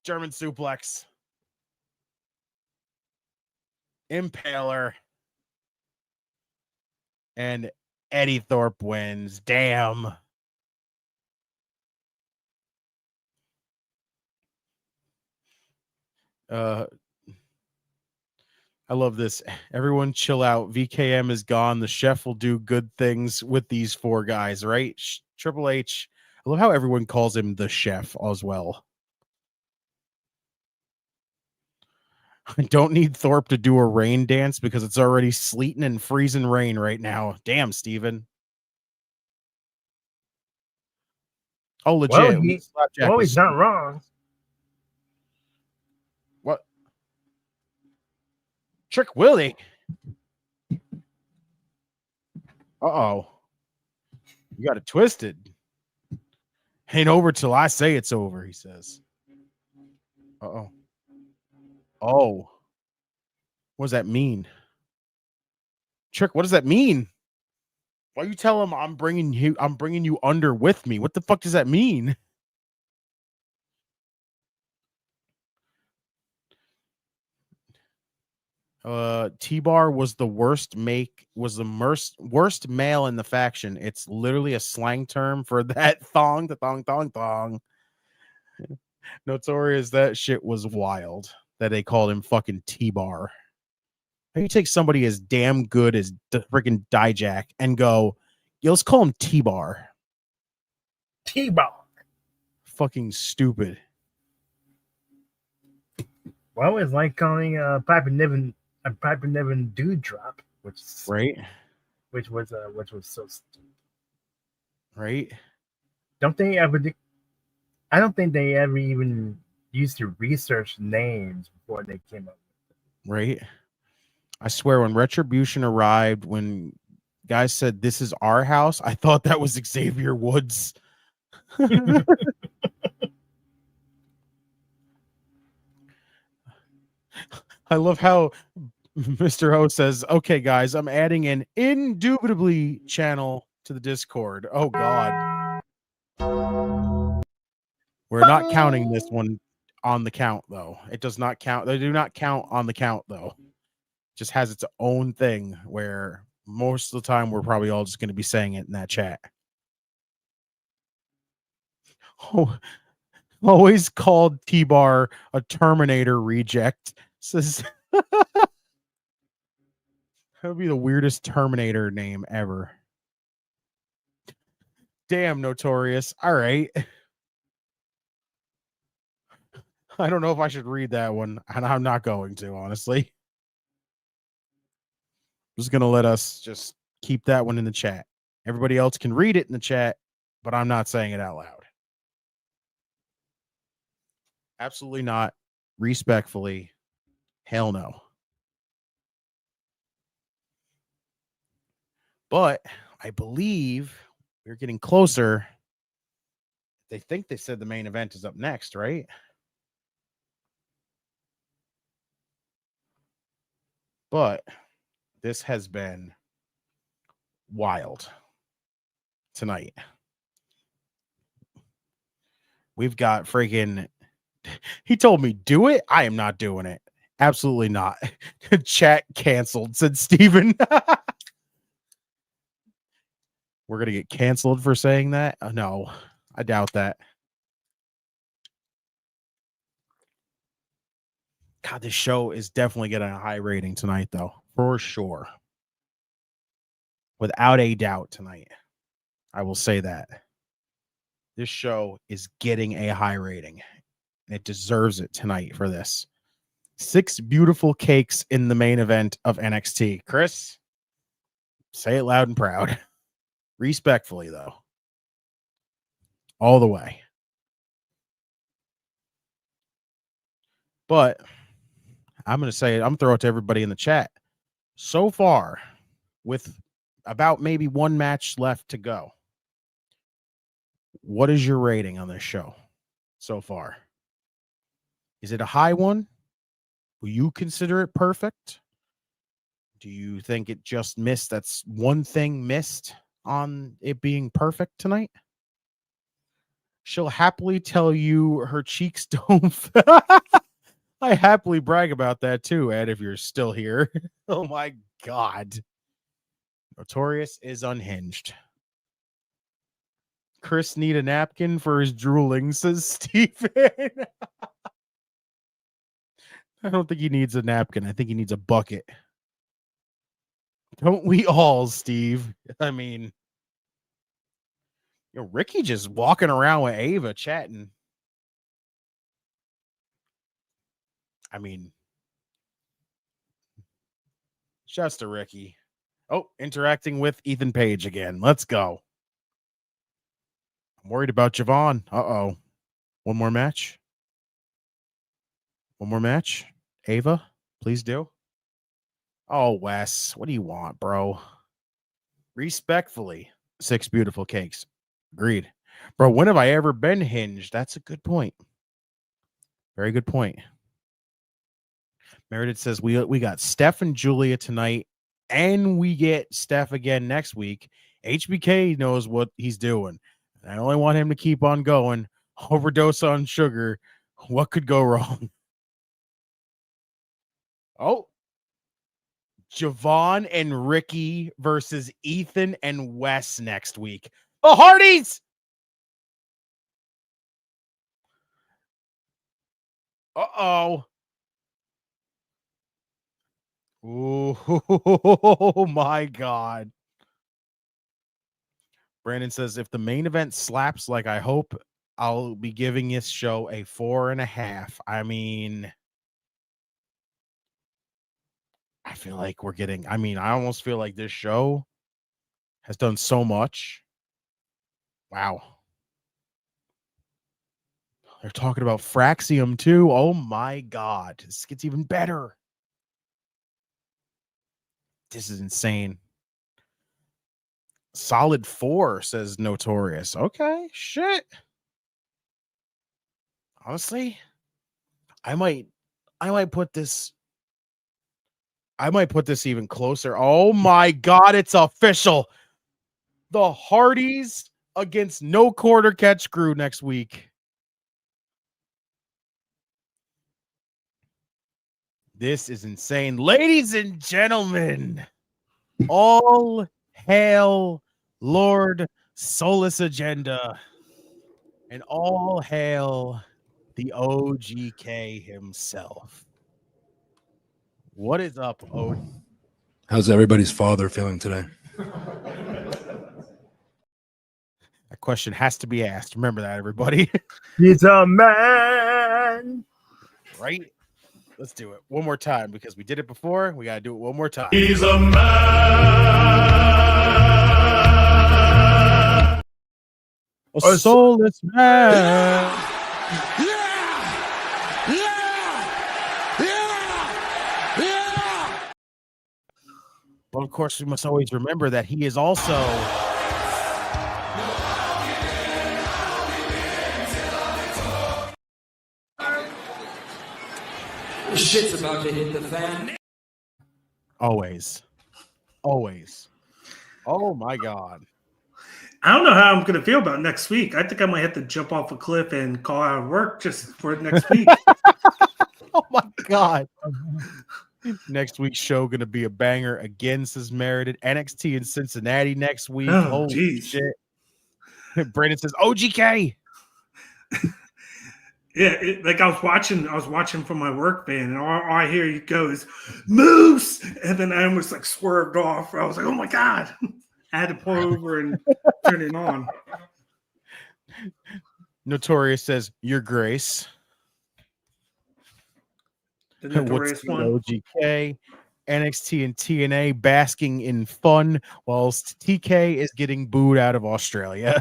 C: German suplex. Impaler. And Eddie Thorpe wins. Damn. I love this. Everyone chill out. VKM is gone. The chef will do good things with these four guys, right? Triple H. I love how everyone calls him the chef as well. I don't need Thorpe to do a rain dance because it's already sleeting and freezing rain right now. Damn, Steven. Oh, legit.
G: He's not wrong.
C: What? Trick Willie. Uh-oh. You got it twisted. Ain't over till I say it's over, he says. Uh-oh. Oh. What does that mean? Trick, what does that mean? Why you tell him I'm bringing you under with me? What the fuck does that mean? T-Bar was the worst worst male in the faction. It's literally a slang term for that thong, the thong. Notorious, that shit was wild that they called him fucking T-Bar. How you take somebody as damn good as freaking Dijak and go, yo, let's call him T-Bar.
G: T-Bar.
C: Fucking stupid.
G: Well, it's like calling Piper Niven a Piper Niven Dewdrop, which was so stupid.
C: Right?
G: I don't think they ever even used to research names before they came up with it.
C: Right? I swear, when Retribution arrived, when guys said this is our house, I thought that was Xavier Woods. I love how Mr. Ho says, okay, guys, I'm adding an indubitably channel to the Discord. Oh, God. We're not counting this one on the count, though. It does not count. They do not count on the count, though. It just has its own thing where most of the time we're probably all just going to be saying it in that chat. Oh, always called T-Bar a Terminator reject. Says that would be the weirdest Terminator name ever. Damn, Notorious. All right. I don't know if I should read that one, and I'm not going to, honestly. I'm just going to let us just keep that one in the chat. Everybody else can read it in the chat, but I'm not saying it out loud. Absolutely not. Respectfully, hell no. But I believe we're getting closer. They think they said the main event is up next, right? But this has been wild tonight. We've got freaking... He told me, do it. I am not doing it. Absolutely not. Chat canceled, said Steven. We're going to get canceled for saying that? No, I doubt that. God, this show is definitely getting a high rating tonight, though. For sure. Without a doubt tonight. I will say that. This show is getting a high rating. And it deserves it tonight for this. 6 beautiful cakes in the main event of NXT. Chris, say it loud and proud. Respectfully, though. All the way. But I'm going to say it. I'm going to throw it to everybody in the chat. So far, with about maybe one match left to go, what is your rating on this show so far? Is it a high one? Will you consider it perfect? Do you think it just missed? That's one thing missed on it being perfect tonight? She'll happily tell you her cheeks don't. I happily brag about that too, Ed, if you're still here. Oh my God. Notorious is unhinged. Chris need a napkin for his drooling, says Steven. I don't think he needs a napkin. I think he needs a bucket. Don't we all, Steve? I mean, Ricky just walking around with Ava chatting. I mean, shouts to Ricky. Oh, interacting with Ethan Page again. Let's go. I'm worried about Javon. Uh-oh. One more match? One more match? Ava, please do. Oh, Wes, what do you want, bro? Respectfully, 6 beautiful cakes. Agreed. Bro, when have I ever been hinged? That's a good point. Very good point. Meredith says we got Steph and Julia tonight, and we get Steph again next week, HBK knows what he's doing. I only want him to keep on going. Overdose on sugar. What could go wrong? Oh, Javon and Ricky versus Ethan and Wes next week. The Hardys. Uh-oh. Oh my God. Brandon says, if the main event slaps like I hope, I'll be giving this show a 4.5. I mean, I feel like we're getting, I almost feel like this show has done so much. Wow. They're talking about Fraxium too. Oh my God. This gets even better. This is insane. Solid 4, says Notorious. Okay, shit. Honestly, I might put this even closer. Oh my God, it's official. The Hardys against No Quarter Catch Crew next week. This is insane. Ladies and gentlemen, all hail Lord Solus Agenda and all hail the OGK himself. What is up, OG?
E: How's everybody's father feeling today?
C: That question has to be asked. Remember that, everybody.
G: He's a man.
C: Right? Let's do it one more time because we did it before. We got to do it one more time.
E: He's a man.
C: A soulless man. But of course, we must always remember that he is also
B: Shit's about to hit the fan.
C: always. Oh my God.
J: I don't know how I'm going to feel about next week. I think I might have to jump off a cliff and call out of work just for next week.
C: Oh my God. Next week's show going to be a banger again, says Merited. NXT in Cincinnati next week.
J: Oh,
C: Holy
J: geez.
C: shit. Brandon says, OGK.
J: Yeah, like I was watching from my work van, and all I hear go is Moose, and then I almost like swerved off. I was like, oh my God. I had to pull over and turn it on.
C: Notorious says, Your Grace.
J: The Notorious one.
C: OGK, NXT and TNA basking in fun, whilst TK is getting booed out of Australia.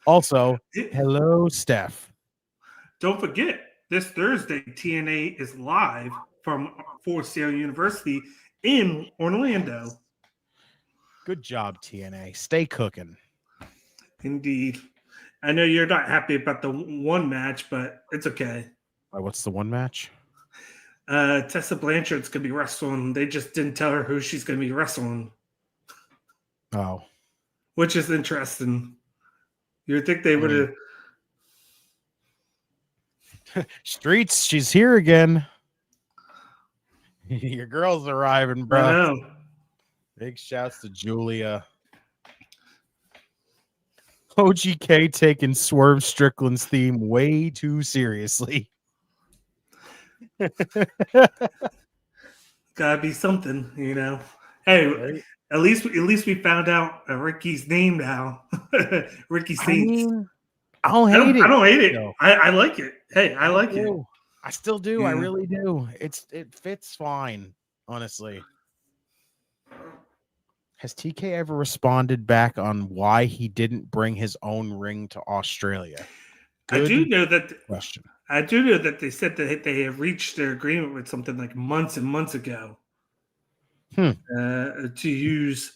C: Also, hello, Steph.
J: Don't forget, this Thursday, TNA is live from Full Sail University in Orlando.
C: Good job, TNA. Stay cooking.
J: Indeed. I know you're not happy about the one match, but it's okay.
C: What's the one match?
J: Tessa Blanchard's going to be wrestling. They just didn't tell her who she's going to be wrestling.
C: Oh.
J: Which is interesting. You would think they would have...
C: Streets, she's here again. Your girl's arriving, bro.
J: I know.
C: Big shouts to Julia. OGK taking Swerve Strickland's theme way too seriously.
J: Gotta be something, you know. Hey, right? at least we found out Ricky's name now. Ricky Saints.
C: I don't hate it.
J: I don't hate it. No. I like it. Hey, I like it.
C: I still do.
J: Yeah.
C: I really do. It fits fine, honestly. Has TK ever responded back on why he didn't bring his own ring to Australia?
J: Good I do know that
C: question.
J: I do know that they said that they have reached their agreement with something like months and months ago to use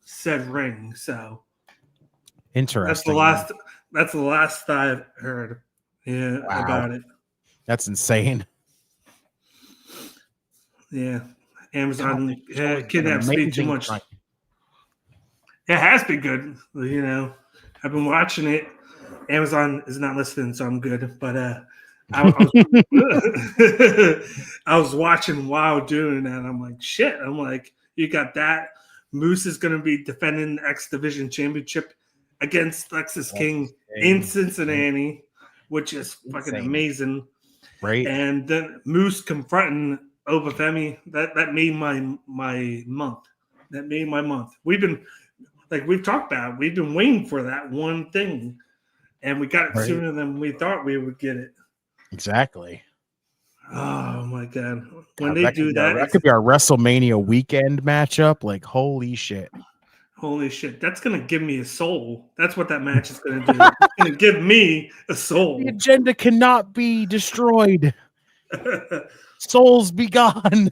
J: said ring. So
C: interesting.
J: That's the last I've heard. Yeah, wow. About it.
C: That's insane.
J: Yeah, Amazon kidnaps me too much. It has been good. You know, I've been watching it. Amazon is not listening, so I'm good. But I was I was watching while doing that. I'm like, shit. I'm like, you got that. Moose is going to be defending the X Division Championship against Lexus King in Cincinnati, which is fucking amazing.
C: Right.
J: And then Moose confronting Obafemi, that made my month. That made my month. We've talked about, we've been waiting for that one thing, and we got it sooner than we thought we would get it.
C: Exactly.
J: Oh my god! When they do
C: that could be our WrestleMania weekend matchup. Like, holy shit!
J: Holy shit! That's gonna give me a soul. That's what that match is gonna do. It's gonna give me a soul.
C: The agenda cannot be destroyed. Souls be gone.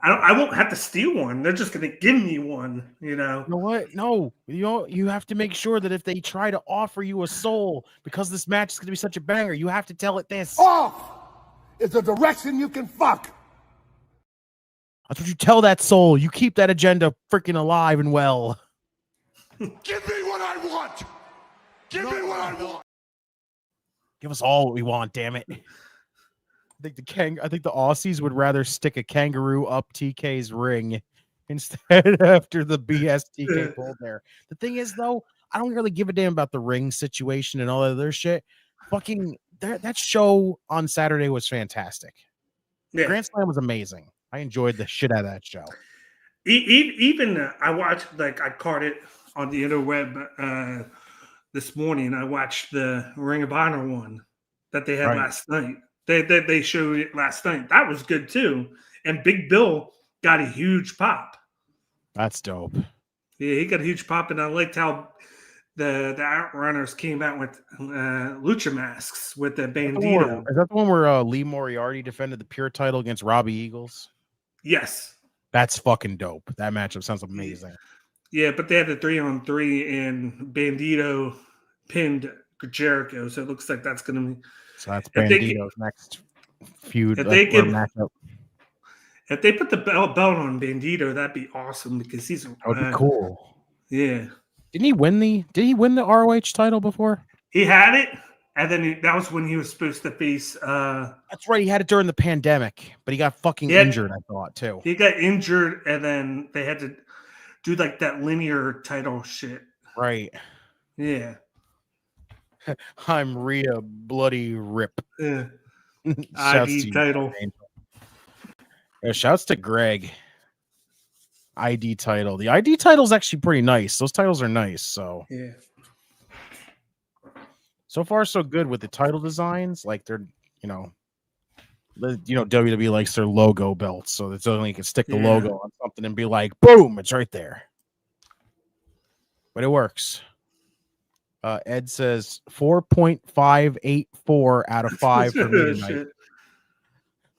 J: I won't have to steal one. They're just going to give me one, you know.
C: You know what? No, you have to make sure that if they try to offer you a soul, because this match is going to be such a banger, you have to tell it this.
E: Off is the direction you can fuck.
C: That's what you tell that soul. You keep that agenda freaking alive and well.
E: Give me what I want. Give me what I want.
C: Give us all what we want, damn it. I think the Aussies would rather stick a kangaroo up TK's ring instead after the BS TK pulled there. The thing is, though, I don't really give a damn about the ring situation and all that other shit. Fucking that show on Saturday was fantastic. Yeah. Grand Slam was amazing. I enjoyed the shit out of that show.
J: Even I watched, I caught it on the interweb this morning. I watched the Ring of Honor one that they had last night. They showed it last night. That was good too. And Big Bill got a huge pop.
C: That's dope.
J: Yeah, he got a huge pop, and I liked how the Outrunners came out with lucha masks with the bandito.
C: Is that the one where Lee Moriarty defended the pure title against Robbie Eagles?
J: Yes.
C: That's fucking dope. That matchup sounds amazing.
J: Yeah, but they had the 3-on-3, and Bandito pinned Jericho, so it looks like that's going to be.
C: So that's Bandito's next feud.
J: If they put the belt on Bandito, that'd be awesome because he's
C: that would be cool.
J: Yeah.
C: Did he win the ROH title before?
J: He had it, and then that was when he was supposed to face
C: that's right, he had it during the pandemic, but he got fucking injured, I thought, too.
J: He got injured, and then they had to do that linear title shit.
C: Right.
J: Yeah.
C: I'm Rhea Bloody Rip.
J: Yeah. ID title.
C: Yeah, shouts to Greg. ID title. The ID title is actually pretty nice. Those titles are nice. So
J: yeah.
C: So far, so good with the title designs. Like they're, WWE likes their logo belts, so it's only you can stick the logo on something and be like, boom, it's right there. But it works. Ed says 4.584 out of 5 for me tonight.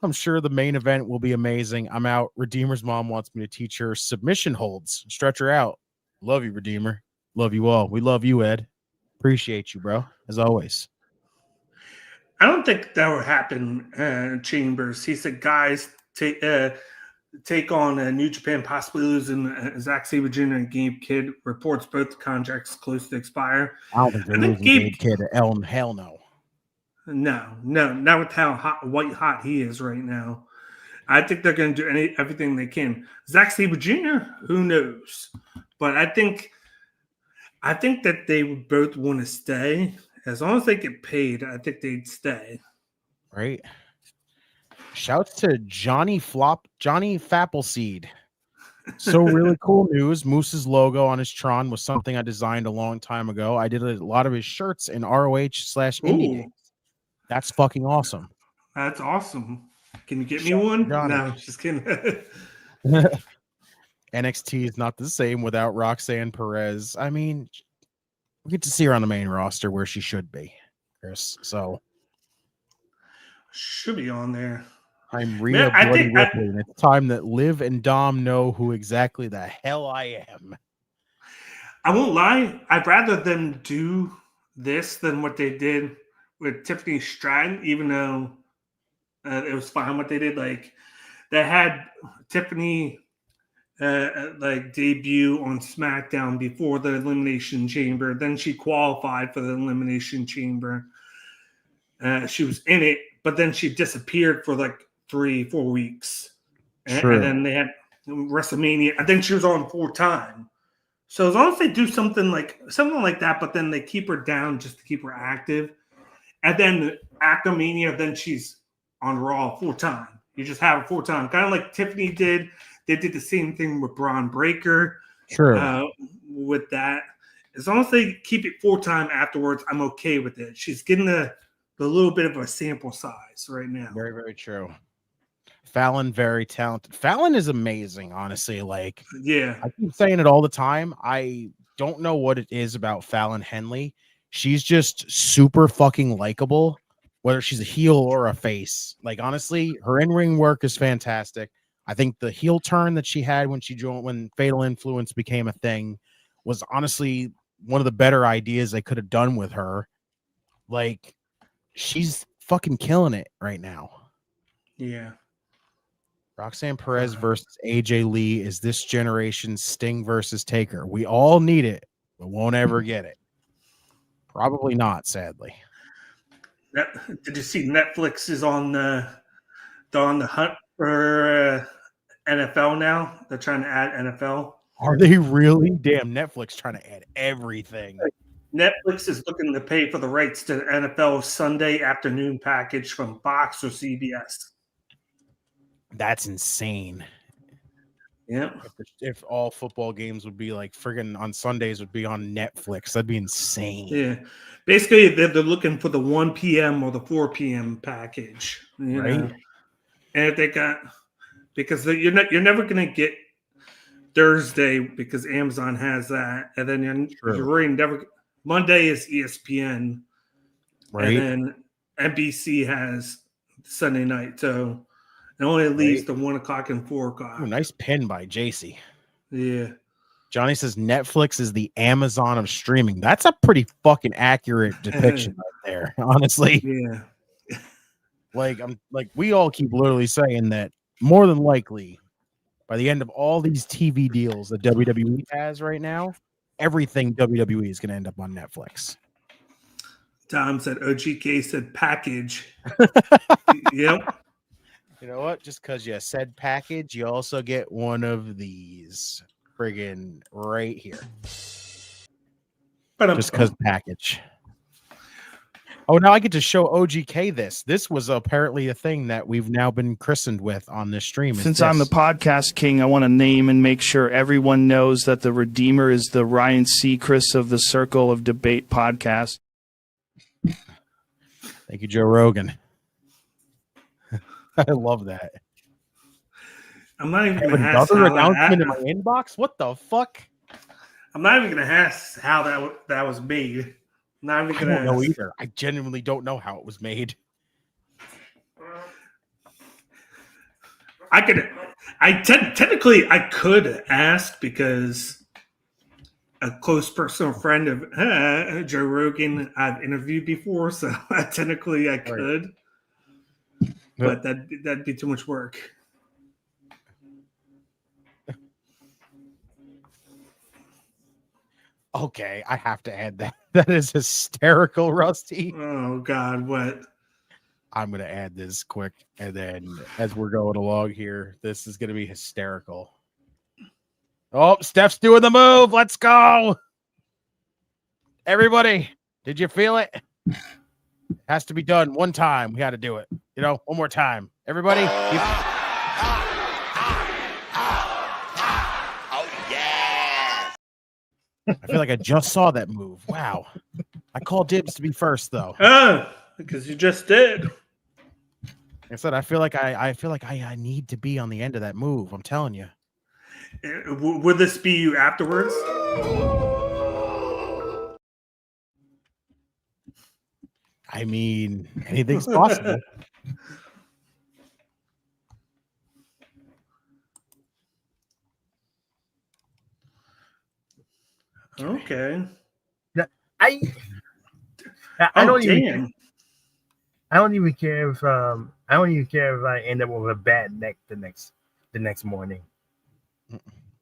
C: I'm sure the main event will be amazing. I'm out. Redeemer's mom wants me to teach her submission holds. Stretch her out. Love you, Redeemer. Love you all. We love you, Ed. Appreciate you, bro, as always.
J: I don't think that would happen, Chambers. He said, guys, take on New Japan, possibly losing Zack Sabre Jr. and Gabe Kidd. Reports both contracts close to expire.
C: I don't think they're losing Gabe Kidd. Hell no.
J: No, not with how white hot he is right now. I think they're going to do everything they can. Zack Sabre Jr., who knows? But I think that they would both want to stay. As long as they get paid, I think they'd stay.
C: Right. Shouts to Johnny Fappleseed. So really cool news. Moose's logo on his Tron was something I designed a long time ago. I did a lot of his shirts in ROH/Indie Days. That's fucking awesome.
J: That's awesome. Can you get me one? No, just kidding.
C: NXT is not the same without Roxanne Perez. I mean, we get to see her on the main roster where she should be, Chris. So
J: should be on there.
C: I'm Rhea Bloody Ripley, and it's time that Liv and Dom know who exactly the hell I am.
J: I won't lie. I'd rather them do this than what they did with Tiffany Stratton, even though it was fine what they did. Like, they had Tiffany like debut on SmackDown before the Elimination Chamber. Then she qualified for the Elimination Chamber. She was in it, but then she disappeared for like 3-4 weeks. And then they had WrestleMania. I think she was on full time. So as long as they do something like that, but then they keep her down just to keep her active. And then after Mania, then she's on Raw full time. You just have her full time, kind of like Tiffany did. They did the same thing with Braun Breaker.
C: Sure.
J: With that, as long as they keep it full time afterwards, I'm okay with it. She's getting the little bit of a sample size right now.
C: Very, very true. Fallon, very talented. Fallon is amazing, honestly. Like,
J: yeah,
C: I keep saying it all the time. I don't know what it is about Fallon Henley. She's just super fucking likable, whether she's a heel or a face. Like, honestly, her in-ring work is fantastic. I think the heel turn that she had when she joined, when Fatal Influence became a thing, was honestly one of the better ideas they could have done with her. Like, she's fucking killing it right now.
J: Yeah.
C: Roxanne Perez versus AJ Lee is this generation's Sting versus Taker. We all need it, but won't ever get it. Probably not, sadly.
J: Did you see Netflix is on the hunt for NFL now? They're trying to add NFL.
C: Are they really? Damn, Netflix trying to add everything.
J: Netflix is looking to pay for the rights to the NFL Sunday afternoon package from Fox or CBS.
C: That's insane.
J: Yeah.
C: If all football games would be like friggin' on Sundays would be on Netflix, that'd be insane.
J: Yeah. Basically, they're looking for the 1 p.m. or the 4 p.m. package. You
C: Right.
J: know? And if they got, because you're never going to get Thursday because Amazon has that. And then you're really never, Monday is ESPN.
C: Right.
J: And then NBC has Sunday night. So it only leaves the 1 o'clock and 4 o'clock.
C: Ooh, nice pin by JC.
J: Yeah.
C: Johnny says Netflix is the Amazon of streaming. That's a pretty fucking accurate depiction right there, honestly.
J: Yeah.
C: Like we all keep literally saying that more than likely by the end of all these TV deals that WWE has right now, everything WWE is going to end up on Netflix.
J: Tom said OGK said package. Yep.
C: You know what? Just because you said package, you also get one of these friggin' right here. Just because package. Oh, now I get to show OGK this. This was apparently a thing that we've now been christened with on this stream.
F: Since I'm the podcast king, I want to name and make sure everyone knows that the Redeemer is the Ryan Seacrest of the Circle of Debate podcast.
C: Thank you, Joe Rogan. I love that.
J: I'm not even going to ask
C: another announcement in my inbox. What the fuck?
J: I'm not even going to ask how that was made. I'm not even going to
C: know either. I genuinely don't know how it was made.
J: Technically I could ask because a close personal friend of Joe Rogan I've interviewed before, so technically I could. But that'd be too much work.
C: Okay, I have to add that. That is hysterical, Rusty.
J: Oh God, what?
C: I'm gonna add this quick, and then as we're going along here, this is gonna be hysterical. Oh, Steph's doing the move. Let's go. Everybody, did you feel it? Has to be done one time. We got to do it. You know, one more time. Everybody.
H: Oh, yeah.
C: I feel like I just saw that move. Wow. I called dibs to be first, though.
J: Because you just did.
C: I said I feel like I need to be on the end of that move. I'm telling you.
J: Would this be you afterwards?
C: I mean, anything's possible.
J: Okay.
G: I don't even care if I end up with a bad neck the next morning.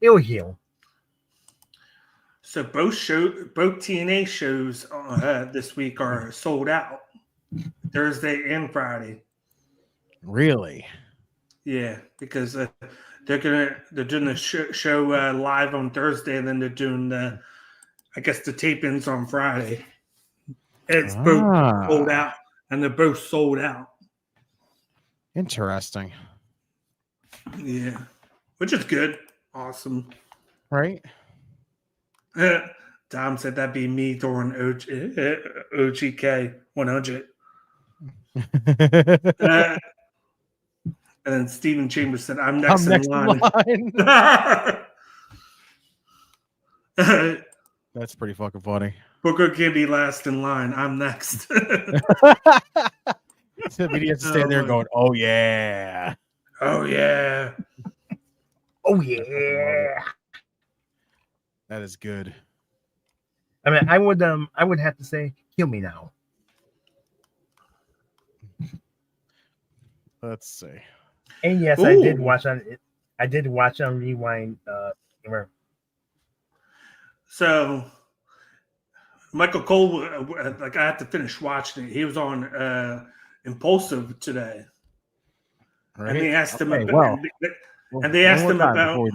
G: It'll heal.
J: So both TNA shows this week are sold out, Thursday and Friday.
C: Really?
J: Yeah, because they're doing the show live on Thursday, and then they're doing the tapings on Friday. It's both sold out, and they're both sold out.
C: Interesting.
J: Yeah, which is good. Awesome.
C: Right?
J: Tom said that'd be me during OGK 100. And then Stephen Chambers said, I'm next in line.
C: That's pretty fucking funny.
J: Booker can't be last in line. I'm next.
C: So he has to stand there going, oh, yeah.
J: Oh, yeah.
G: Oh, yeah.
C: That is good.
G: I mean, I would have to say, kill me now.
C: Let's see.
G: And yes,
J: Ooh.
G: I did watch on Rewind.
J: So Michael Cole, like I have to finish watching it. He was on Impulsive today,
C: Right?
J: and they asked him about.
C: Well,
J: and they asked him about.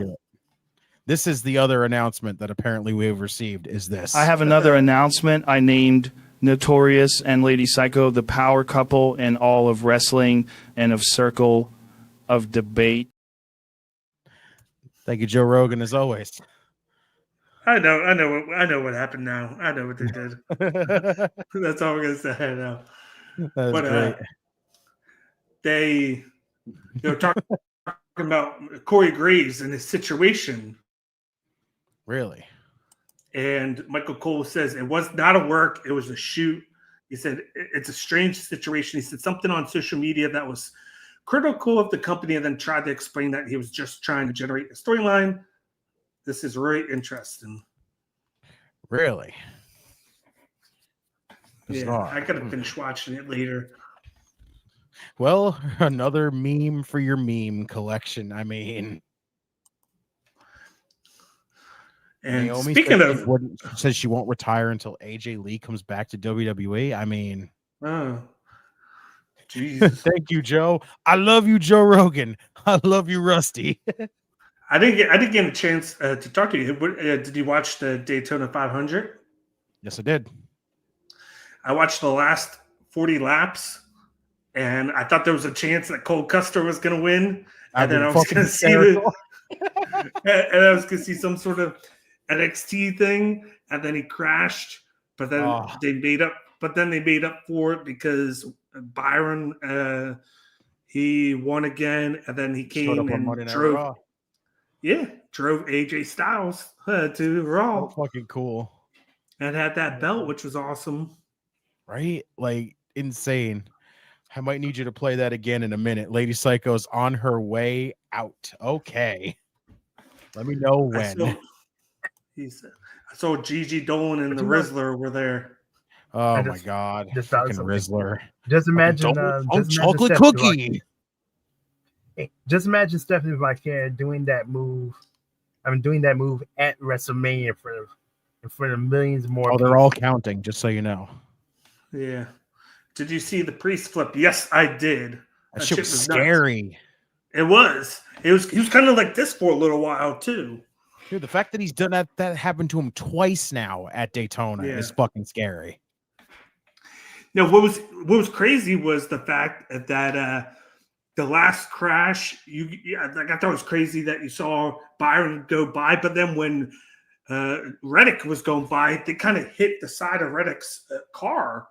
C: This is the other announcement that apparently we have received. Is this?
F: I have another announcement. I named Notorious and Lady Psycho the power couple in all of wrestling and of Circle of Debate.
C: Thank you, Joe Rogan, as always.
J: I know what happened now. I know what they did. That's all we're gonna say now.
C: That is great.
J: They were talking about Corey Graves and his situation.
C: Really?
J: And Michael Cole says it was not a work, it was a shoot. He said it's a strange situation. He said something on social media that was critical of the company, and then tried to explain that he was just trying to generate a storyline. This is really interesting.
C: Really?
J: Yeah, I gotta finish watching it later.
C: Well, another meme for your meme collection. I mean,
J: and
C: Naomi
J: speaking of,
C: says she won't retire until AJ Lee comes back to WWE. I mean,
J: oh, Jesus.
C: Thank you, Joe. I love you, Joe Rogan. I love you, Rusty.
J: I didn't get a chance to talk to you. Did you watch the Daytona 500?
C: Yes, I did.
J: I watched the last 40 laps, and I thought there was a chance that Cole Custer was going to win, and then I was going to see some sort of NXT thing, and then he crashed. But then they made up. But then they made up for it because Byron he won again, and then he came and drove. Yeah, drove AJ Styles to Raw.
C: So fucking cool.
J: And had that belt, which was awesome.
C: Right? Like, insane. I might need you to play that again in a minute. Lady Psycho's on her way out. Okay. Let me know when.
J: I saw Gigi Dolan and the Rizzler were there.
C: Oh, my God. Fucking Rizzler.
G: Just imagine
C: chocolate cookie.
G: Just imagine Stephanie Blackhair doing that move. Doing that move at WrestleMania in front of millions more.
C: Oh, they're all counting, just so you know.
J: Yeah. Did you see the priest flip? Yes, I did.
C: That shit was scary.
J: Nuts. It was. He was kind of like this for a little while too.
C: Dude, the fact that he's done that happened to him twice now at Daytona is fucking scary.
J: No, what was crazy was the fact that the last crash, I thought it was crazy that you saw Byron go by, but then when Reddick was going by, they kind of hit the side of Reddick's car,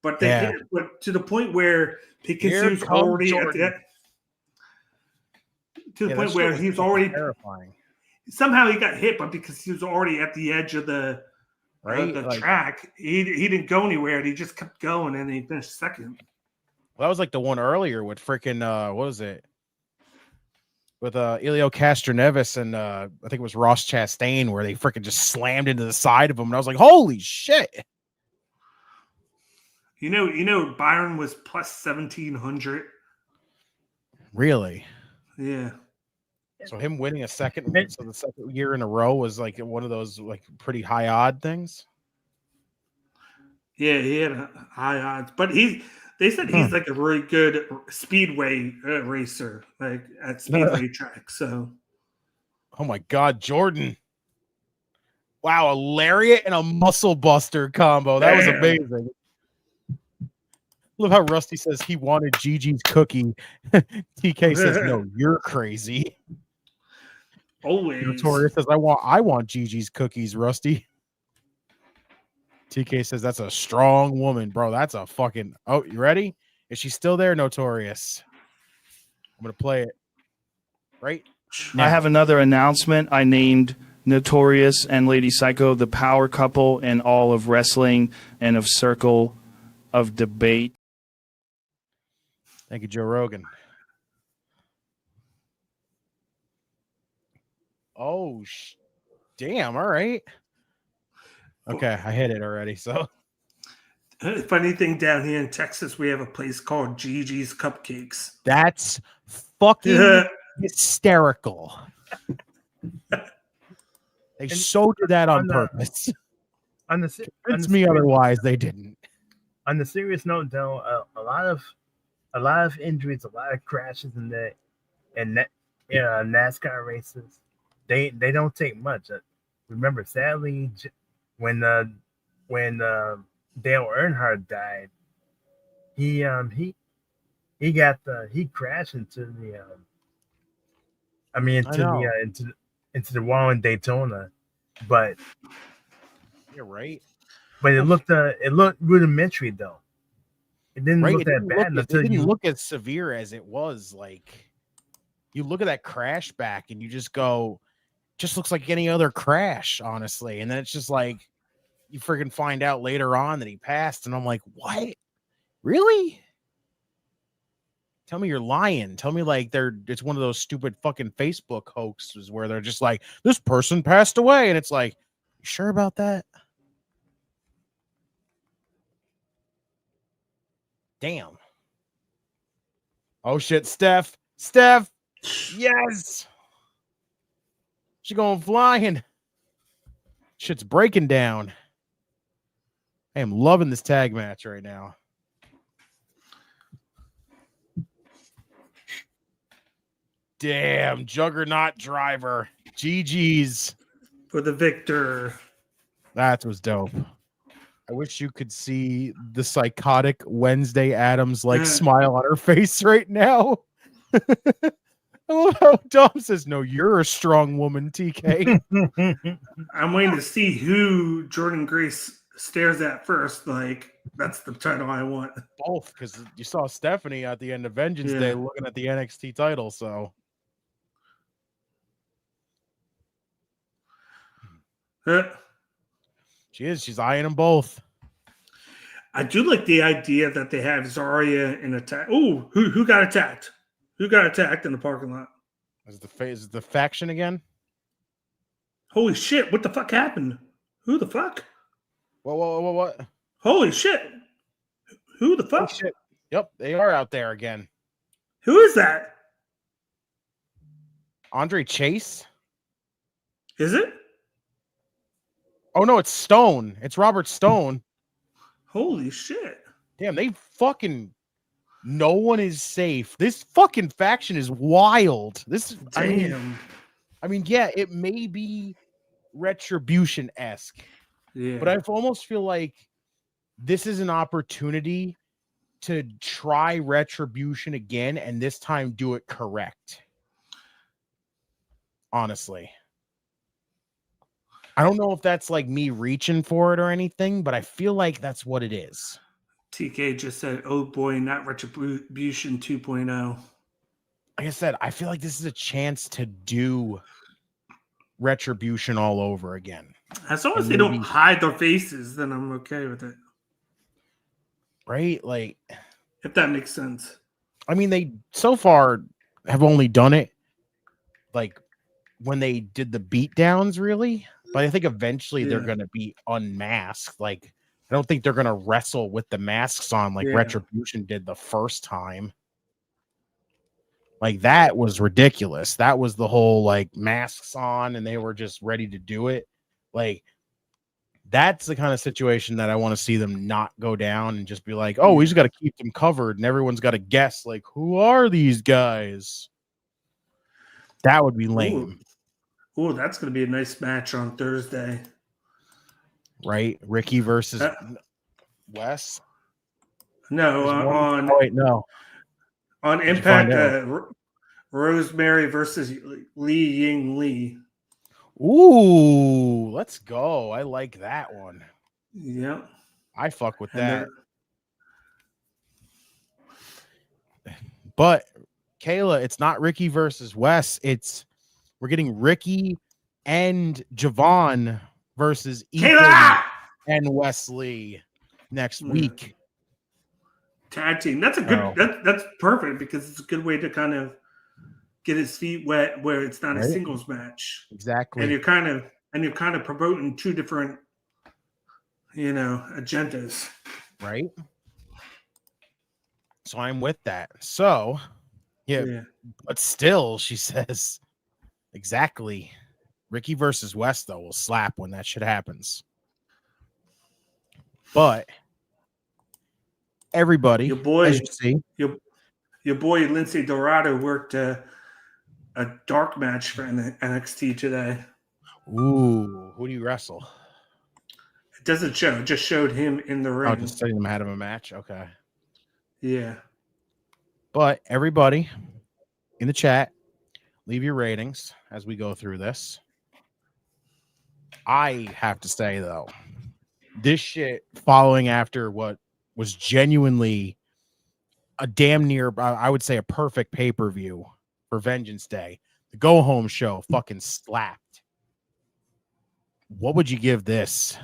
J: but they hit it to the point where he was already where he was already terrifying. Somehow he got hit, but because he was already at the edge of the track, he didn't go anywhere, and he just kept going, and he finished second.
C: Well, that was like the one earlier with freaking what was it? With Elio Castroneves and I think it was Ross Chastain, where they freaking just slammed into the side of him, and I was like, "Holy shit!"
J: You know, Byron was plus 1,700.
C: Really?
J: Yeah.
C: So him winning the second year in a row was like one of those like pretty high odd things.
J: Yeah, he had high odds, but they said he's like a really good speedway racer, like at speedway tracks. So,
C: oh my God, Jordan! Wow, a lariat and a muscle buster combo. That was amazing. Love how Rusty says he wanted Gigi's cookie. TK says, no, you're crazy.
J: Always.
C: Notorious says, I want Gigi's cookies, Rusty. TK says, that's a strong woman, bro. That's a fucking... Oh, you ready? Is she still there, Notorious? I'm going to play it. Right now.
F: I have another announcement. I named Notorious and Lady Psycho the power couple in all of wrestling and of Circle of Debate.
C: Thank you, Joe Rogan. Oh, damn. All right. Okay, I hit it already. So,
J: funny thing, down here in Texas, we have a place called Gigi's Cupcakes.
C: That's fucking hysterical. They so did that on purpose. Convince me otherwise, they didn't.
G: On the serious note, though, a lot of injuries, a lot of crashes in NASCAR races. They don't take much. Remember, sadly, when Dale Earnhardt died, he crashed into the wall in Daytona, but
C: you're right.
G: But it looked rudimentary though. It didn't look that bad
C: until it didn't look as severe as it was. Like you look at that crash back and you just go, just looks like any other crash, honestly. And then it's just like you friggin' find out later on that he passed, and I'm like, what? Really? Tell me you're lying. Tell me like it's one of those stupid fucking Facebook hoaxes where they're just like, this person passed away, and it's like, you sure about that? Damn. Oh shit, Steph, yes. She going flying. Shit's breaking down. I am loving this tag match right now. Damn, Juggernaut Driver. GG's.
J: For the victor.
C: That was dope. I wish you could see the psychotic Wednesday Addams smile on her face right now. I love how Dom says, no, you're a strong woman, TK.
J: I'm waiting to see who Jordan Grace stares at first. Like, that's the title I want.
C: Both, because you saw Stephanie at the end of Vengeance Day looking at the NXT title, so. She is. She's eyeing them both.
J: I do like the idea that they have Zarya in attack. Oh, who got attacked? Who got attacked in the parking lot?
C: Is it the faction again?
J: Holy shit! What the fuck happened? Who the fuck?
C: What?
J: Holy shit! Who the fuck?
C: Oh, shit. Yep, they are out there again.
J: Who is that?
C: Andre Chase?
J: Is it?
C: Oh no, it's Stone. It's Robert Stone.
J: Holy shit!
C: Damn, they fucking. No one is safe. This fucking faction is wild.
J: Damn.
C: I mean, yeah, it may be Retribution-esque.
J: Yeah.
C: But I almost feel like this is an opportunity to try Retribution again, and this time do it correct. Honestly. I don't know if that's like me reaching for it or anything, but I feel like that's what it is.
J: TK just said, oh boy, not Retribution 2.0.
C: Like I said, I feel like this is a chance to do Retribution all over again.
J: As long as they don't hide their faces, then I'm okay with it.
C: Right? Like,
J: if that makes sense.
C: I mean, they so far have only done it like when they did the beatdowns, really. But I think eventually they're going to be unmasked. Like, I don't think they're going to wrestle with the masks on like Retribution did the first time. Like, that was ridiculous. That was the whole like masks on and they were just ready to do it. Like, that's the kind of situation that I want to see them not go down and just be like, oh, we just got to keep them covered and everyone's got to guess, like, who are these guys? That would be lame.
J: Ooh, that's going to be a nice match on Thursday.
C: Right? Ricky versus Wes?
J: No, on
C: no.
J: On Impact, Rosemary versus Li Ying Lee.
C: Ooh, let's go. I like that one.
J: Yeah.
C: I fuck with that. But Kayla, it's not Ricky versus Wes. We're getting Ricky and Javon versus Ethan and Wesley next week.
J: Tag team. That's a good. That's perfect because it's a good way to kind of get his feet wet where it's not a singles match.
C: Exactly.
J: And you're kind of promoting two different, agendas.
C: Right. So I'm with that. So yeah. But still, she says exactly. Ricky versus West, though, will slap when that shit happens. But everybody,
J: your boy,
C: as you see,
J: your boy Lindsay Dorado worked a dark match for NXT today.
C: Ooh, who do you wrestle?
J: It doesn't show. It just showed him in the ring.
C: Oh, just setting him ahead of a match. Okay.
J: Yeah.
C: But everybody in the chat, leave your ratings as we go through this. I have to say, though, this shit following after what was genuinely a damn near, I would say, a perfect pay-per-view for Vengeance Day. The go-home show fucking slapped. What would you give this?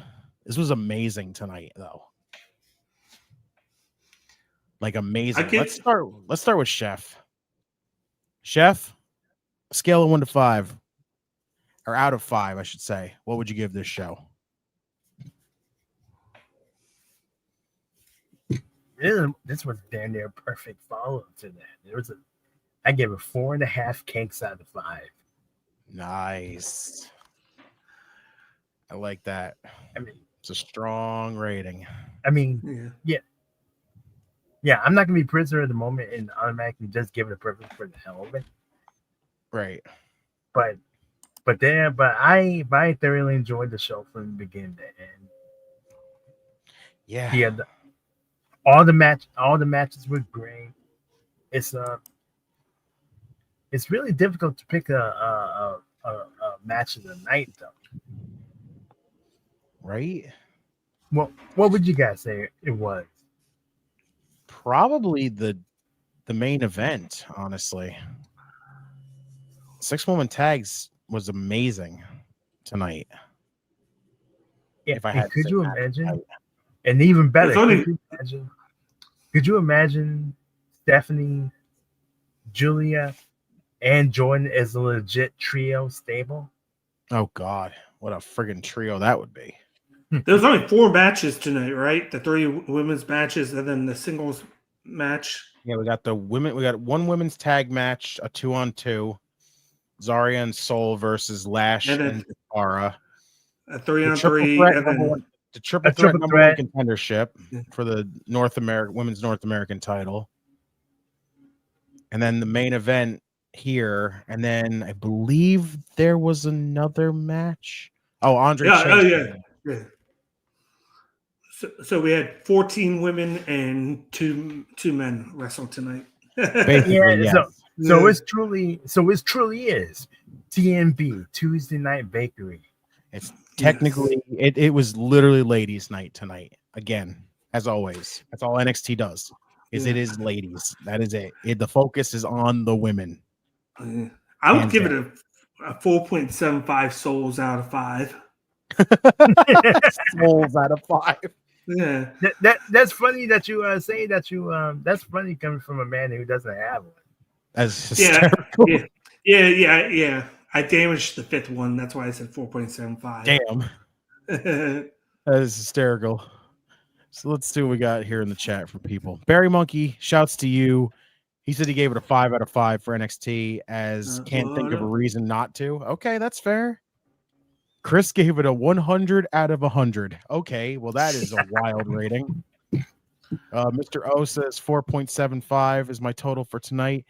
C: This was amazing tonight, though. Like, amazing. Let's start with Chef. Chef, scale of 1 to 5. Or out of 5, I should say. What would you give this show?
G: This was damn near perfect follow-up to that. I gave it 4.5 kinks out of 5.
C: Nice. I like that.
G: I mean,
C: it's a strong rating.
G: I mean, yeah. I'm not gonna be prisoner at the moment and automatically just give it a perfect for the hell of it.
C: Right.
G: But I thoroughly enjoyed the show from the beginning to end.
C: Yeah.
G: All the matches were great. It's really difficult to pick a match of the night, though.
C: Right?
G: Well, what would you guys say it was?
C: Probably the main event, honestly. 6-woman tags was amazing tonight.
G: Yeah,
C: if I had
G: could you imagine? And even better, could you imagine Stephanie, Julia, and Jordan as a legit trio stable?
C: Oh God, what a friggin' trio that would be.
J: There's only 4 matches tonight, right? The 3 women's matches and then the singles match.
C: Yeah, we got the women. We got 1 women's tag match, a 2-on-2. Zarya and Soul versus Lash and Takara.
J: A 3-on-3, and then
C: the triple threat number 1 contendership for the women's North American title. And then the main event here, and then I believe there was another match. Oh, Andre Chase.
J: Yeah. So we had 14 women and two men wrestle tonight.
G: So it truly is TNB, Tuesday Night Bakery.
C: It's technically it was literally ladies' night tonight. Again, as always. That's all NXT does. It is ladies. That is it. The focus is on the women.
J: I would give it a 4.75 souls out of 5.
C: Souls out of 5.
J: Yeah.
G: That's funny that you say that you that's funny coming from a man who doesn't have one.
C: That's hysterical.
J: Yeah. I damaged the 5th one. That's why I said 4.75.
C: Damn. That is hysterical. So let's see what we got here in the chat for people. Barry Monkey, shouts to you. He said he gave it a 5 out of 5 for NXT, as can't think of a reason not to. Okay, that's fair. Chris gave it a 100 out of 100. Okay, well, that is a wild rating. Mr. O says 4.75 is my total for tonight.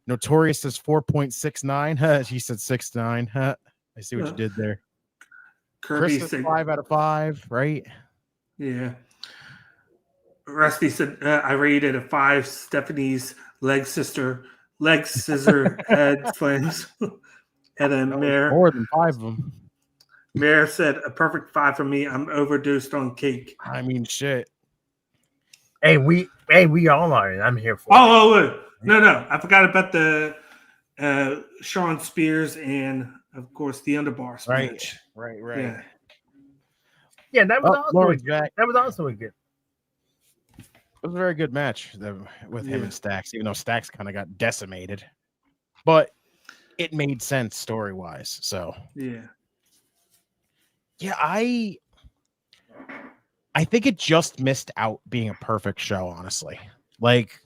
C: Notorious says 4.69. He said 6.9. I see what you did there.
J: Kirby
C: Chris
J: said
C: 5 out of 5, right?
J: Yeah. Rusty said I rated a 5. Stephanie's leg scissor head slams. And then Mayor
C: more than 5 of them.
J: Mayor said a perfect 5 for me. I'm overdosed on cake.
C: I mean, shit.
G: Hey, we all are, and I'm here for it.
J: Oh, no. I forgot about the Sean Spears and, of course, the Underboss match.
C: Right.
G: Yeah, that was also
C: Jack.
G: that was also a good.
C: It was a very good match with him and Stax, even though Stax kind of got decimated. But it made sense story-wise. So yeah, I think it just missed out being a perfect show, honestly. Like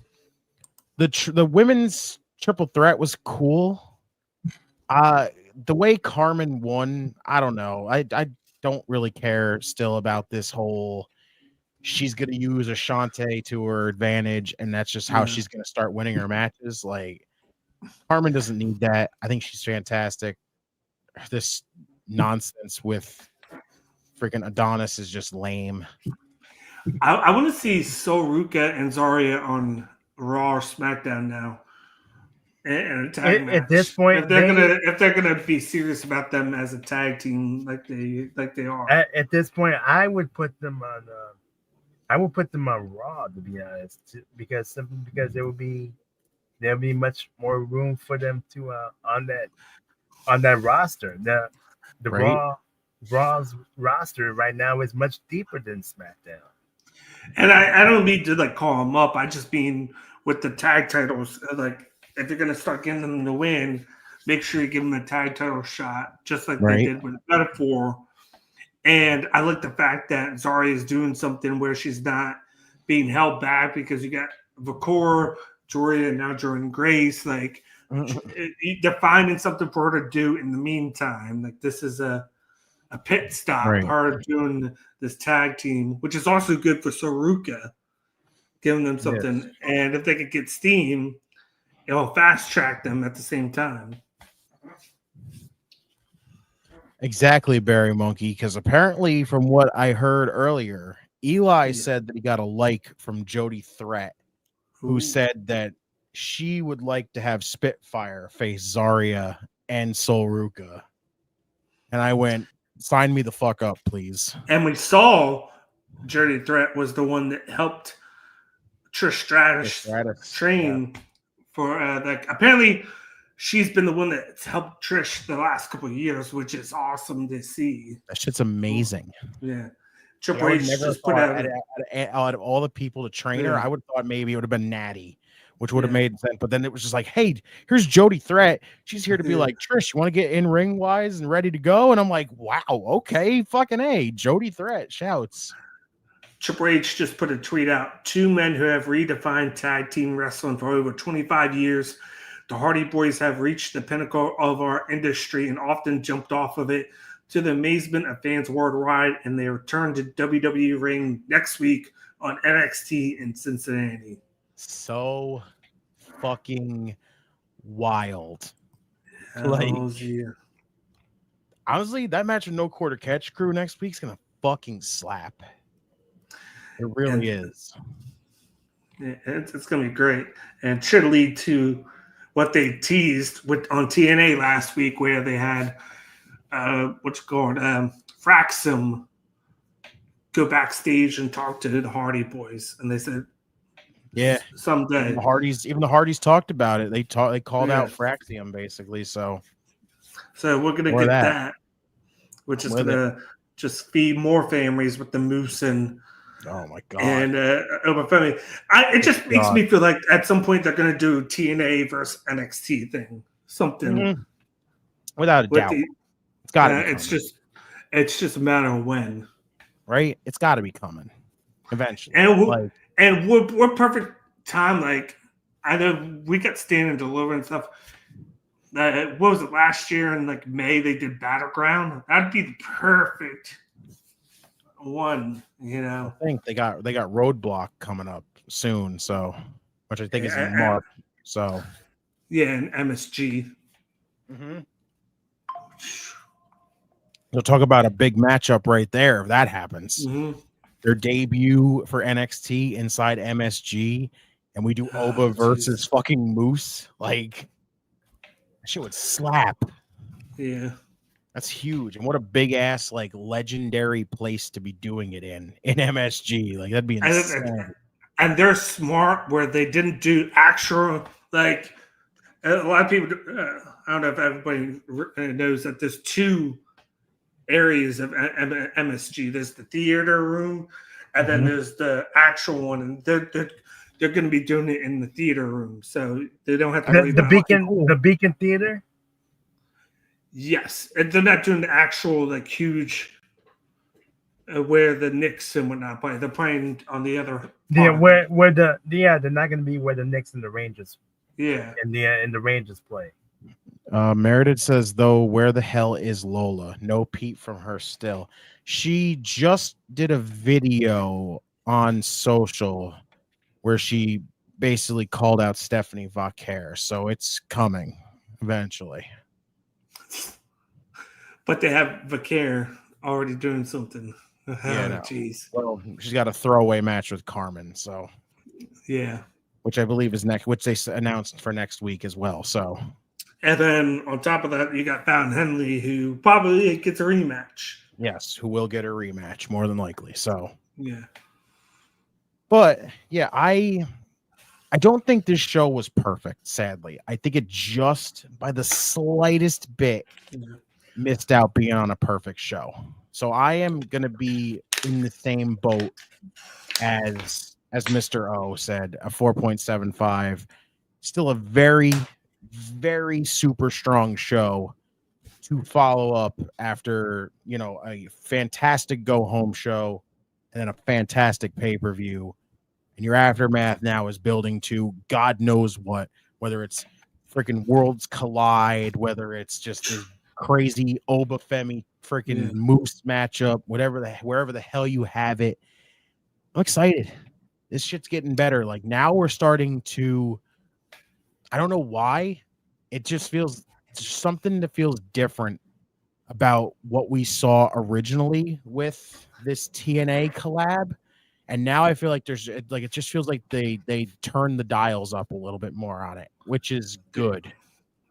C: the women's triple threat was cool. The way Carmen won, I don't know. I don't really care still about this whole she's going to use Ashante to her advantage, and that's just how she's going to start winning her matches. Like, Carmen doesn't need that. I think she's fantastic. This nonsense with freaking Adonis is just lame.
J: I want to see Sol Ruca and Zarya on Raw or SmackDown now. And a tag match.
G: At this point,
J: if they're gonna be serious about them as a tag team, like they are.
G: At this point, I would put them on. I would put them on Raw, to be honest, because there'll be much more room for them to on that roster. The Raw's roster right now is much deeper than SmackDown.
J: And I don't mean to like call them up. I just mean with the tag titles, like if you're gonna start getting them to win, make sure you give them a tag title shot, just like they did with Metaphor. And I like the fact that Zarya is doing something where she's not being held back, because you got Vakor, Jordan, and now Jordan Grace. Like they're finding something for her to do in the meantime. Like this is a pit stop, her doing this tag team, which is also good for Sol Ruca, giving them something. Yes. And if they could get steam, it'll fast track them at the same time.
C: Exactly, Barry Monkey, because apparently from what I heard earlier, Eli said that he got a like from Jody Threat, who said that she would like to have Spitfire face Zarya and Sol Ruca. And I went, sign me the fuck up, please.
J: And we saw Jody Threat was the one that helped Trish Stratus train for apparently she's been the one that's helped Trish the last couple of years, which is awesome to see.
C: That shit's amazing.
J: Yeah. Triple H just put out
C: out of all the people to train her, I would have thought maybe it would have been Natty, which would have made sense. But then it was just like, hey, here's Jody Threat. She's here to be like, Trish, you want to get in ring wise and ready to go? And I'm like, wow, okay, fucking A, Jody Threat shouts.
J: Triple H just put a tweet out. 2 men who have redefined tag team wrestling for over 25 years. The Hardy Boys have reached the pinnacle of our industry and often jumped off of it, to the amazement of fans worldwide, and they return to WWE ring next week on NXT in Cincinnati.
C: So fucking wild. Honestly, that match with No Quarter Catch Crew next week's gonna fucking slap. It really is.
J: It's gonna be great, and should lead to what they teased on TNA last week, where they had Fraxum go backstage and talk to the Hardy Boys, and they said, someday.
C: Even the Hardys talked about it. They called out Fraxium basically. So
J: we're gonna get that, which is gonna just feed more families with the Moose and
C: oh my god,
J: and Open Family. It just makes me feel like at some point they're gonna do TNA versus NXT thing, something
C: without a doubt. It's got to.
J: It's just a matter of when,
C: right? It's got to be coming eventually.
J: And we're perfect time. Like I know we got Stand and Deliver and stuff. What was it last year in like May? They did Battleground. That'd be the perfect one, you know.
C: I think they got Roadblock coming up soon, so which I think is in March. So
J: yeah, and MSG.
C: Mm-hmm. We'll talk about a big matchup right there if that happens.
J: Mm-hmm.
C: Their debut for NXT inside MSG, and we do Oba versus fucking Moose. Like, that shit would slap.
J: Yeah.
C: That's huge. And what a big ass, like, legendary place to be doing it in MSG. Like, that'd be insane.
J: And they're smart where they didn't do actual, like, a lot of people, I don't know if everybody knows that there's two areas of MSG. There's the theater room, and then there's the actual one, and they're going to be doing it in the theater room, so they don't have to worry about
G: the Beacon Theater.
J: Yes, and they're not doing the actual like huge where the Knicks and whatnot play. They're playing on the other.
G: Yeah, they're not going to be where the Knicks and the Rangers.
J: Yeah,
G: and the Rangers play.
C: Meredith says, though, where the hell is Lola? No Pete from her still. She just did a video on social where she basically called out Stephanie Vaquer, so it's coming eventually.
J: But they have Vaquer already doing something.
C: Yeah, jeez. Well, she's got a throwaway match with Carmen, so
J: yeah,
C: which I believe is next, which they announced for next week as well. So,
J: and then on top of that, you got Fountain Henley, who probably gets a rematch.
C: Yes, who will get a rematch more than likely. So,
J: yeah.
C: But yeah, I don't think this show was perfect. Sadly, I think it just by the slightest bit missed out being on a perfect show. So I am going to be in the same boat as Mr. O said, a 4.75. Still a very, very super strong show to follow up after, a fantastic go home show and then a fantastic pay-per-view. And your aftermath now is building to God knows what, whether it's freaking Worlds Collide, whether it's just this crazy Obafemi freaking Moose matchup, wherever the hell you have it. I'm excited. This shit's getting better. Like now we're starting to, I don't know why, it just feels something that feels different about what we saw originally with this TNA collab. And now I feel like it just feels like they turned the dials up a little bit more on it, which is good.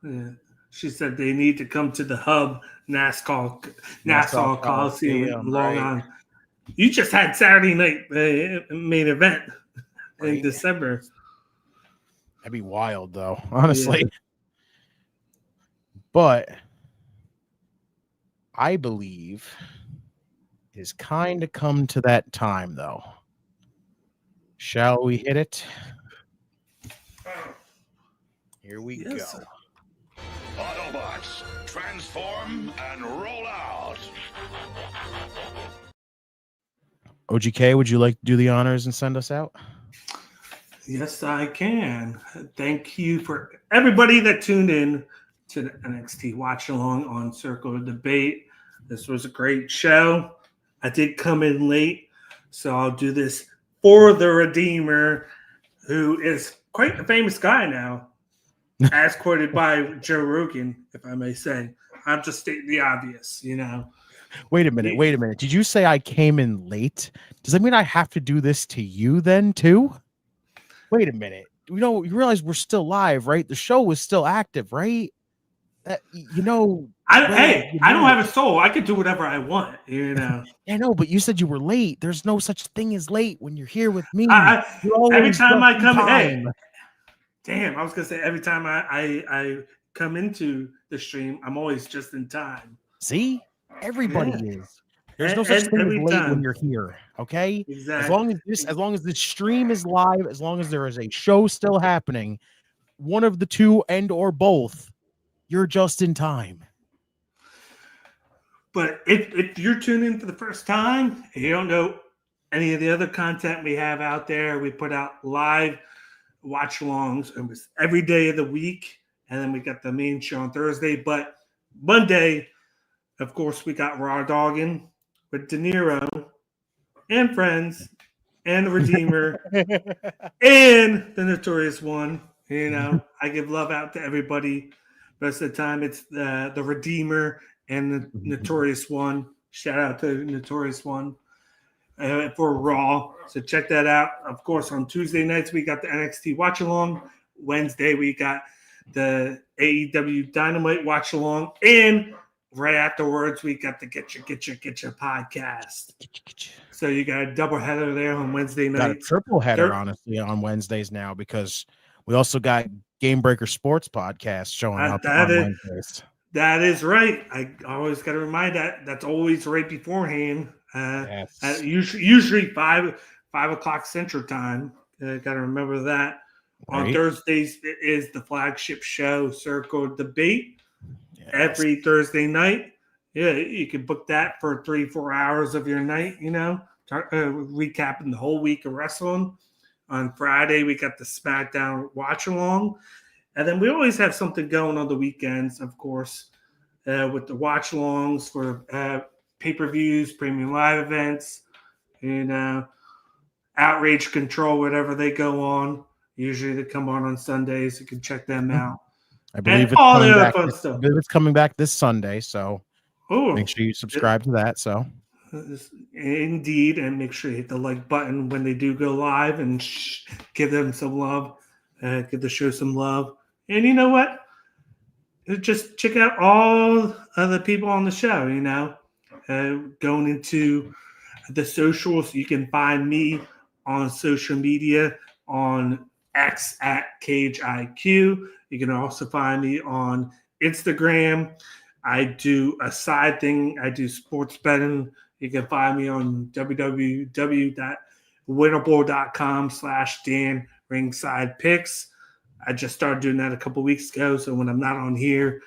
J: Yeah. She said they need to come to the hub Nassau Coliseum in Long Island. You just had Saturday night main event in December.
C: That'd be wild, though, honestly. Yeah. But I believe it has kind of come to that time, though. Shall we hit it? Here we go.
H: Autobots, transform and roll out.
C: OGK, would you like to do the honors and send us out?
J: Yes, I can. Thank you for everybody that tuned in to the NXT Watch Along on Circle of Debate. This was a great show. I did come in late, so I'll do this for the Redeemer, who is quite a famous guy now, as quoted by Joe Rogan, if I may say. I'm just stating the obvious,
C: Wait a minute. Did you say I came in late? Does that mean I have to do this to you then too? Wait a minute. You realize we're still live, right? The show was still active, right?
J: I don't have a soul. I can do whatever I want,
C: I know, but you said you were late. There's no such thing as late when you're here with me.
J: Every time I come, damn, I was gonna say every time I come into the stream, I'm always just in time.
C: See, everybody is. There's no such thing as late when you're here. Okay,
J: exactly.
C: As long as the stream is live, as long as there is a show still happening, one of the two and or both, you're just in time.
J: But if you're tuning in for the first time and you don't know any of the other content we have out there, we put out live watch-alongs. It was every day of the week, and then we got the main show on Thursday. But Monday, of course, we got Raw Dogging with De Niro and Friends and the Redeemer and the Notorious One. You know, I give love out to everybody. Most of the time, it's the Redeemer and the Notorious One. Shout out to the Notorious One for Raw. So check that out. Of course, on Tuesday nights, we got the NXT Watch Along. Wednesday, we got the AEW Dynamite Watch Along. And right afterwards, we got the GETCHO podcast. So you got a double header there on Wednesday night.
C: Got a triple header, honestly, on Wednesdays now, because we also got Game Breaker Sports podcast showing up on Wednesdays.
J: That is right. I always got to remind that's always right beforehand. At usually 5 o'clock Central Time. Got to remember that. Right. On Thursdays is the flagship show, Circle Debate. Yes. Every Thursday night. Yeah, you can book that for 3-4 hours of your night, you know, recapping the whole week of wrestling. On Friday, we got the SmackDown Watch Along. And then we always have something going on the weekends, of course, with the Watch Alongs for pay-per-views, premium live events, and Outrage Control, whatever they go on. Usually they come on Sundays. You can check them out.
C: I believe it's coming back this Sunday, so make sure you subscribe to that. So,
J: indeed, and make sure you hit the like button when they do go live and give them some love, give the show some love. And you know what? Just check out all of the people on the show. You know, going into the socials, you can find me on social media on X at CageIQ. You can also find me on Instagram. I do a side thing. I do sports betting. You can find me on www.winnerbowl.com/Dan Ringside Picks. I just started doing that a couple weeks ago. So when I'm not on here,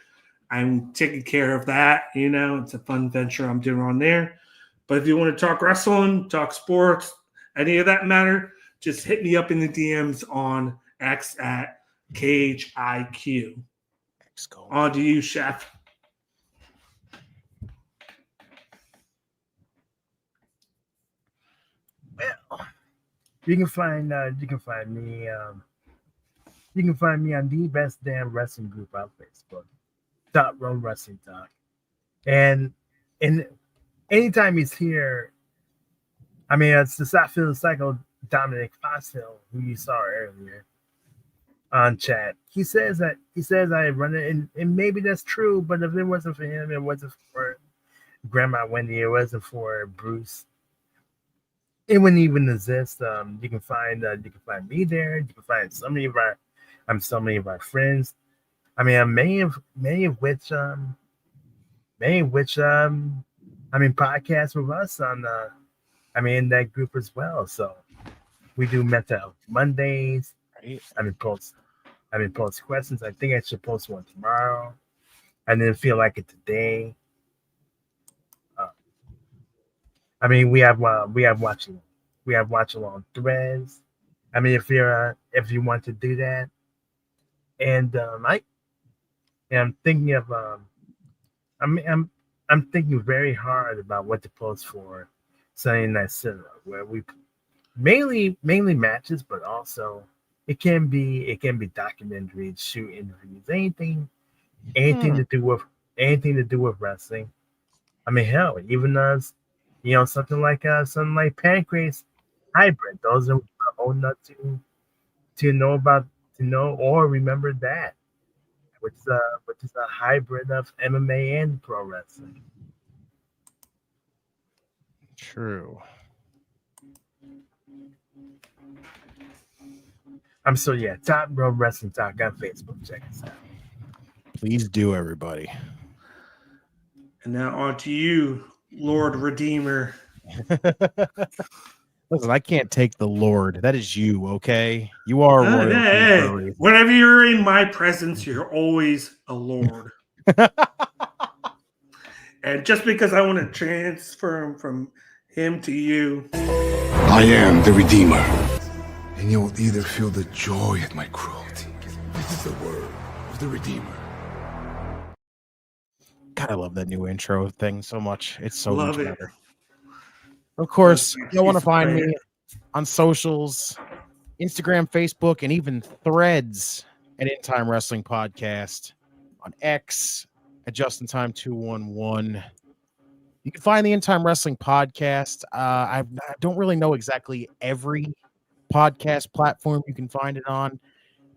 J: I'm taking care of that. You know, it's a fun venture I'm doing on there. But if you want to talk wrestling, talk sports, any of that matter, just hit me up in the DMs on X at CageIQ. On to you, Chef.
G: Well, you can find me on the best damn wrestling group on Facebook, Top Row Wrestling Talk, and anytime he's here, I mean, it's the Southfield Cycle Dominic Fossil, who you saw earlier on chat. He says I run it, and maybe that's true, but if it wasn't for him, it wasn't for Grandma Wendy, it wasn't for Bruce, it wouldn't even exist. You can find me there. You can find so many of our friends. I mean, many of which podcasts with us on in that group as well. So we do Mental Health Mondays. Post questions. I think I should post one tomorrow. I didn't feel like it today. We have watch along threads. I mean, if you want to do that, and I'm thinking of I'm thinking very hard about what to post for Sunday Night Cinema, where we mainly matches, but also it can be documentaries, shoot interviews, anything to do with wrestling. I mean, hell, even something like Pancrase Hybrid. Those are old enough to know or remember that, which is a hybrid of MMA and pro wrestling.
C: True.
G: Top Row Wrestling Talk on Facebook. Check us out.
C: Please do, everybody.
J: And now on to you, Lord Redeemer.
C: Listen, I can't take the Lord. That is you, okay? You are royalty.
J: Hey. Whenever you're in my presence, you're always a Lord. And just because I want to transfer from him to you,
E: I am the Redeemer, And you'll either feel the joy at my cruelty. This is the word of the Redeemer.
C: God, I love that new intro thing so much. It's so
J: Love
C: much
J: it.
C: better. Of course, you'll want to find me on socials, Instagram, Facebook, and even Threads at In Time Wrestling Podcast, on X at Just in Time 211. You can find the In Time Wrestling Podcast. I don't really know exactly every podcast platform you can find it on,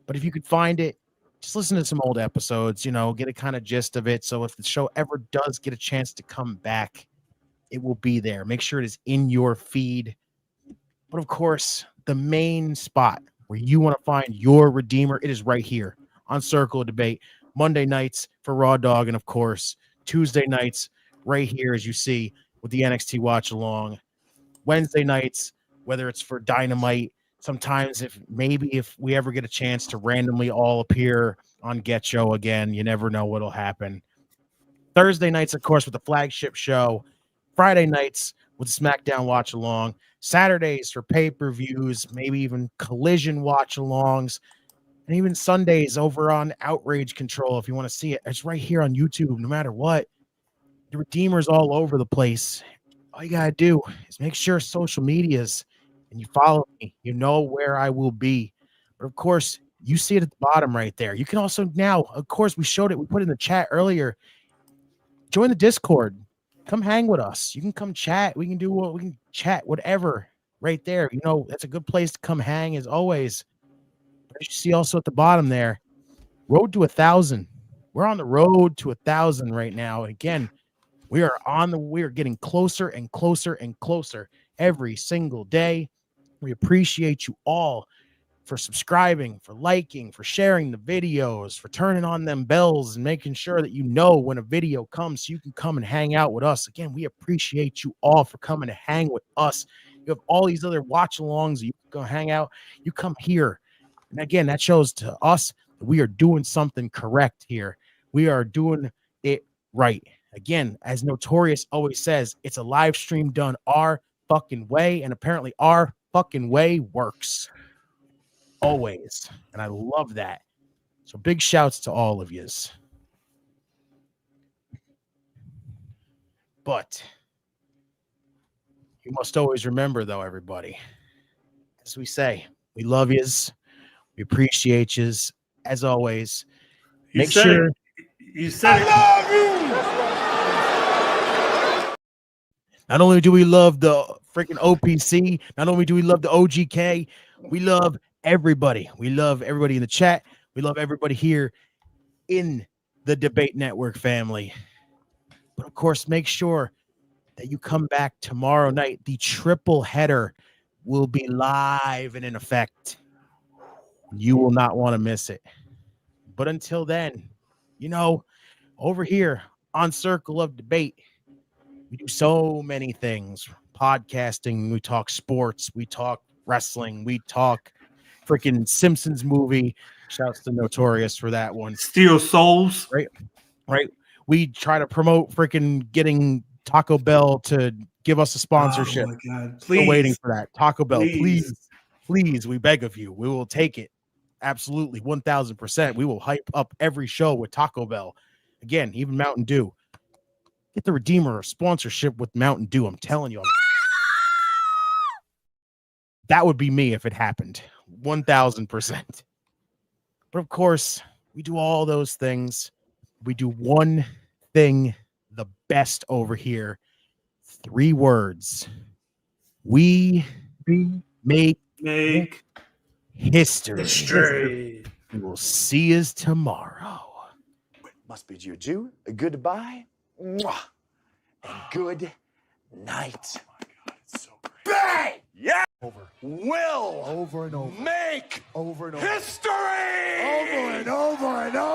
C: but if you could find it, just listen to some old episodes, get a kind of gist of it. So if the show ever does get a chance to come back, it will be there. Make sure it is in your feed. But of course, the main spot where you want to find your Redeemer, it is right here on Circle of Debate. Monday nights for Raw Dog, and of course, Tuesday nights right here, as you see, with the NXT Watch Along. Wednesday nights, whether it's for Dynamite, sometimes if we ever get a chance to randomly all appear on GETCHO again, you never know what'll happen. Thursday nights, of course, with the flagship show. Friday nights with SmackDown Watch Along. Saturdays for pay-per-views, maybe even Collision Watch Alongs. And even Sundays over on Outrage Control if you want to see it. It's right here on YouTube, no matter what. The Redeemer's all over the place. All you got to do is make sure social medias and you follow me. You know where I will be. But of course, you see it at the bottom right there. You can also now, of course, we showed it. We put it in the chat earlier. Join the Discord. Come hang with us. You can come chat. We can chat, whatever, right there. That's a good place to come hang as always. But as you see also at the bottom there, road to 1,000. We're on the road to 1,000 right now. Again, we are getting closer and closer and closer every single day. We appreciate you all for subscribing, for liking, for sharing the videos, for turning on them bells and making sure that you know when a video comes so you can come and hang out with us. Again, we appreciate you all for coming to hang with us. You have all these other watch-alongs. You can go hang out. You come here. And again, that shows to us that we are doing something correct here. We are doing it right. Again, as Notorious always says, it's a live stream done our fucking way, and apparently our fucking way works. Always. And I love that. So big shouts to all of yous. But you must always remember, though, everybody, as we say, we love yous. We appreciate yous. As always, make sure
J: you said it.
C: I love you. Not only do we love the freaking OPC, not only do we love the OGK, we love everybody. We love everybody in the chat. We love everybody here in the Debate Network family. But of course, make sure that you come back tomorrow night. The triple header will be live and in effect. You will not want to miss it. But until then, over here on Circle of Debate, we do so many things. Podcasting, we talk sports, we talk wrestling, we talk freaking Simpsons movie. Shouts to Notorious for that one.
J: Steel Souls.
C: Right. We try to promote freaking getting Taco Bell to give us a sponsorship.
J: Oh my God. Please.
C: Still waiting for that. Taco Bell, please, we beg of you. We will take it. Absolutely. 1,000%. We will hype up every show with Taco Bell. Again, even Mountain Dew. Get the Redeemer sponsorship with Mountain Dew. I'm telling you. That would be me if it happened. 1,000%. But of course, we do all those things. We do one thing the best over here. 3 words. We make history. We will see you tomorrow.
K: Must bid you adieu, a goodbye, mwah, and good night. Oh my God, it's so great. Bang! Yeah! Will over and over. Make over and over. History! Over and over and over.